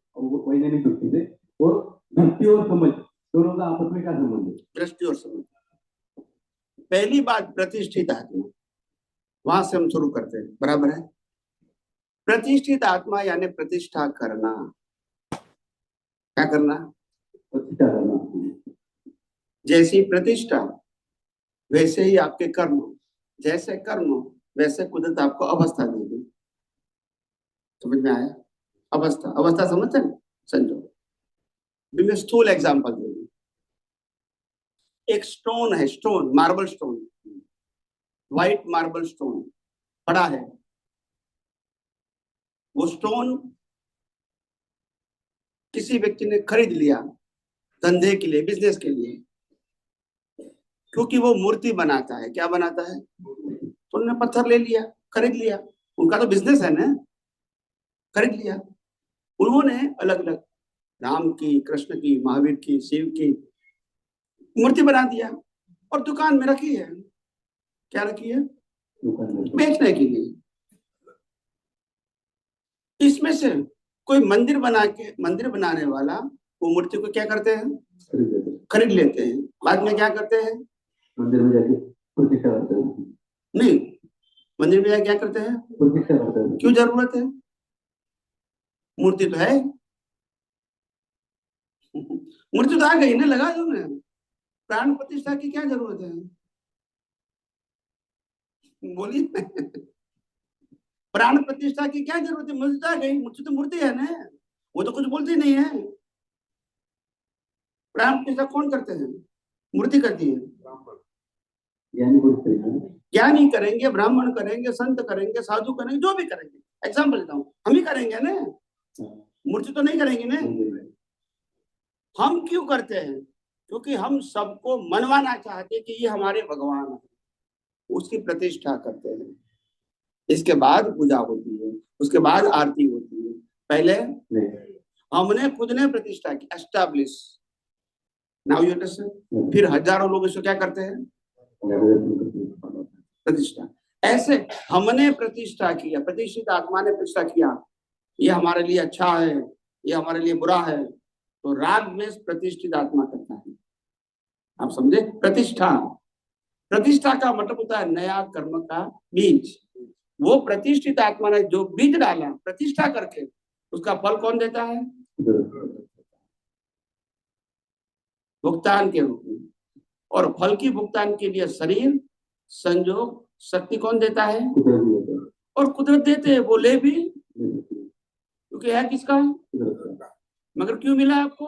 वैज्ञानिक दृष्टि से, और दृष्टि और समझ दोनों का आपस में क्या संबंध है? दृष्टि और समझ। पहली बात, प्रतिष्ठित आत्मा, वहां से हम शुरू करते हैं, बराबर है? प्रतिष्ठित आत्मा यानी प्रतिष्ठा करना। क्या करना? प्रतिष्ठा करना। जैसी प्रतिष्ठा वैसे ही आपके कर्म, जैसे कर्म वैसे कुदरत आपको अवस्था देगी। समझ में आया? अवस्था, अवस्था समझते हैं? समझो, मैं स्थूल एग्जांपल दूंगी। एक स्टोन है, stone, marble stone, white marble stone पड़ा है। वो स्टोन किसी व्यक्ति ने खरीद लिया धंधे के लिए, बिजनेस के लिए, क्योंकि वो मूर्ति बनाता है। क्या बनाता है? तो उन्होंने पत्थर ले लिया, खरीद लिया, उनका तो बिजनेस है ना, खरीद लिया। उन्होंने अलग अलग राम की, कृष्ण की, महावीर की, शिव की मूर्ति बना दिया और दुकान में रखी है। क्या रखी है? बेचने के लिए। इसमें से कोई मंदिर बनाने वाला वो मूर्ति को क्या करते हैं? खरीद लेते हैं। बाद में क्या करते हैं? मंदिर में जाके प्रतिष्ठा करते हैं। नहीं, मंदिर में जाके क्या करते हैं? प्रतिष्ठा करते हैं। क्यों जरूरत है? मूर्ति तो है, मूर्ति तो आ गई ना, लगा दो ना। प्राण प्रतिष्ठा की क्या जरूरत है? बोलिए। प्राण प्रतिष्ठा की क्या जरूरत है? मूर्ति तो आ गई, मूर्ति तो मूर्ति है ना, वो तो कुछ बोलती नहीं है। प्राण प्रतिष्ठा कौन करते हैं? मूर्ति करती है। ज्ञानी करेंगे, ब्राह्मण करेंगे, संत करेंगे, साधु करेंगे, जो भी करेंगे। एग्जाम्पल देता हूँ, हम ही करेंगे ना, मूर्ति तो नहीं करेंगे ना। हम क्यों करते हैं? क्योंकि हम सबको मनवाना चाहते हैं कि ये हमारे भगवान है, उसकी प्रतिष्ठा करते हैं। इसके बाद पूजा होती है, उसके बाद आरती होती है। पहले हमने खुद ने प्रतिष्ठा की, एस्टैब्लिश। Now you understand. फिर हजारों लोग इसको क्या करते हैं? प्रतिष्ठा। ऐसे हमने प्रतिष्ठा किया, प्रतिष्ठित आत्मा ने प्रतिष्ठा किया, ये हमारे लिए अच्छा है, ये हमारे लिए बुरा है, तो राग में प्रतिष्ठित आत्मा करता है। आप समझे? प्रतिष्ठा, प्रतिष्ठा का मतलब होता है नया कर्म का बीज। वो प्रतिष्ठित आत्मा ने जो बीज डाला प्रतिष्ठा करके, उसका फल कौन देता है? भुगतान के रूप में। और फल की भुगतान के लिए शरीर, संयोग, शक्ति कौन देता है? और कुदरत देते हैं, वो ले भी, ले सकती है, क्योंकि है किसका, कुदरत का मगर क्यों मिला आपको?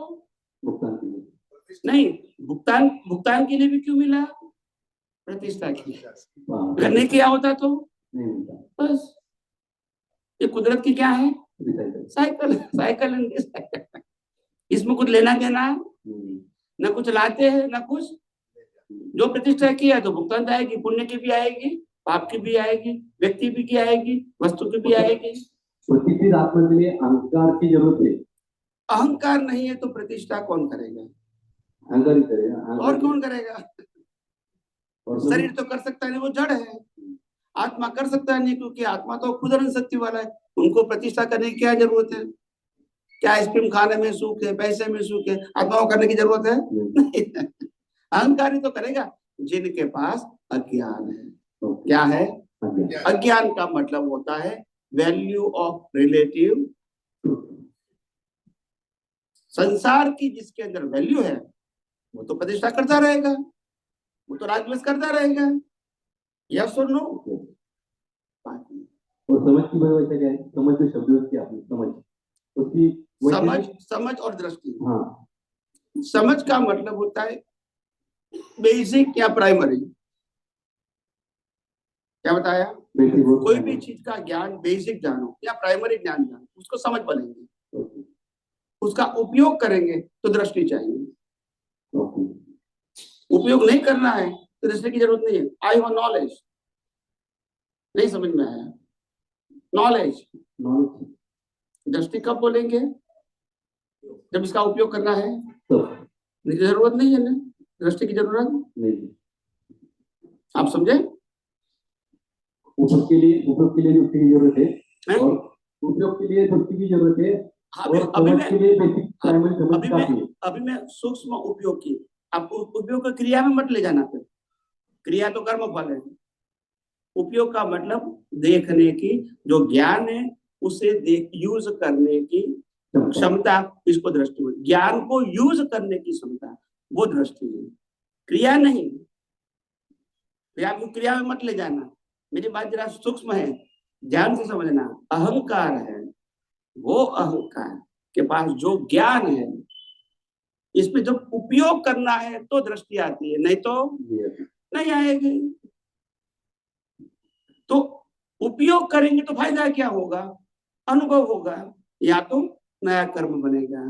भुगतान के लिए। नहीं, भुगतान भुगतान के लिए भी क्यों मिला? प्रतिष्ठा की। हाँ, अगर नहीं किया होता तो नहीं मिलता। बस, ये कुदरत की क्या है, recycle. Cycle, cycle and decycle. इसमें कुछ लेना देना है, न कुछ लाते हैं न कुछ। जो प्रतिष्ठा की है तो भुगतान तो आएगी, पुण्य की भी आएगी, पाप की भी आएगी, व्यक्ति भी की आएगी, वस्तु की भी आएगी। प्रतिष्ठित आत्मा के लिए अहंकार की जरूरत है। अहंकार नहीं है तो प्रतिष्ठा कौन करेगा? अहंकार ही करेगा। और कौन करेगा? और शरीर तो कर सकता नहीं, वो जड़ है। आत्मा कर सकता नहीं, क्योंकि आत्मा तो खुद अनंत शक्ति वाला है। उनको प्रतिष्ठा करने की क्या जरूरत है? क्या आइसक्रीम खाने में सुख है, पैसे में सुख है, आत्मा को करने की जरूरत है? नहीं। अहंकारी तो करेगा जिनके पास अज्ञान है। तो क्या है? अज्ञान का मतलब होता है वैल्यू ऑफ रिलेटिव। संसार की जिसके अंदर वैल्यू है वो तो प्रतिष्ठा करता रहेगा, वो तो राजवश करता रहेगा। यस और नो? और समझ की परिभाषा क्या है? समझ में शब्द क्या है? समझ उसकी समझ, समझ और दृष्टि। हाँ, समझ का मतलब होता है बेसिक या प्राइमरी। क्या बताया? कोई भी चीज का ज्ञान बेसिक जानो या प्राइमरी ज्ञान जानो, उसको समझ बनेंगे। उसका उपयोग करेंगे तो दृष्टि चाहिए। उपयोग नहीं करना है तो दृष्टि की जरूरत नहीं है। आई हैव नॉलेज, नहीं समझ में आया, नॉलेज। दृष्टि कब बोलेंगे? जब इसका उपयोग करना है। नहीं, जरूरत नहीं है ना, दृष्टि की जरूरत नहीं। आप समझे? उपयोग के लिए दृष्टि की जरूरत है, और उपयोग के लिए दृष्टि की जरूरत है। अभी मैं सूक्ष्म उपयोग की, आपको उपयोग का क्रिया में मत ले जाना। फिर क्रिया तो कर्म फल है। उपयोग का मतलब देखने की, जो ज्ञान है उसे यूज करने की क्षमता, इसको दृष्टि है। ज्ञान को यूज करने की क्षमता, वो दृष्टि है, क्रिया नहीं। क्रिया में मत ले जाना। मेरी बात जरा सूक्ष्म है, ध्यान से समझना। अहंकार है, वो अहंकार के पास जो ज्ञान है, इसमें जब उपयोग करना है तो दृष्टि आती है, नहीं तो नहीं आएगी। तो उपयोग करेंगे तो फायदा क्या होगा? अनुभव होगा, या तो नया कर्म बनेगा,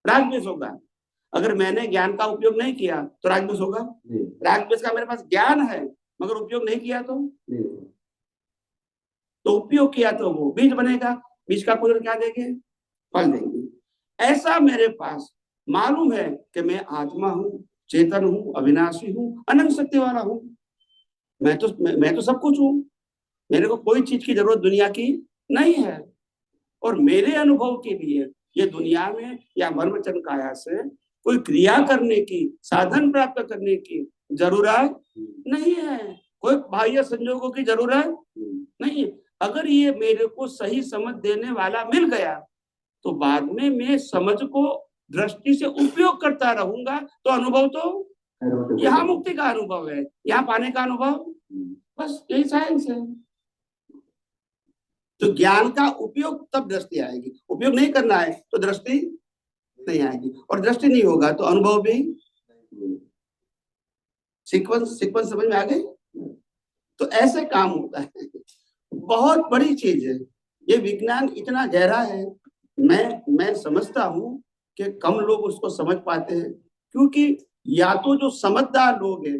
रागद्वेष होगा। अगर मैंने ज्ञान का उपयोग नहीं किया तो रागद्वेष होगा। रागद्वेष का मेरे पास ज्ञान है मगर उपयोग नहीं किया तो उपयोग किया तो वो बीज बनेगा। बीज का पुत्र क्या देंगे? फल देंगे। ऐसा मेरे पास मालूम है कि मैं आत्मा हूँ, चेतन हूँ, अविनाशी हूँ, अनंत शक्ति वाला हूँ। मैं तो सब कुछ हूँ। मेरे को कोई चीज की जरूरत दुनिया की नहीं है। और मेरे अनुभव के लिए ये दुनिया में या मर्मचन काया से कोई क्रिया करने की, साधन प्राप्त करने की जरूरत नहीं है। कोई बाह्य संजोगों की जरूरत नहीं। अगर ये मेरे को सही समझ देने वाला मिल गया तो बाद में मैं समझ को दृष्टि से उपयोग करता रहूंगा। तो अनुभव तो यहाँ मुक्ति का अनुभव है, यहाँ पाने का अनुभव, बस यही साइंस है। तो ज्ञान का उपयोग तब दृष्टि आएगी। उपयोग नहीं करना है तो दृष्टि नहीं आएगी, और दृष्टि नहीं होगा तो अनुभव भी। सीक्वेंस समझ में आ गई? तो ऐसे काम होता है। बहुत बड़ी चीज है ये। विज्ञान इतना गहरा है, मैं समझता हूं कि कम लोग उसको समझ पाते हैं, क्योंकि या तो जो समझदार लोग हैं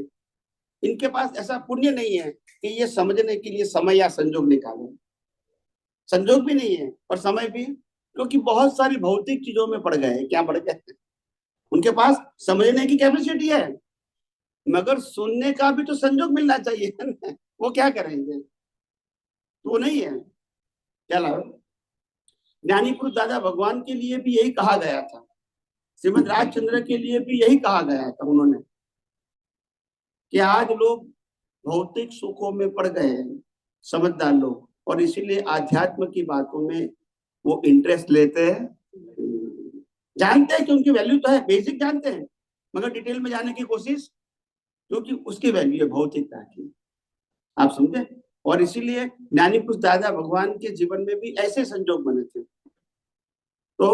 इनके पास ऐसा पुण्य नहीं है कि ये समझने के लिए समय या संजोग निकालें। संजोग भी नहीं है और समय भी, क्योंकि बहुत सारी भौतिक चीजों में पड़ गए। क्या पड़ गए? उनके पास समझने की कैपेसिटी है मगर सुनने का भी तो संजोग मिलना चाहिए। वो क्या करेंगे? तो वो नहीं है। क्या लाभ? ज्ञानी पुरुष दादा भगवान के लिए भी यही कहा गया था, श्रीमद राजचंद्र के लिए भी यही कहा गया था उन्होंने, कि आज लोग भौतिक सुखों में पड़ गए हैं, समझदार लोग, और इसीलिए आध्यात्म की बातों में वो इंटरेस्ट लेते हैं। जानते हैं कि उनकी वैल्यू तो है, बेसिक जानते हैं, मगर डिटेल में जाने की कोशिश, क्योंकि उसकी वैल्यू है भौतिकता की। आप समझे? और इसीलिए ज्ञानी पुरुष दादा भगवान के जीवन में भी ऐसे संजोग बने थे। तो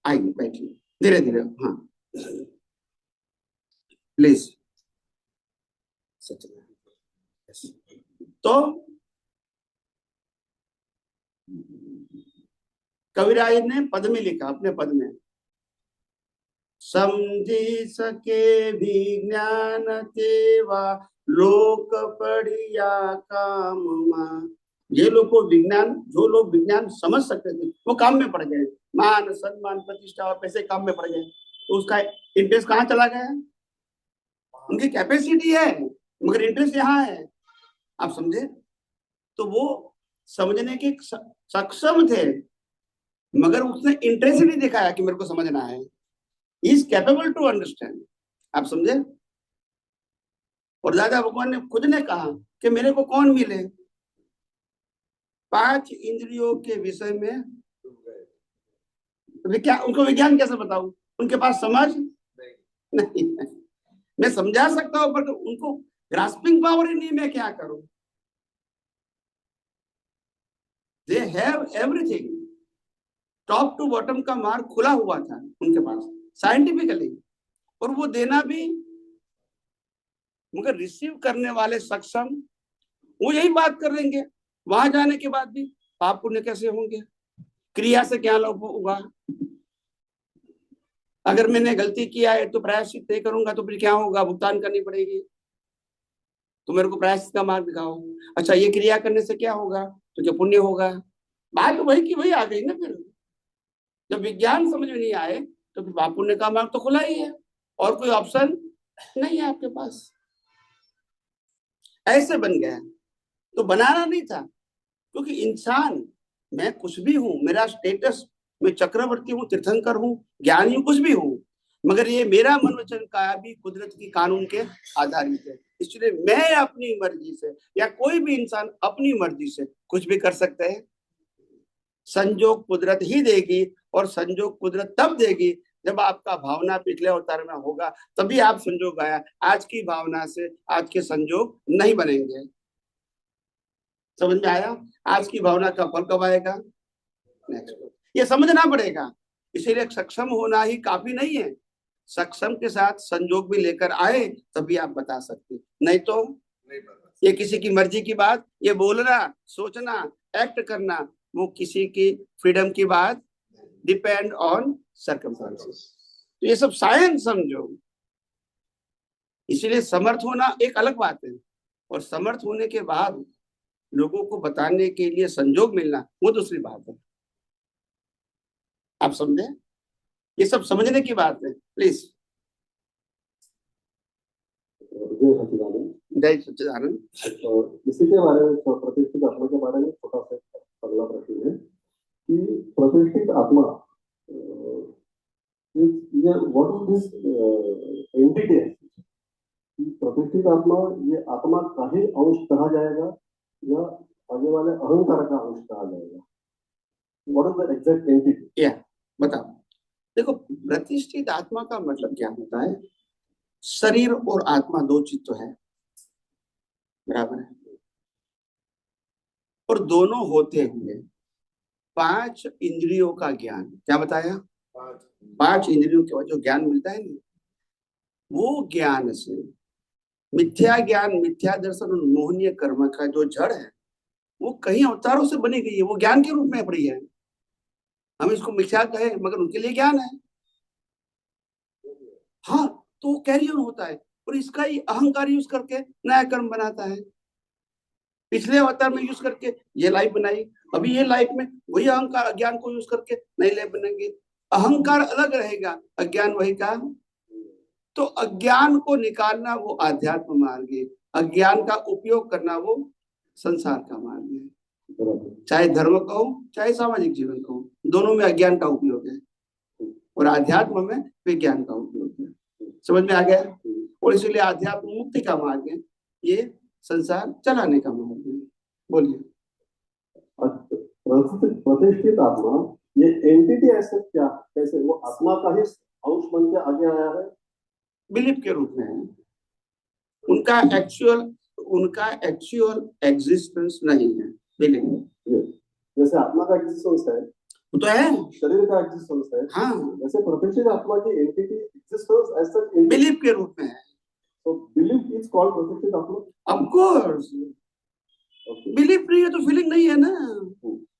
आइए बैठिए धीरे धीरे। हाँ प्लीज। तो कविराज ने पद में लिखा, अपने पद में, समझी सके विज्ञान तेवा लोक पढ़िया काम मा। ये लोग को विज्ञान, जो लोग विज्ञान समझ सकते थे वो काम में पड़ गए, मान सम्मान प्रतिष्ठा और पैसे काम में पड़ गए। तो उसका इंटरेस्ट कहाँ चला गया? उनकी कैपेसिटी है मगर इंटरेस्ट यहाँ है, आप समझे? तो वो समझने के सक्षम थे मगर उसने इंटरेस्ट नहीं दिखाया कि मेरे को समझना है। इज कैपेबल टू अंडरस्टैंड, आप समझे? और दादा भगवान ने खुद ने कहा कि मेरे को कौन मिले, 5 इंद्रियों के विषय में उनको विज्ञान कैसे बताऊं? उनके पास समझ नहीं है। मैं समझा सकता हूं पर उनको ग्रास्पिंग पावर ही नहीं, मैं क्या करूं? They have everything, top to bottom का मार्ग खुला हुआ था उनके पास साइंटिफिकली, और वो देना भी, मगर रिसीव करने वाले सक्षम वो यही बात कर लेंगे। वहां जाने के बाद भी पाप पुण्य कैसे होंगे, क्रिया से क्या लाभ होगा? अगर मैंने गलती किया है तो प्रायश्चित नहीं करूंगा तो फिर क्या होगा? भुगतान करनी पड़ेगी। तो मेरे को प्रायश्चित का मार्ग दिखाओ। अच्छा ये क्रिया करने से क्या होगा? तो क्या पुण्य होगा? बात तो वही की वही आ गई ना। फिर जब विज्ञान समझ में नहीं आए तो फिर पाप पुण्य का मार्ग तो खुला ही है, और कोई ऑप्शन नहीं है आपके पास। ऐसे बन गया। तो बनाना नहीं था, क्योंकि इंसान, मैं कुछ भी हूं, मेरा स्टेटस, मैं चक्रवर्ती हूँ, तीर्थंकर हूँ, ज्ञानी हूँ, कुछ भी हूँ, मगर ये मेरा मन वचन काया भी कुदरत की कानून के आधारित है। इसलिए मैं अपनी मर्जी से, या कोई भी इंसान अपनी मर्जी से कुछ भी कर सकते हैं। संजोग कुदरत ही देगी, और संजोग कुदरत तब देगी जब आपका भावना पिछले अवतार में होगा, तभी आप संजोग आया। आज की भावना से आज के संजोग नहीं बनेंगे। समझ में आया? आज की भावना का फल कब आएगा? नेक्स्ट। ये समझना पड़ेगा। इसीलिए सक्षम होना ही काफी नहीं है, सक्षम के साथ संजोग भी लेकर आए तभी आप बता सकते, नहीं तो नहीं। ये किसी की मर्जी की बात, ये बोलना, सोचना, एक्ट करना, वो किसी की फ्रीडम की बात, डिपेंड ऑन सर्कमस्टेंसेस। तो ये सब साइंस समझो। इसीलिए समर्थ होना एक अलग बात है, और समर्थ होने के बाद लोगों को बताने के लिए संजोग मिलना वो दूसरी बात है। आप समझे? ये सब समझने की बात है। प्लीज। जय सच्चिदानंद। इसी के बारे में, प्रतिष्ठित आत्मा के बारे में छोटा सा अगला प्रश्न है कि प्रतिष्ठित आत्मा, ये व्हाट इज दिस एंटिटी? प्रतिष्ठित आत्मा, ये आत्मा का ही अंश कहा जाएगा या आगे वाले अहंकार का अंश कहा जाएगा? What is the exact entity? या बताओ। देखो, प्रतिष्ठित आत्मा का मतलब क्या होता है? शरीर और आत्मा दो चीज तो है, बराबर है, और दोनों होते हुए 5 इंद्रियों का ज्ञान, क्या बताया? 5 इंद्रियों के बाद जो ज्ञान मिलता है ना, वो ज्ञान से मिथ्या ज्ञान, मिथ्या दर्शन और मोहनीय कर्म का जो जड़ है वो कई अवतारों से बनी गई है, वो ज्ञान के रूप में पड़ी है। हम इसको मिथ्या कहें मगर उनके लिए ज्ञान है। हाँ, तो वो कैरी ऑन होता है, और इसका ही अहंकार यूज करके नया कर्म बनाता है। पिछले अवतार में यूज करके ये लाइफ बनाई, अभी ये लाइफ में वही अहंकार अज्ञान को यूज करके नई लाइफ बनेंगे। अहंकार अलग रहेगा, अज्ञान वही का। तो अज्ञान को निकालना वो आध्यात्म मार्ग है, अज्ञान का उपयोग करना वो संसार का मार्ग है। चाहे धर्म का हो चाहे सामाजिक जीवन का हो, दोनों में अज्ञान का उपयोग है, और आध्यात्म में विज्ञान का उपयोग है। समझ में आ गया? और इसीलिए आध्यात्म मुक्ति का मार्ग है, ये संसार चलाने का मार्ग है। बोलिए। प्रतिष्ठित आत्मा, ये एंटिटी ऐसे क्या, कैसे वो आत्मा का ही अंश बन के आगे आया है? बिलीफ के रूप में है उनका एक्चुअल, उनका एक्चुअल एग्जिस्टेंस नहीं है। बिलीव जैसे आत्मा का एग्जिस्टेंस है, वो तो है, शरीर का एग्जिस्टेंस है, हाँ, वैसे प्रतिष्ठित आत्मा की entity existence as such believe के रूप में है। तो बिलीफ इज कॉल्ड प्रतिष्ठित आत्मा। ऑफ कोर्स, बिलीव नहीं है तो फीलिंग नहीं है ना,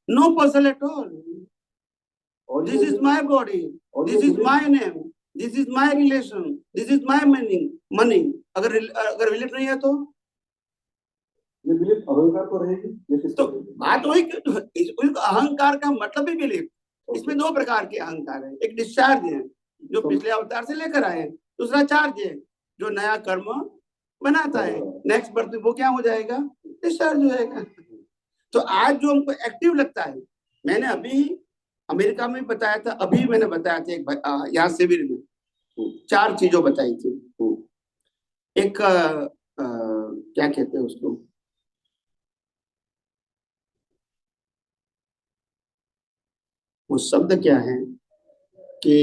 नो पर्सन एट ऑल। और this is my body, this is my name, this is my relation, this is my money. अगर बिलीव नहीं है तो ये बिलीफ अहंकार पर रहेगी, ये किस तो पर रहेगी? बात वही कि अहंकार का मतलब ही बिलीव। इसमें दो प्रकार के अहंकार है, एक डिस्चार्ज है जो पिछले अवतार से लेकर आए, दूसरा चार्ज है जो नया कर्म बनाता है, नेक्स्ट बर्थ में वो क्या हो जाएगा, डिस्चार्ज हो जाएगा। तो आज जो हमको एक्टिव लगता है, मैंने अभी अमेरिका में बताया था, अभी मैंने बताया था एक यहाँ शिविर में 4 चीजों बताई थी। एक क्या कहते हैं उसको, वो शब्द क्या है कि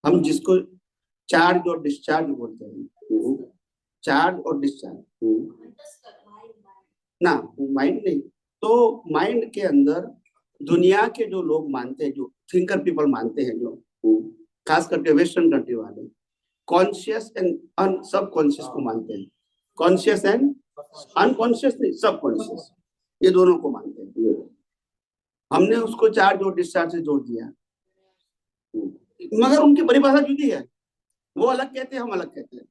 हम जिसको चार्ज और डिस्चार्ज बोलते हैं, चार्ज और डिस्चार्ज ना, माइंड नहीं, तो माइंड के अंदर दुनिया के जो लोग मानते हैं, जो थिंकर पीपल मानते हैं, जो खास करके वेस्टर्न कंट्री वाले, कॉन्शियस एंड सबकॉन्शियस को मानते हैं। कॉन्शियस एंड अनकॉन्शियस नहीं, सबकॉन्शियस, ये दोनों को मानते हैं। हमने उसको चार्ज और डिस्चार्ज से जोड़ दिया, मगर उनकी परिभाषा जुदी है। वो अलग कहते हैं, हम अलग कहते हैं।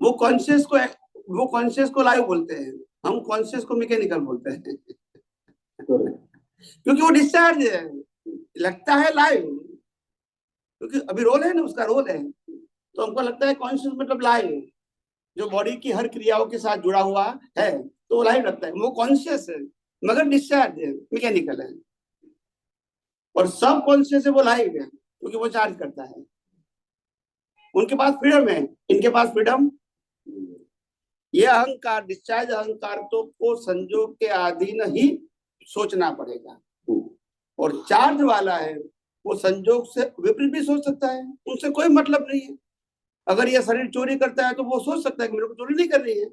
वो कॉन्शियस को लाइव बोलते हैं, हम कॉन्शियस को मैकेनिकल बोलते हैं क्योंकि वो डिस्चार्ज है, लगता है लाइव, क्योंकि अभी रोल है ना, उसका रोल है, तो हमको लगता है कॉन्शियस मतलब लाइव, जो बॉडी की हर क्रियाओं के साथ जुड़ा हुआ है, तो वो लाइव लगता है, वो कॉन्शियस है, मगर डिस्चार्ज है, मैकेनिकल है। और सब कॉन्शियस है, वो लाइव है, क्योंकि वो चार्ज करता है। उनके पास फ्रीडम है, इनके पास फ्रीडम। ये अहंकार, डिस्चार्ज अहंकार तो को संजोग के अधीन ही सोचना पड़ेगा, और चार्ज वाला है वो संजोग से विपरीत भी सोच सकता है, उनसे कोई मतलब नहीं है। अगर ये शरीर चोरी करता है तो वो सोच सकता है कि मेरे को चोरी नहीं करनी है।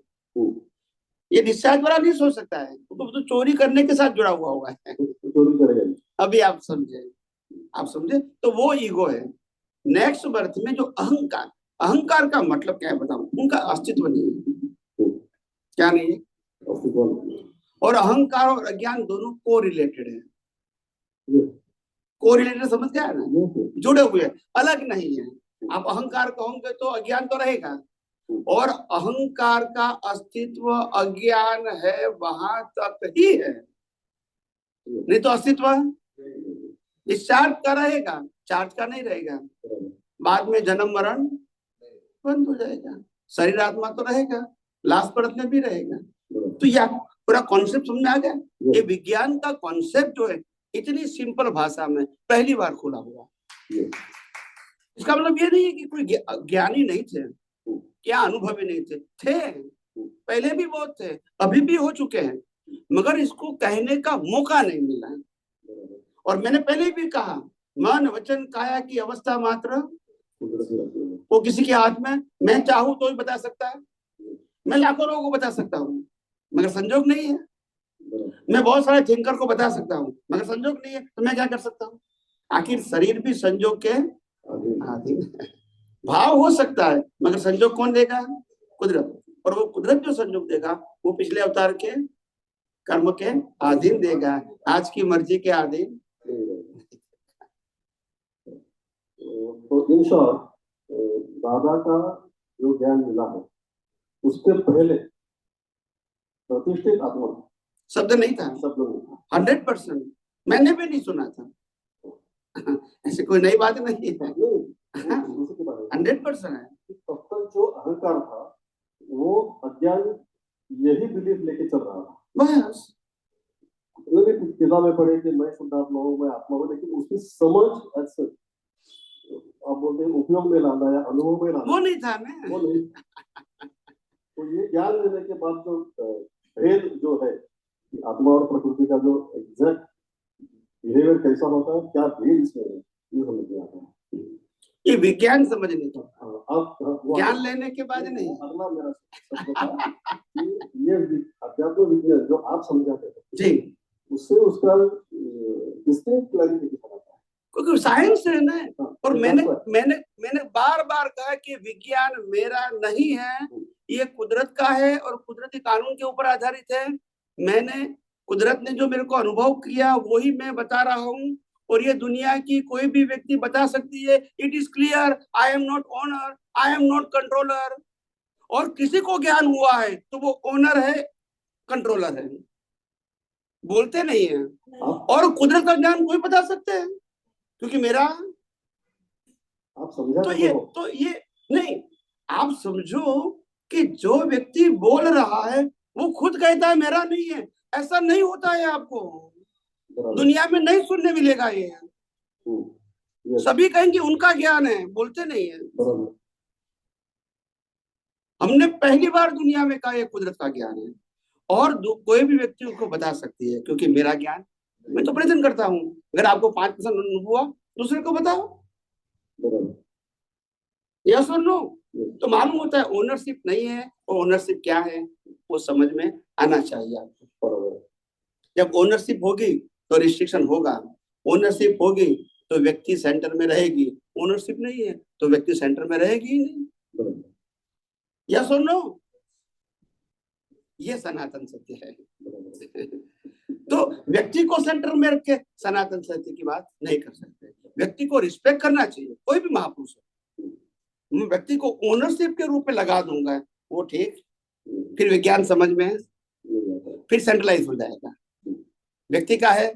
ये डिस्चार्ज वाला नहीं सोच सकता है, तो चोरी करने के साथ जुड़ा हुआ हुआ है, चोरी करेगा। अभी आप समझे, तो वो ईगो है। नेक्स्ट बर्थ में जो अहंकार, अहंकार का मतलब क्या है बताऊं, उनका अस्तित्व नहीं है। क्या नहीं है? और अहंकार और अज्ञान दोनों को रिलेटेड है। को रिलेटेड समझ गया ना, जुड़े हुए, अलग नहीं है। आप अहंकार कहोगे तो अज्ञान तो रहेगा, और अहंकार का अस्तित्व अज्ञान है वहां तक ही है, नहीं तो अस्तित्व डिस्चार्ज का रहेगा, चार्ज का नहीं रहेगा। बाद में जन्म मरण बंद हो जाएगा, शरीर आत्मा तो रहेगा, लास्ट बर्थ में भी रहेगा। तो यह पूरा कॉन्सेप्ट समझ में आ गया। ये विज्ञान का कॉन्सेप्ट जो है इतनी सिंपल भाषा में पहली बार खुला हुआ। इसका मतलब ये नहीं है कि कोई ज्ञानी नहीं थे, क्या अनुभवी नहीं थे, पहले भी बहुत थे, अभी भी हो चुके हैं, मगर इसको कहने का मौका नहीं मिला। और मैंने पहले भी कहा, मन वचन काया की अवस्था मात्र वो किसी के हाथ में, मैं चाहूं तो ही बता सकता है, मैं लाखों लोगों को बता सकता हूँ, मगर संजोग नहीं है। मैं बहुत सारे थिंकर को बता सकता हूँ, मगर संजोग नहीं है, तो मैं क्या कर सकता हूँ? आखिर शरीर भी संजोग के अधीन है। भाव हो सकता है, मगर संजोग कौन देगा? कुदरत। और वो कुदरत जो संजोग देगा वो पिछले अवतार के कर्म के अधीन देगा, आज की मर्जी के अधीन। तो इन शॉर्ट दादा का जो ज्ञान मिला है उसके पहले प्रतिष्ठित आत्मा शब्द नहीं था, 100%। मैंने भी नहीं सुना था ऐसे कोई नई बात नहीं है, 100% है। तब तक जो अहंकार था वो अज्ञान यही बिलीफ लेके चल रहा था, बस किताबें पढ़े कि मैं शुद्धात्मा हूँ, मैं आत्मा हूँ, लेकिन उसकी समझ ऐसे आप बोलते हैं उपयोग में लाना या अनुभव में लाना, वो नहीं था ना, वो नहीं। तो ये ज्ञान लेने के बाद जो भेद जो है कि आत्मा और प्रकृति का जो एग्जैक्ट बिहेवियर कैसा होता है, क्या भेद इसमें है, ये समझ में आता है। ये विज्ञान समझ नहीं था। ज्ञान लेने के बाद नहीं। अगला मेरा शब्द था कि ये अध्यात्म विज्ञान जो आप समझाते थे जी, उससे उसका डिस्टिंक्ट क्लैरिटी दिखाता है, क्योंकि साइंस है ना। और ये मैंने बात मैंने मैंने बार बार कहा कि विज्ञान मेरा नहीं है, ये कुदरत का है और कुदरती कानून के ऊपर आधारित है। मैंने कुदरत ने जो मेरे को अनुभव किया वही मैं बता रहा हूँ, और ये दुनिया की कोई भी व्यक्ति बता सकती है। It is clear, I am not owner, I am not controller. और किसी को ज्ञान हुआ है तो वो ओनर है, कंट्रोलर है, बोलते नहीं है। और कुदरत का ज्ञान कोई बता सकते हैं, क्योंकि मेरा आप समझा तो ये नहीं। आप समझो कि जो व्यक्ति बोल रहा है वो खुद कहता है मेरा नहीं है, ऐसा नहीं होता है। आपको दुनिया में नहीं सुनने मिलेगा ये। सभी कहेंगे उनका ज्ञान है, बोलते नहीं है। हमने पहली बार दुनिया में कहा ये कुदरत का ज्ञान है, और कोई भी व्यक्ति उसको बता सकती है, क्योंकि मेरा ज्ञान, मैं तो प्रेजेंट करता हूँ। अगर आपको 5% अनुभव हुआ दूसरे को बताओ, यस और नो, तो मालूम होता है ओनरशिप नहीं है। और ओनरशिप क्या है वो समझ में आना चाहिए आपको। जब ओनरशिप होगी तो रिस्ट्रिक्शन होगा, ओनरशिप होगी तो व्यक्ति सेंटर में रहेगी, ओनरशिप नहीं है तो व्यक्ति सेंटर में रहेगी ही नहीं। यस और नो, ये सनातन सत्य है। तो व्यक्ति को सेंटर में रख के सनातन सत्य की बात नहीं कर सकते। व्यक्ति को रिस्पेक्ट करना चाहिए, कोई भी महापुरुष हो। मैं व्यक्ति को ओनरशिप के रूप में लगा दूंगा वो ठीक, फिर विज्ञान समझ में फिर सेंट्रलाइज हो जाएगा। व्यक्ति का है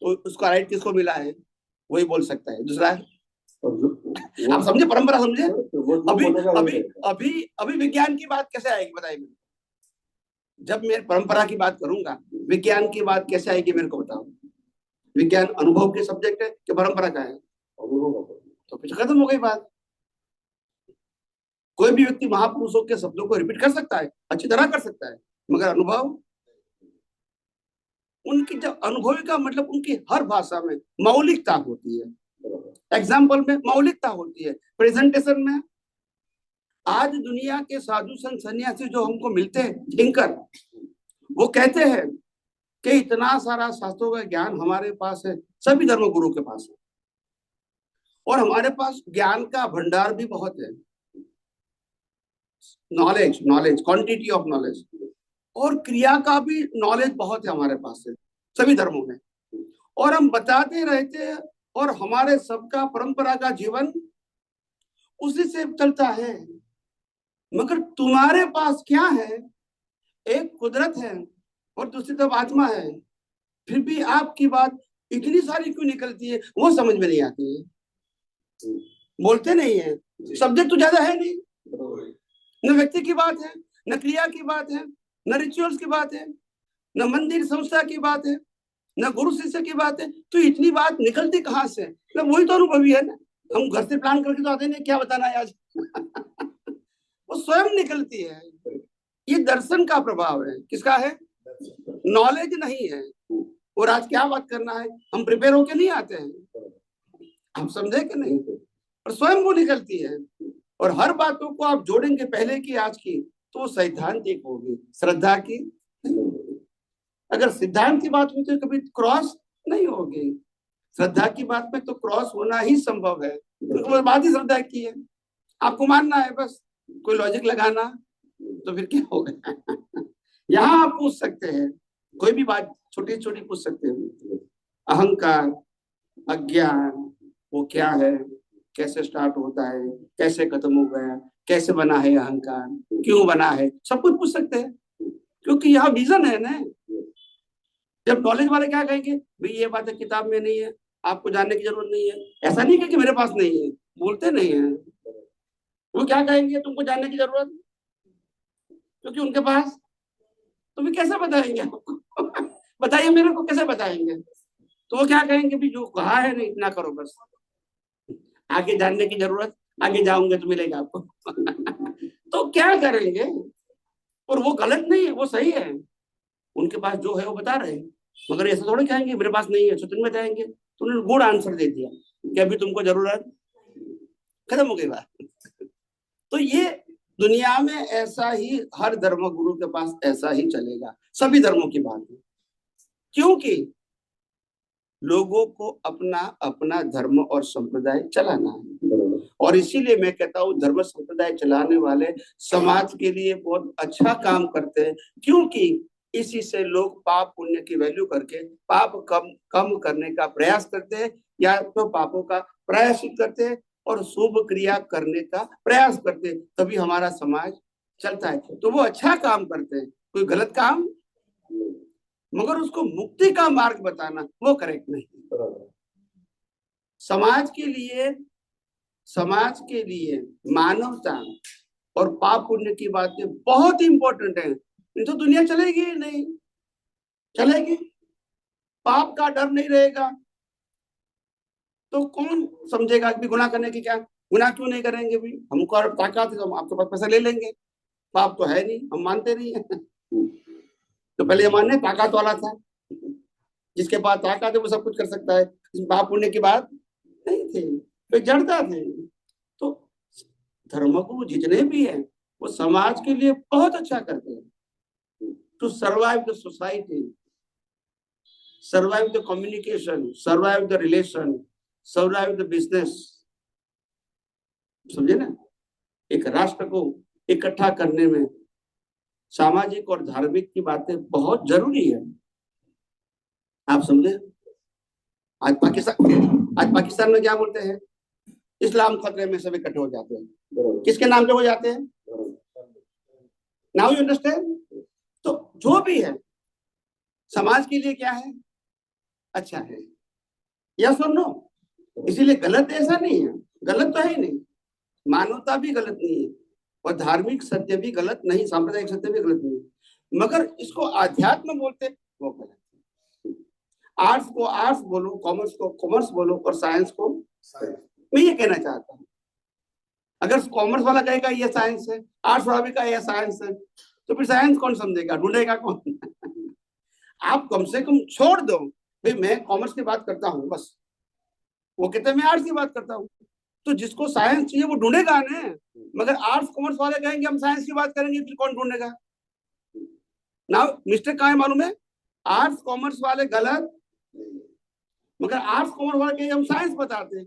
तो उसका राइट किसको मिला है वही बोल सकता है, दूसरा आप समझे, परंपरा समझे। अभी अभी अभी अभी विज्ञान की बात कैसे आएगी बताइए। जब मैं परंपरा की बात करूंगा, विज्ञान की बात कैसे आएगी मेरे को बताओ। विज्ञान अनुभव के सब्जेक्ट है कि परंपरा का है, तो फिर खत्म हो गई बात। कोई भी व्यक्ति महापुरुषों के शब्दों को रिपीट कर सकता है, अच्छी तरह कर सकता है, मगर अनुभव, उनकी जब अनुभवी का मतलब उनकी हर भाषा में मौलिकता होती है, एग्जाम्पल में मौलिकता होती है, प्रेजेंटेशन में। आज दुनिया के साधु संत सन्यासी जो हमको मिलते हैं थिंकर, वो कहते हैं कि इतना सारा शास्त्रों का ज्ञान हमारे पास है, सभी धर्म गुरु के पास है, और हमारे पास ज्ञान का भंडार भी बहुत है, नॉलेज क्वांटिटी ऑफ नॉलेज, और क्रिया का भी नॉलेज बहुत है हमारे पास है सभी धर्मों में, और हम बताते रहते हैं, और हमारे सबका परंपरा का जीवन उसी से चलता है। मगर तुम्हारे पास क्या है, एक कुदरत है और दूसरी तरफ आत्मा है, फिर भी आपकी बात इतनी सारी क्यों निकलती है वो समझ में नहीं आती है। बोलते नहीं है, सब्जेक्ट तो ज्यादा है नहीं, न व्यक्ति की बात है, न क्रिया की बात है, न रिचुअल्स की बात है, न मंदिर संस्था की बात है, न गुरु शिष्य की बात है, तो इतनी बात निकलती कहाँ से? मतलब वही तो अनुभवी है ना, हम घर से प्लान करके तो आते नहीं क्या बताना है आज। वो स्वयं निकलती है। ये दर्शन का प्रभाव है, किसका है? नॉलेज नहीं है। और आज क्या बात करना है, हम प्रिपेयर होके नहीं आते हैं, हम समझे कि नहीं, और स्वयं वो निकलती है। और हर बातों को आप जोड़ेंगे पहले की आज की, तो सैद्धांतिक होगी, श्रद्धा की नहीं होगी। अगर सिद्धांत की बात हुई तो कभी क्रॉस नहीं होगी। श्रद्धा की बात में तो क्रॉस होना ही संभव है, क्योंकि वो बात ही श्रद्धा की है, आपको मानना है बस, कोई लॉजिक लगाना तो फिर क्या होगा। यहाँ आप पूछ सकते हैं कोई भी बात, छोटी छोटी पूछ सकते हैं। अहंकार, अज्ञान वो क्या है, कैसे स्टार्ट होता है, कैसे खत्म हो गया, कैसे बना है अहंकार, क्यों बना है, सब कुछ पूछ सकते हैं, क्योंकि यहाँ विजन है ना। जब नॉलेज वाले क्या कहेंगे, भाई ये बात है किताब में नहीं है, आपको जानने की जरूरत नहीं है। ऐसा नहीं कि मेरे पास नहीं है, बोलते नहीं है। वो क्या कहेंगे, तुमको जानने की जरूरत, क्योंकि उनके पास, तो भी कैसे बताएंगे आपको। बताइए मेरे को कैसे बताएंगे। तो वो क्या कहेंगे, भी जो कहा है ना इतना करो बस, आगे जानने की जरूरत, आगे जाओगे तो मिलेगा आपको। तो क्या करेंगे। और वो गलत नहीं है, वो सही है, उनके पास जो है वो बता रहे हैं। मगर ऐसा थोड़ी कहेंगे मेरे पास नहीं है तो तुम बताएंगे, तो उन्होंने गुड आंसर दे दिया कि अभी तुमको जरूरत, खत्म हो गई बात। तो ये दुनिया में ऐसा ही हर धर्म गुरु के पास ऐसा ही चलेगा, सभी धर्मों की बात है, क्योंकि लोगों को अपना अपना धर्म और संप्रदाय चलाना है। और इसीलिए मैं कहता हूँ धर्म संप्रदाय चलाने वाले समाज के लिए बहुत अच्छा काम करते हैं, क्योंकि इसी से लोग पाप पुण्य की वैल्यू करके पाप कम कम करने का प्रयास करते हैं, या तो पापों का प्रायश्चित करते हैं और शुभ क्रिया करने का प्रयास करते हैं, तभी हमारा समाज चलता है। तो वो अच्छा काम करते हैं, कोई गलत काम, मगर उसको मुक्ति का मार्ग बताना वो करेक्ट नहीं। समाज के लिए मानवता और पाप पुण्य की बातें बहुत इंपॉर्टेंट है, नहीं तो दुनिया चलेगी ही नहीं, चलेगी। पाप का डर नहीं रहेगा तो कौन समझेगा कि गुनाह करने की क्या, गुनाह क्यों नहीं करेंगे भी, हमको ताकत है तो हम आपके पास पैसा ले लेंगे, पाप तो है नहीं, हम मानते नहीं है। तो पहले जमाने में ताकत वाला था, जिसके पास ताकत है वो सब कुछ कर सकता है, पाप पुण्य की बात नहीं थी, वे जड़ता थे। तो धर्मगुरु जितने भी हैं वो समाज के लिए बहुत अच्छा करते हैं, to survive the society, survive the communication, survive the relation, survive the business. समझे ना, एक राष्ट्र को इकट्ठा करने में सामाजिक और धार्मिक की बातें बहुत जरूरी है। आप समझे, आज पाकिस्तान में क्या बोलते हैं, इस्लाम खतरे में सब इकट्ठे हो जाते हैं, किसके नाम पे हो जाते हैं, नाउ यू अंडरस्टैंड। तो जो भी है समाज के लिए क्या है, अच्छा है, यस और नो। इसीलिए गलत ऐसा नहीं है, गलत तो है ही नहीं, मानवता भी गलत नहीं है और धार्मिक सत्य भी गलत नहीं, सांप्रदायिक सत्य भी गलत नहीं है, मगर इसको आध्यात्म बोलते वो गलत है। आर्ट्स को आर्ट्स बोलो, कॉमर्स को कॉमर्स बोलो और साइंस को साइंस। मैं ये कहना चाहता हूँ, अगर कॉमर्स वाला कहेगा ये साइंस है, आर्ट्स वाला भी कहेगा ये साइंस है, तो फिर साइंस कौन समझेगा, ढूंढेगा कौन? आप कम से कम छोड़ दो भाई मैं कॉमर्स की बात करता हूँ बस, वो कहते हैं मैं आर्ट्स की बात करता हूँ, तो जिसको साइंस चाहिए वो ढूंढेगा ना। मगर आर्ट्स कॉमर्स वाले कहेंगे हम साइंस की बात करेंगे, फिर कौन ढूंढेगा ना। मिस्टेक कहाँ है मालूम है, आर्ट्स कॉमर्स वाले गलत, मगर आर्ट्स कॉमर्स वाले कहेंगे हम साइंस बताते हैं,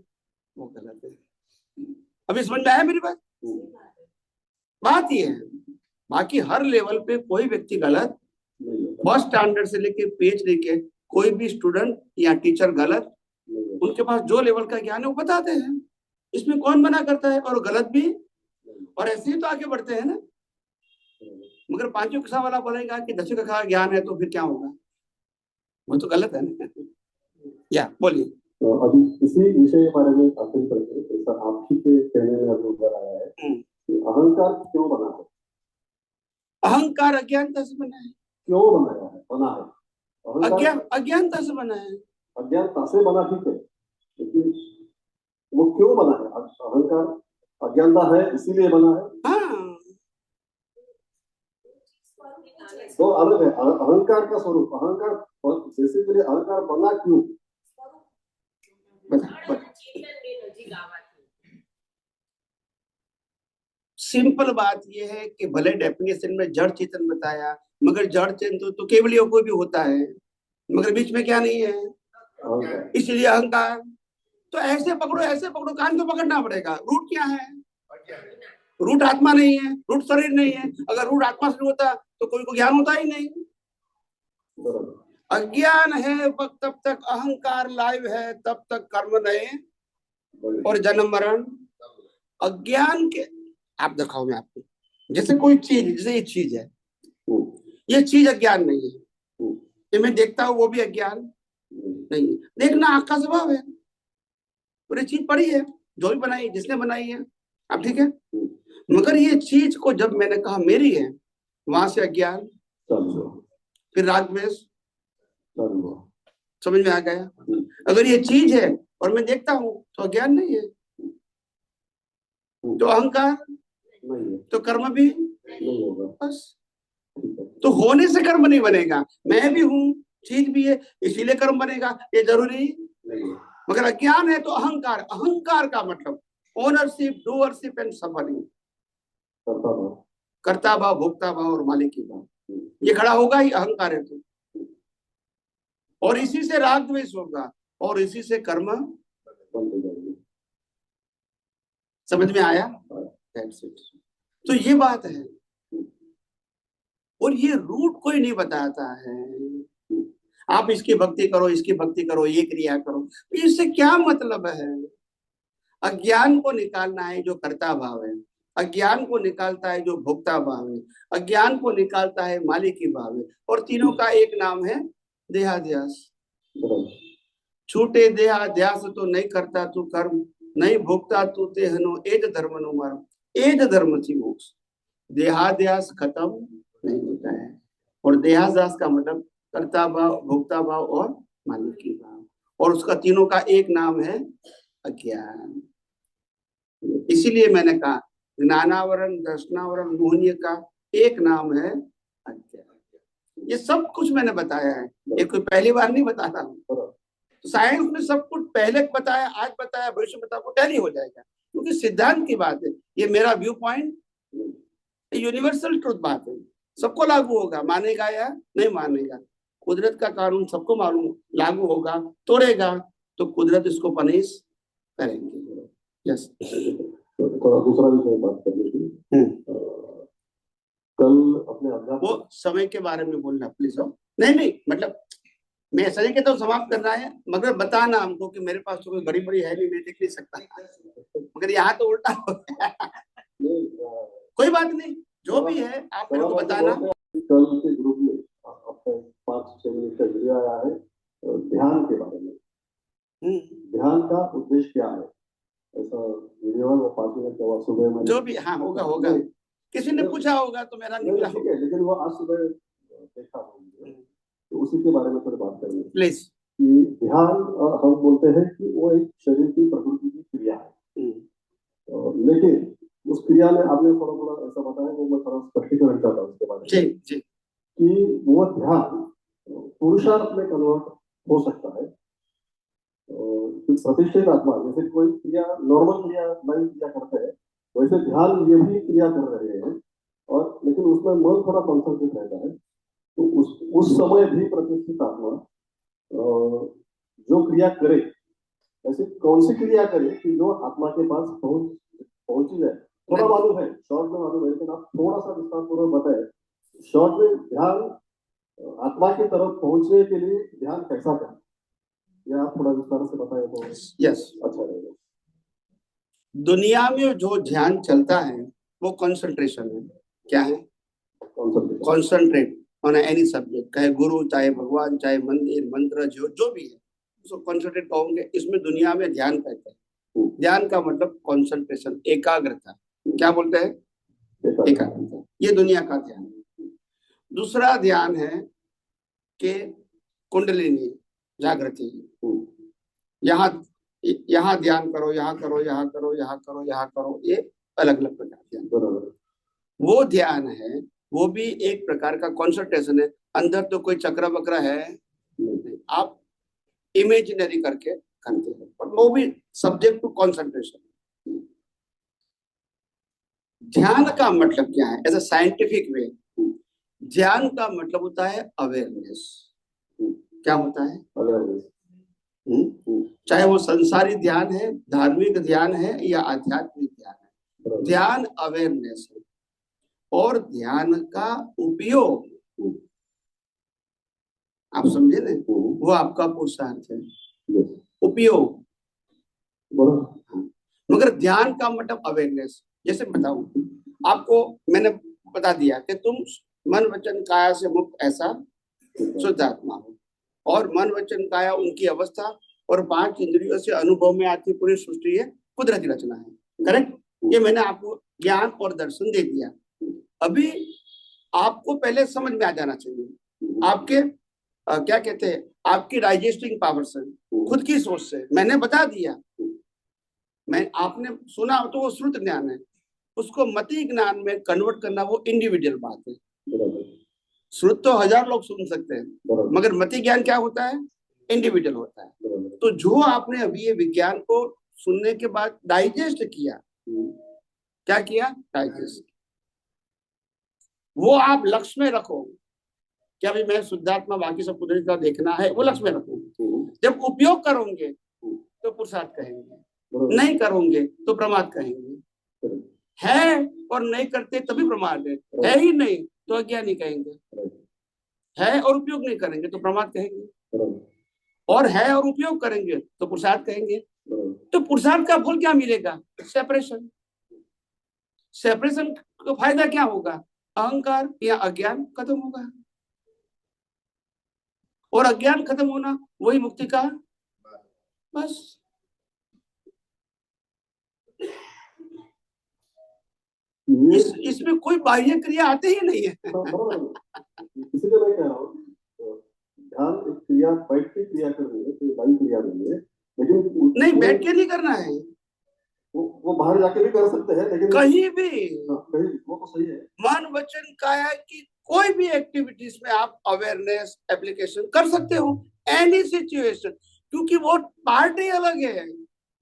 वो गलत है। अभी समझ में आया मेरी बात ये है। बाकी हर लेवल पे कोई व्यक्ति गलत, फर्स्ट स्टैंडर्ड से लेके पीएचडी लेके कोई भी स्टूडेंट या टीचर गलत, उनके पास जो लेवल का ज्ञान है वो बताते हैं, इसमें कौन मना करता है, और गलत भी, और ऐसे ही तो आगे बढ़ते हैं ना। मगर पांचों कक्षा वाला बोलेगा कि 10वीं कक्षा का ज्ञान है तो फिर क्या होगा, वो तो गलत है ना। या बोलिए। तो अभी इसी विषय के बारे में आपके प्रश्न आपकी के कहने में अभी उभर आया है कि अहंकार क्यों बना है, अहंकार अज्ञानता से बना है, क्यों बनाया है, बना है अज्ञानता से बना है, अज्ञानता से बना, ठीक है, लेकिन वो क्यों बना है, अहंकार अज्ञानता है इसीलिए बना है। हाँ तो अलग है अहंकार का स्वरूप, अहंकार बेसिकली अहंकार बना क्यों, सिंपल बात यह है कि भले डेफिनेशन में जड़ चेतन बताया, मगर जड़ चेतन तो केवल कोई भी होता है, मगर बीच में क्या नहीं है, इसलिए अहंकार। तो ऐसे पकड़ो कान को पकड़ना पड़ेगा। रूट क्या है, रूट आत्मा नहीं है, रूट शरीर नहीं है। अगर रूट आत्मा से होता तो कोई को ज्ञान होता ही नहीं। अज्ञान है तब तक अहंकार लाइव है, तब तक कर्म नहीं और जन्म मरण। अज्ञान के आप दिखाओ मैं आपको, जैसे कोई चीज, जैसे ये चीज है, ये चीज अज्ञान नहीं है, ये मैं देखता हूँ वो भी अज्ञान नहीं है। देखना आँख का स्वभाव है, पूरी चीज पड़ी है, जो भी बनाई जिसने बनाई है, अब ठीक है। मगर ये चीज को जब मैंने कहा मेरी है, वहां से अज्ञान, फिर राग द्वेष, समझ में आ गया। अगर ये चीज है और मैं देखता हूं तो अज्ञान नहीं है, तो अहंकार नहीं है, तो कर्म भी नहीं होगा बस। तो होने से कर्म नहीं बनेगा, मैं भी हूं, चीज भी है, इसीलिए कर्म बनेगा, ये जरूरी नहीं। मगर अज्ञान है तो अहंकार, अहंकार का मतलब ओनरशिप, डूअरशिप एंड सफरिंग। करता भाव, कर्ता भाव, भोक्ता भाव और मालिकी भाव, ये खड़ा होगा ही अहंकार है तो। और इसी से राग द्वेष होगा और इसी से कर्म बंद हो जाएगी। समझ में आया? That's it. तो ये बात है। और ये रूट कोई नहीं बताता है, आप इसकी भक्ति करो, इसकी भक्ति करो, ये क्रिया करो, तो इससे क्या मतलब है? अज्ञान को निकालना है जो कर्ता भाव है, अज्ञान को निकालता है जो भोक्ता भाव है, अज्ञान को निकालता है मालिकी भाव है, और तीनों का एक नाम है देहाध्यास। छूटे देहाध्यास तो नहीं करता तू कर्म, नहीं भोगता तू तेहनो एज धर्म नो मर्म, एज धर्म थी मोक्ष। देहाध्यास खत्म नहीं होता है, और देहाध्यास का मतलब कर्ता भाव, भोक्ता भाव और मालिकी भाव, और उसका तीनों का एक नाम है अज्ञान। इसीलिए मैंने कहा ज्ञानावरण, दर्शनावरण, मोहनीय का एक नाम है अज्ञान। ये सब कुछ मैंने बताया है, ये कोई पहली बार नहीं बता रहा हूँ। तो साइंस में सब कुछ पहले बताया, आज बताया, भविष्य में बताया, टैली हो जाएगा, क्योंकि सिद्धांत की बात है। ये मेरा व्यू पॉइंट, यूनिवर्सल ट्रुथ बात है, सबको लागू होगा, मानेगा या नहीं मानेगा। कुदरत का कानून सबको मालूम लागू होगा, तोड़ेगा तो कुदरत इसको पनिश करेंगे। यस, तो दूसरा विषय बात करनी थी। कल अपने अध्यात्म, वो समय के बारे में बोलना प्लीज। हो नहीं, मतलब मैं ऐसा नहीं कहता हूँ समाप्त करना है, मगर बताना हमको कि मेरे पास तो कोई बड़ी बड़ी है नहीं, मैं देख नहीं सकता, मगर यहाँ तो उल्टा हो गया। कोई बात नहीं, जो भी है आप मेरे को बताना। कल के ग्रुप में आपका 5-6 मिनट का वीडियो आया है ध्यान के बारे में। ध्यान का उद्देश्य क्या है, ऐसा वीडियो है, वो 5 मिनट के बाद सुबह में जो भी, हाँ होगा, किसी ने पूछा होगा तो मेरा नहीं मिला, ठीक है, लेकिन वो आज सुबह देखा होगा, तो उसी के बारे में थोड़ी बात करेंगे प्लीज। कि ध्यान हम बोलते हैं कि वो एक शरीर की प्रकृति की क्रिया है, लेकिन उस क्रिया में आपने थोड़ा ऐसा बताया, वो मैं थोड़ा स्पष्टीकरण चाहता हूँ उसके बारे में जी, कि वो ध्यान पुरुषार्थ में कन्वर्ट हो सकता है। प्रतिष्ठित आत्मा जैसे कोई क्रिया, नॉर्मल क्रिया नहीं क्रिया करते हैं, वैसे ध्यान ये भी क्रिया कर रहे हैं, और लेकिन उसमें मन थोड़ा कंसंट्रेट रहता है, तो उस समय भी प्रतिष्ठित आत्मा जो क्रिया करे, ऐसी कौन सी क्रिया करे कि जो आत्मा के पास पहुंची जाए। थोड़ा मालूम है, शॉर्ट में मालूम है, लेकिन आप थोड़ा सा विस्तार पूर्वक बताएं, शॉर्ट में ध्यान आत्मा की तरफ पहुंचने के लिए ध्यान कैसा करें, या आप थोड़ा विस्तार से बताएं तो यस, अच्छा रहेगा। दुनिया में जो ध्यान चलता है वो कंसंट्रेशन है। क्या है? कंसंट्रेट ऑन एनी सब्जेक्ट, चाहे गुरु, चाहे भगवान, चाहे मंदिर, मंत्र, जो भी है उसको कंसंट्रेट कहोगे। इसमें दुनिया में ध्यान कहते हैं। ध्यान का मतलब कंसंट्रेशन, एकाग्रता। क्या बोलते हैं? एकाग्रता। ये दुनिया का ध्यान है। दूसरा ध्यान है कि कुंडलिनी जागृति, यहाँ ध्यान करो, यहाँ करो, यहाँ करो, यहाँ करो, यहाँ करो, ये अलग अलग प्रकार ध्यान। वो ध्यान है, वो भी एक प्रकार का कंसंट्रेशन है। अंदर तो कोई चक्र वक्र है नहीं, आप इमेजिनरी करके करते हैं, पर वो भी सब्जेक्ट टू कंसंट्रेशन। ध्यान का मतलब क्या है? एज अ साइंटिफिक वे, ध्यान का मतलब होता है अवेयरनेस। क्या होता है? अवेयरनेस। चाहे वो संसारी ध्यान है, धार्मिक ध्यान है या आध्यात्मिक ध्यान है, ध्यान अवेयरनेस है। और ध्यान का उपयोग, आप समझे ना, वो आपका पुरुषार्थ है, उपयोग। मगर ध्यान का मतलब अवेयरनेस। जैसे बताऊं आपको, मैंने बता दिया कि तुम मन वचन काया से मुक्त ऐसा शुद्ध आत्मा हो, और मन वचन काया उनकी अवस्था और 5 इंद्रियों से अनुभव में आती पूरी सृष्टि है, कुदरती रचना है। करेक्ट? ये मैंने आपको ज्ञान और दर्शन दे दिया। अभी आपको पहले समझ में आ जाना चाहिए, आपके क्या कहते हैं, आपकी डाइजेस्टिंग पावर से, खुद की सोच से। मैंने बता दिया, आपने सुना तो वो श्रुत ज्ञान है, उसको मति ज्ञान में कन्वर्ट करना वो इंडिविजुअल बात है। श्रुत तो 1000 लोग सुन सकते हैं, मगर मति ज्ञान क्या होता है? इंडिविजुअल होता है। तो जो आपने अभी ये विज्ञान को सुनने के बाद डाइजेस्ट किया, क्या किया? डाइजेस्ट। वो आप लक्ष्य में रखो कि अभी मैं शुद्धात्मा, बाकी सब कुदरत का देखना है, वो लक्ष्य में रखो। जब उपयोग करोगे तो पुरुषार्थ कहेंगे, नहीं करोगे तो प्रमाद कहेंगे। है और नहीं करते तभी प्रमाद है ही नहीं तो अज्ञानी कहेंगे, है और उपयोग नहीं करेंगे तो प्रमाद कहेंगे, और है और उपयोग करेंगे तो पुरुषार्थ कहेंगे। तो पुरुषार्थ का फल क्या मिलेगा? सेपरेशन। सेपरेशन का फायदा क्या होगा? अहंकार या अज्ञान खत्म होगा, और अज्ञान खत्म होना वही मुक्ति का बस। इसमें कोई बाह्य क्रिया आते ही नहीं है। इसीलिए मैं कह रहा हूँ ध्यान एक क्रिया, बैठ के क्रिया कर रही है, कोई बाह्य क्रिया नहीं है, लेकिन नहीं बैठ के नहीं करना है, वो बाहर जाके भी कर सकते हैं, लेकिन कहीं भी कहीं वो तो सही है। मन वचन काया की कोई भी एक्टिविटीज में आप अवेयरनेस एप्लीकेशन कर सकते हो, एनी सिचुएशन, क्योंकि वो पार्ट ही अलग है,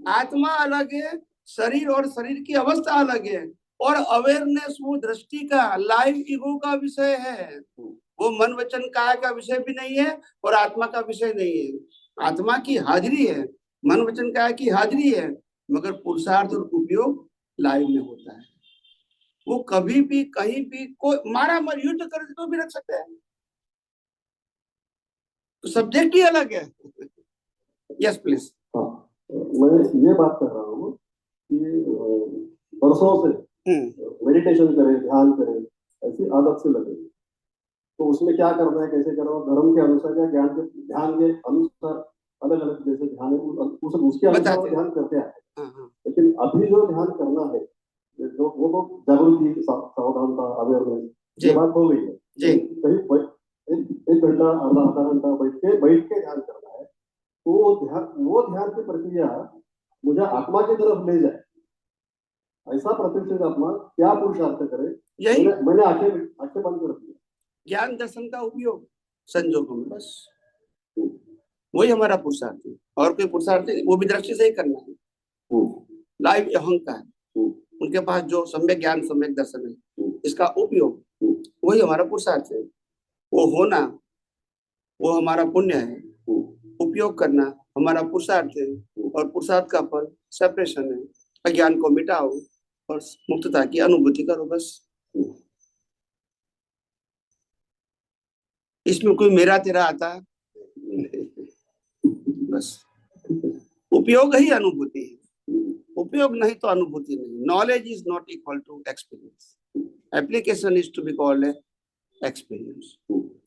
आत्मा अलग है, शरीर और शरीर की अवस्था अलग है, और अवेयरनेस वो दृष्टि का, लाइव ईगो का विषय है, वो मन वचन काया का विषय भी नहीं है और आत्मा का विषय नहीं है। आत्मा की हाजिरी है, मन वचन काया की हाजिरी है, मगर पुरुषार्थ और उपयोग लाइव में होता है। वो कभी भी कहीं भी कोई मारा मर युद्ध कर तो भी रख सकते हैं, तो सब्जेक्ट ही अलग है। Yes please. हाँ, मैं ये बात कर रहा हूँ कि वर्षों से मेडिटेशन करें, ध्यान करें, ऐसी आदत से लगे, तो उसमें क्या करना है, कैसे करना है, धर्म के अनुसार या ज्ञान के, ध्यान के अनुसार अलग अलग जैसे ध्यान है उसके अनुसार ध्यान करते हैं। लेकिन अभी जो ध्यान करना है, जो वो तो जागरूकता, सावधानता, अवेयरनेस, ये बात हो गई है। कहीं एक घंटा आधा घंटा बैठ के ध्यान करना है, तो वो ध्यान की प्रक्रिया मुझे आत्मा की तरफ ले जाए, ऐसा प्रतिष्ठित आत्मा क्या पुरुषार्थ करे, यही मैंने आंखें बंद कर दी। ज्ञान दर्शन का उपयोग संजोगों में, बस वही हमारा पुरुषार्थ है, और कोई पुरुषार्थ वो भी दृष्टि से ही करना है। लाइव अहंकार, उनके पास जो सम्यक ज्ञान, सम्यक दर्शन है, इसका उपयोग वही हमारा पुरुषार्थ है। वो होना वो हमारा पुण्य है, उपयोग करना हमारा पुरुषार्थ है, और पुरुषार्थ का फल सेपरेशन है। अज्ञान को मिटाओ और मुक्तता की अनुभूति करो, बस। इसमें कोई मेरा तेरा आता बस। उपयोग ही अनुभूति है, उपयोग नहीं तो अनुभूति नहीं। Knowledge is not equal to experience, application is to be called experience,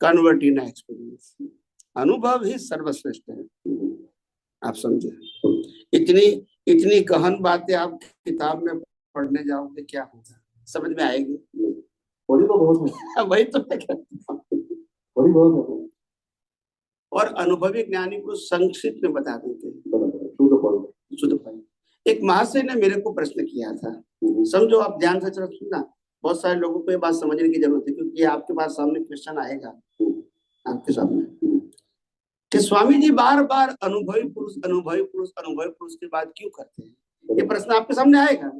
convert in experience. अनुभव ही सर्वश्रेष्ठ है, आप समझे। इतनी गहन बातें आप किताब में पढ़ने जाओगे क्या होगा, समझ में आएगी? वही तो बहुत है, वही तो मैं कहता हूँ, वही बहुत है। और अनुभवी ज्ञानी को संक्षिप्त में बता देते हैं। एक महाशय ने मेरे को प्रश्न किया था, समझो आप ध्यान से सुनना, बहुत सारे लोगों को ये बात समझने की जरूरत है, क्योंकि आपके पास सामने क्वेश्चन आएगा आपके सामने कि स्वामी जी बार बार अनुभवी पुरुष, अनुभवी पुरुष, अनुभवी पुरुष की बात क्यों करते हैं। ये प्रश्न आपके सामने आएगा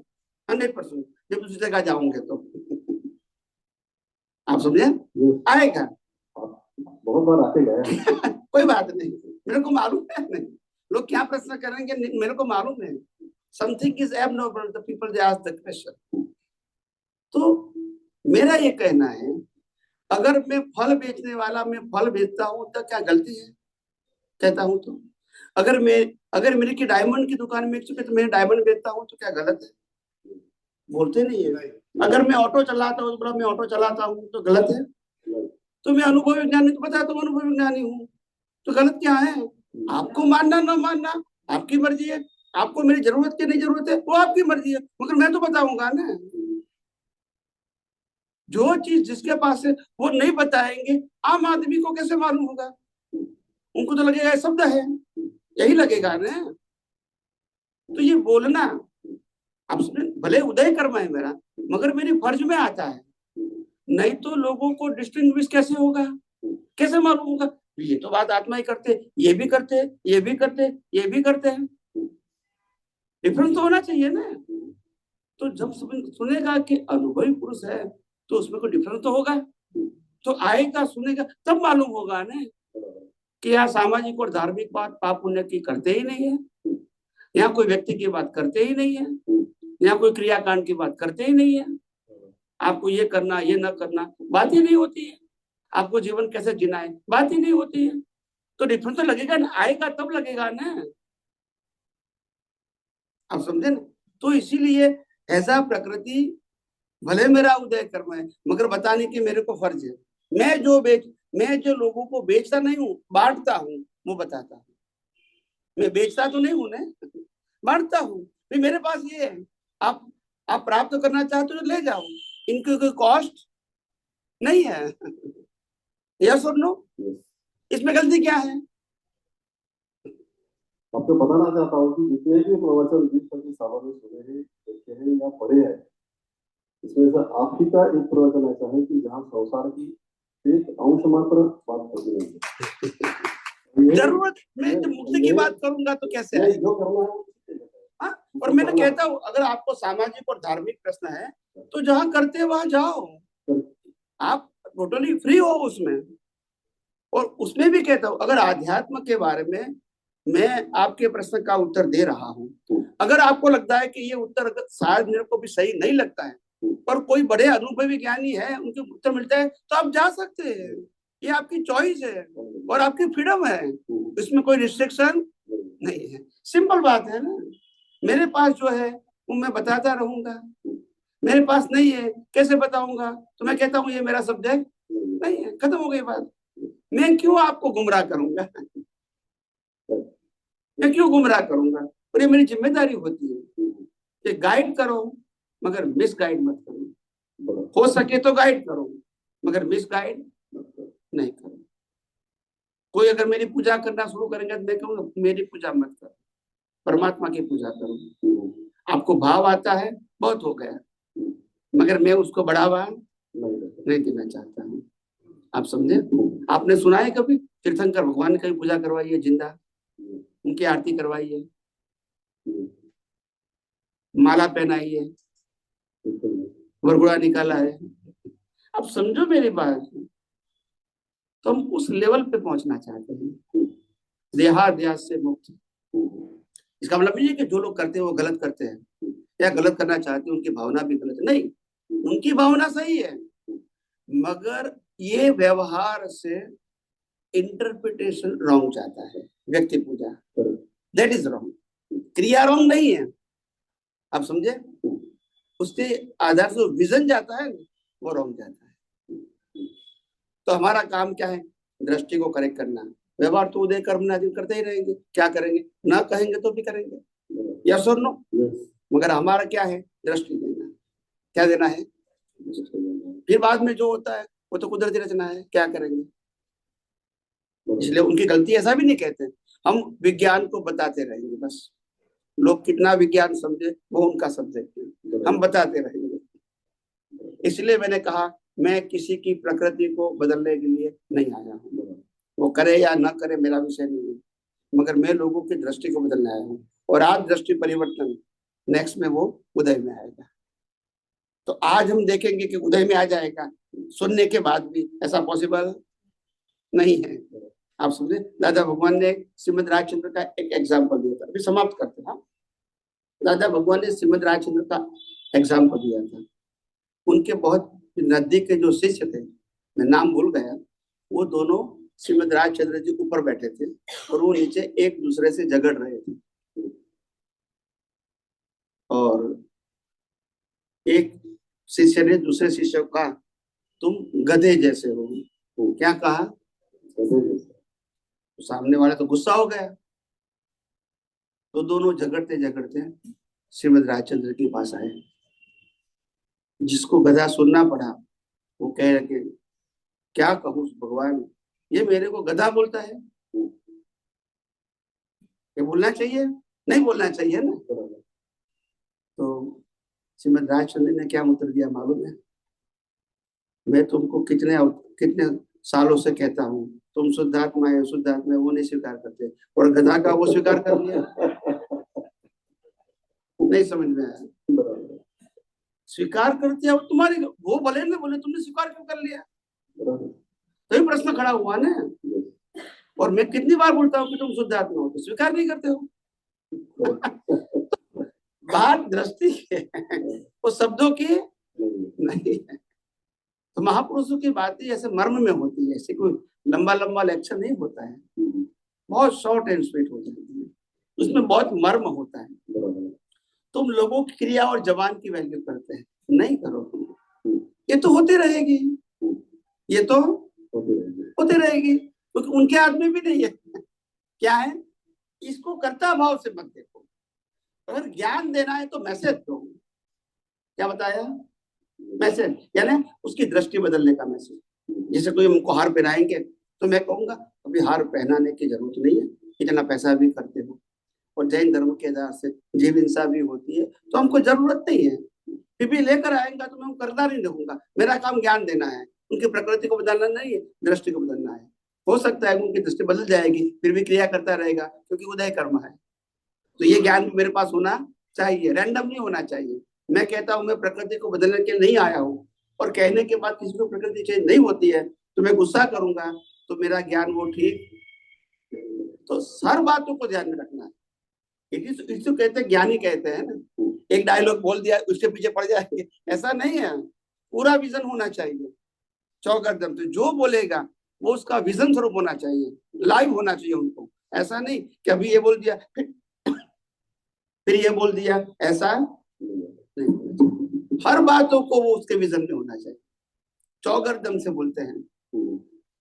100%, जब दूसरी जगह जाओगे तो आप समझे, आएगा। बहुत बार आते गए कोई बात नहीं, मेरे को मालूम है नहीं लोग क्या प्रश्न करेंगे, मेरे को मालूम है। Something is abnormal, the people they ask the question. तो मेरा ये कहना है, अगर मैं फल बेचने वाला मैं फल बेचता हूं तो क्या गलती है? कहता हूं तो अगर मेरी की डायमंड की दुकान में तो मैं डायमंड बेचता हूं तो क्या गलत है? बोलते नहीं है। अगर मैं ऑटो चलाता हूँ तो मैं ऑटो चलाता हूँ तो गलत है? तो मैं अनुभवी ज्ञानी तो बता, तुम अनुभवी ज्ञानी हूँ तो गलत क्या है? आपको मानना ना मानना आपकी मर्जी है, आपको मेरी जरूरत की नहीं जरूरत है वो आपकी मर्जी है, मगर मैं तो बताऊंगा ना। जो चीज जिसके पास है वो नहीं बताएंगे, आम आदमी को कैसे मालूम होगा? उनको तो लगेगा शब्द है, यही लगेगा ना। तो ये बोलना आप भले उदय कर्म है मेरा, मगर मेरी फर्ज में आता है, नहीं तो लोगों को डिस्टिंग्विश कैसे होगा, कैसे मालूम होगा? ये तो बात आत्मा ही करते, ये भी करते, ये भी करते, ये भी करते हैं, डिफरेंस तो होना चाहिए ना। तो जब सुनेगा कि अनुभवी पुरुष है तो उसमें कोई डिफरेंस तो होगा। तो आएगा, सुनेगा, तब मालूम होगा ना कि यहाँ सामाजिक और धार्मिक बात पाप पुण्य की करते ही नहीं है, यहाँ कोई व्यक्ति की बात करते ही नहीं है, यहाँ कोई क्रियाकांड की बात करते ही नहीं है। आपको ये करना, ये न करना, बात ही नहीं होती है। आपको जीवन कैसे जीना है, बात ही नहीं होती है। तो डिफरेंस तो लगेगा ना, आएगा तब लगेगा ना। आप समझे ना? तो इसीलिए ऐसा प्रकृति भले मेरा उदय कर्म है, मगर बताने की मेरे को फर्ज है। मैं जो लोगों को बेचता नहीं हूँ, बांटता हूँ, वो बताता हूँ। मैं बेचता तो नहीं हूँ ना, बांटता हूँ। भाई मेरे पास ये है, आप प्राप्त करना चाहते हो तो ले जाओ, इनकी कोई कॉस्ट नहीं है। यस और नो? इसमें गलती क्या है? आपको बताना चाहता हूँ कि जितने भी प्रवचन जिस पर सामने सुने हैं, देखे हैं या पढ़े हैं, इसमें से आप ही का एक प्रवचन ऐसा है कि जहाँ संसार की एक अंश मात्र बात करनी है। जरूरत मैं जब मुक्ति की बात करूंगा तो कैसे आएगी? जो करना है। हाँ, और मैंने कहता हूँ अगर आपको सामाजिक और धार्मिक प्रश्न है तो जहाँ करते हैं वहां जाओ, आप टोटली फ्री हो उसमें। और उसमें भी कहता हूँ अगर आध्यात्म के बारे में मैं आपके प्रश्न का उत्तर दे रहा हूँ, अगर आपको लगता है कि ये उत्तर शायद मेरे को भी सही नहीं लगता है, और कोई बड़े अनुभवी ज्ञानी है उनके उत्तर मिलता है, तो आप जा सकते हैं। ये आपकी चॉइस है और आपकी फ्रीडम है, इसमें कोई रिस्ट्रिक्शन नहीं है। सिंपल बात है ना। मेरे पास जो है वो मैं बताता रहूंगा, मेरे पास नहीं है कैसे बताऊंगा? तो मैं कहता हूँ ये मेरा सब्जेक्ट नहीं है, खत्म हो गई बात। मैं क्यों आपको गुमराह करूंगा? मैं क्यों गुमराह करूंगा? और ये मेरी जिम्मेदारी होती है कि गाइड करो, मगर मिस गाइड मत करो। हो सके तो गाइड करो, मगर मिस गाइड नहीं करो। कोई अगर मेरी पूजा करना शुरू करेंगे तो मैं कहूँगा मेरी पूजा मत करो, परमात्मा की पूजा करो। आपको भाव आता है, बहुत हो गया, मगर मैं उसको बढ़ावा नहीं देना चाहता हूँ। आप समझे? आपने सुना है कभी तीर्थंकर भगवान ने कहीं पूजा करवाई है जिंदा? उनकी आरती करवाई है, माला पहनाई है, वरगुड़ा निकाला है? अब समझो मेरी बात। तो हम उस लेवल पे पहुंचना चाहते हैं, देहाध्यास से मुक्त। इसका मतलब नहीं है कि जो लोग करते हैं वो गलत करते हैं या गलत करना चाहते हैं उनकी भावना भी गलत है, नहीं, उनकी भावना सही है, मगर ये व्यवहार से इंटरप्रिटेशन रॉन्ग जाता है। व्यक्ति पूजा, दैट इज रॉन्ग। क्रिया रॉन्ग नहीं है, आप समझे? उसके आधार से विजन जाता है वो रॉन्ग जाता है। तो हमारा काम क्या है? दृष्टि को करेक्ट करना। व्यवहार तो उदय कर्म नादि करते ही रहेंगे, क्या करेंगे? ना कहेंगे तो भी करेंगे, यस और नो? मगर हमारा क्या है? दृष्टि देना। क्या देना है? फिर बाद में जो होता है वो तो कुदरती रचना है, क्या करेंगे? इसलिए उनकी गलती ऐसा भी नहीं कहते, हम विज्ञान को बताते रहेंगे बस। लोग कितना विज्ञान समझे वो उनका सब्जेक्ट है, हम बताते रहेंगे। इसलिए मैंने कहा मैं किसी की प्रकृति को बदलने के लिए नहीं आया हूँ, वो करे या ना करे मेरा विषय नहीं है, मगर मैं लोगों की दृष्टि को बदलने आया हूँ। और आज दृष्टि परिवर्तन, नेक्स्ट में वो उदय में आएगा। तो आज हम देखेंगे कि उदय में आ जाएगा, सुनने के बाद भी ऐसा पॉसिबल नहीं है। आप समझे? दादा भगवान ने श्रीमद राजचंद्र का एक एग्जाम्पल दिया था, अभी समाप्त करते हैं। दादा भगवान ने श्रीमद राजचंद्र का एग्जाम्पल दिया था। उनके बहुत नजदीक के जो शिष्य थे, मैं नाम भूल गया, वो दोनों श्रीमद राजचंद्र जी ऊपर बैठे थे और वो नीचे एक दूसरे से झगड़ रहे थे। और एक शिष्य ने दूसरे शिष्य को कहा तुम गधे जैसे हो। क्या कहा? तो सामने वाला तो गुस्सा हो गया। तो दोनों झगड़ते झगड़ते श्रीमद राजचंद्र के पास आए। जिसको गधा सुनना पड़ा वो कह रहे क्या कहूँ भगवान, ये मेरे को गधा बोलता है, ये बोलना चाहिए? नहीं बोलना चाहिए ना। तो श्रीमद राजचंद्र ने क्या उत्तर दिया मालूम है? मैं तुमको कितने सालों से कहता हूँ तुम शुद्धात्मा है, शुद्धात्मा है, वो नहीं स्वीकार करते, और गधा का वो स्वीकार कर लिया। नहीं समझ में आया? स्वीकार कर दिया, वो तुम्हारी, वो बोले ना बोले, तुमने स्वीकार क्यों कर लिया? बराबर। तो ये प्रश्न खड़ा हुआ ना। और मैं कितनी बार बोलता हूँ कि तुम शुद्ध आत्मा हो, तो स्वीकार नहीं करते हो। बात दृष्टि है, वो शब्दों की नहीं है। तो महापुरुषों की बातें ऐसे मर्म में होती है, ऐसे कोई लंबा लंबा लेक्चर नहीं होता है, बहुत शॉर्ट एंड स्वीट हो जाती है, उसमें बहुत मर्म होता है। तुम लोगों की क्रिया और जबान की वैल्यू करते हैं, नहीं करो। ये तो होती रहेगी, ये तो होती रहेगी, क्योंकि उनके हाथ में भी नहीं है। क्या है, इसको कर्ता भाव से मत देखो। अगर ज्ञान देना है तो मैसेज दो। क्या बताया? मैसेज, यानी उसकी दृष्टि बदलने का मैसेज। जैसे कोई हमको हार पहनाएंगे तो मैं कहूंगा अभी हार पहनाने की जरूरत नहीं है, इतना पैसा भी करते हो, और जैन धर्म के आधार से जीव हिंसा भी होती है, तो हमको जरूरत नहीं है। फिर भी लेकर आएगा तो मैं करता नहीं रहूंगा, मेरा काम ज्ञान देना है, उनकी प्रकृति को बदलना नहीं है, दृष्टि को बदलना है। हो सकता है उनकी दृष्टि बदल जाएगी, फिर भी क्रिया करता रहेगा, क्योंकि उदय कर्म है। तो ये ज्ञान मेरे पास होना चाहिए, रैंडम नहीं होना चाहिए। मैं कहता हूँ मैं प्रकृति को बदलने के लिए नहीं आया हूँ, और कहने के बाद किसी को प्रकृति चेंज नहीं होती है तो मैं गुस्सा करूंगा, तो मेरा ज्ञान वो ठीक। तो हर बातों को ध्यान में रखना है। इसको कहते हैं, ज्ञानी कहते हैं ना, एक डायलॉग बोल दिया उसके पीछे पड़ जाएंगे, ऐसा नहीं है। पूरा विजन होना चाहिए, चौगर्दम से जो बोलेगा वो उसका विजन स्वरूप होना चाहिए, लाइव होना चाहिए उनको। ऐसा नहीं कि अभी ये बोल दिया फिर ये बोल दिया, ऐसा नहीं। हर बातों को वो उसके विजन में होना चाहिए, चौगर्दम से बोलते हैं,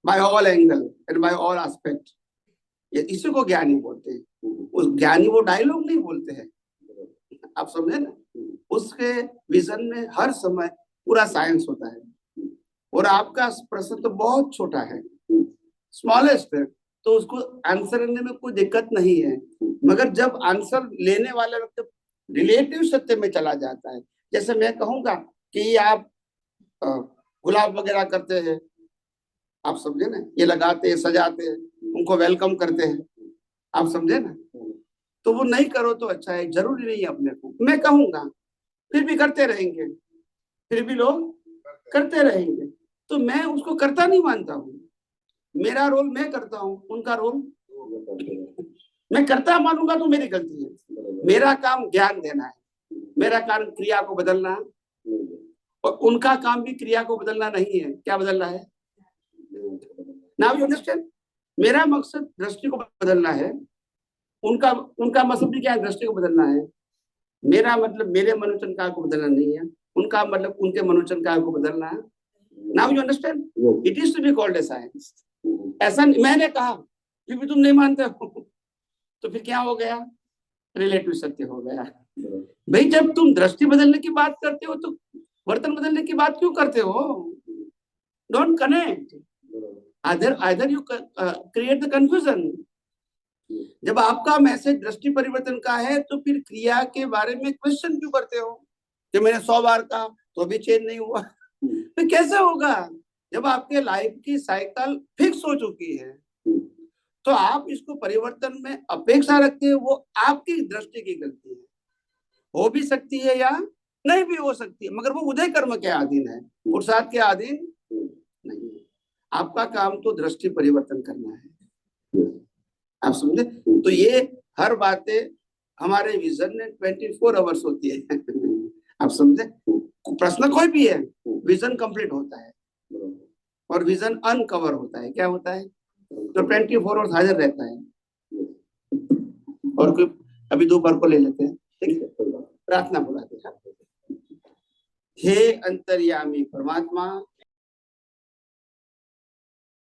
by all angle and by all aspect. ये इसी को ज्ञानी बोलते हैं। उस ज्ञानी वो डायलॉग नहीं बोलते हैं, आप समझे ना, उसके विजन में हर समय पूरा साइंस होता है। और आपका प्रश्न तो बहुत छोटा है, स्मॉलेस्ट है, तो उसको आंसर लेने में कोई दिक्कत नहीं है। मगर जब आंसर लेने वाला व्यक्ति रिलेटिव सत्य में चला जाता है, जैसे मैं कहूंगा कि आप गुलाब वगैरह करते हैं, आप समझे ना, ये लगाते हैं, सजाते हैं, उनको वेलकम करते हैं, आप समझे ना, तो वो नहीं करो तो अच्छा है, जरूरी नहीं है अपने को। मैं कहूंगा फिर भी करते रहेंगे, फिर भी लोग करते रहेंगे, तो मैं उसको करता नहीं मानता हूँ। मेरा रोल मैं करता हूँ, उनका रोल मैं करता मानूंगा तो मेरी गलती है। मेरा काम ज्ञान देना है, मेरा काम क्रिया को बदलना है, और उनका काम भी क्रिया को बदलना नहीं है। क्या बदलना है? Now you understand. मेरा मकसद दृष्टि को बदलना है, उनका उनका मकसद भी क्या है? दृष्टि को बदलना है। मेरा मतलब मेरे मनोचन काल को बदलना नहीं है, उनका मतलब उनके मनोचन काल को बदलना है। Now you understand, it is to be called a science. ऐसा मैंने कहा फिर भी तुम नहीं मानते हो, तो फिर क्या हो गया? रिलेटिव सत्य हो गया। भाई जब तुम दृष्टि बदलने की बात करते हो तो बर्तन बदलने की बात क्यों करते हो? Don't connect, either you create the confusion. जब आपका मैसेज दृष्टि परिवर्तन का है तो फिर क्रिया के बारे में क्वेश्चन क्यों करते हो कि मैंने 100 बार कहा तो अभी चेंज नहीं हुआ? तो कैसे होगा जब आपके लाइफ की साइकिल फिक्स हो चुकी है? तो आप इसको परिवर्तन में अपेक्षा रखते हो, वो आपकी दृष्टि की गलती है। हो भी सकती है या नहीं भी हो सकती है, मगर वो उदय कर्म के अधीन है, पुरुषार्थ के अधीन नहीं है। आपका काम तो दृष्टि परिवर्तन करना है, आप समझे? तो ये हर बातें हमारे विजन में 24 आवर्स होती है, आप समझे? प्रश्न कोई भी है, विजन कंप्लीट होता है और विजन अनकवर होता है। क्या होता है? तो 24 आवर्स हाजिर रहता है। और कोई अभी दोपहर को ले लेते हैं, ठीक है? प्रार्थना बुलाते हैं। हे अंतर्यामी परमात्मा,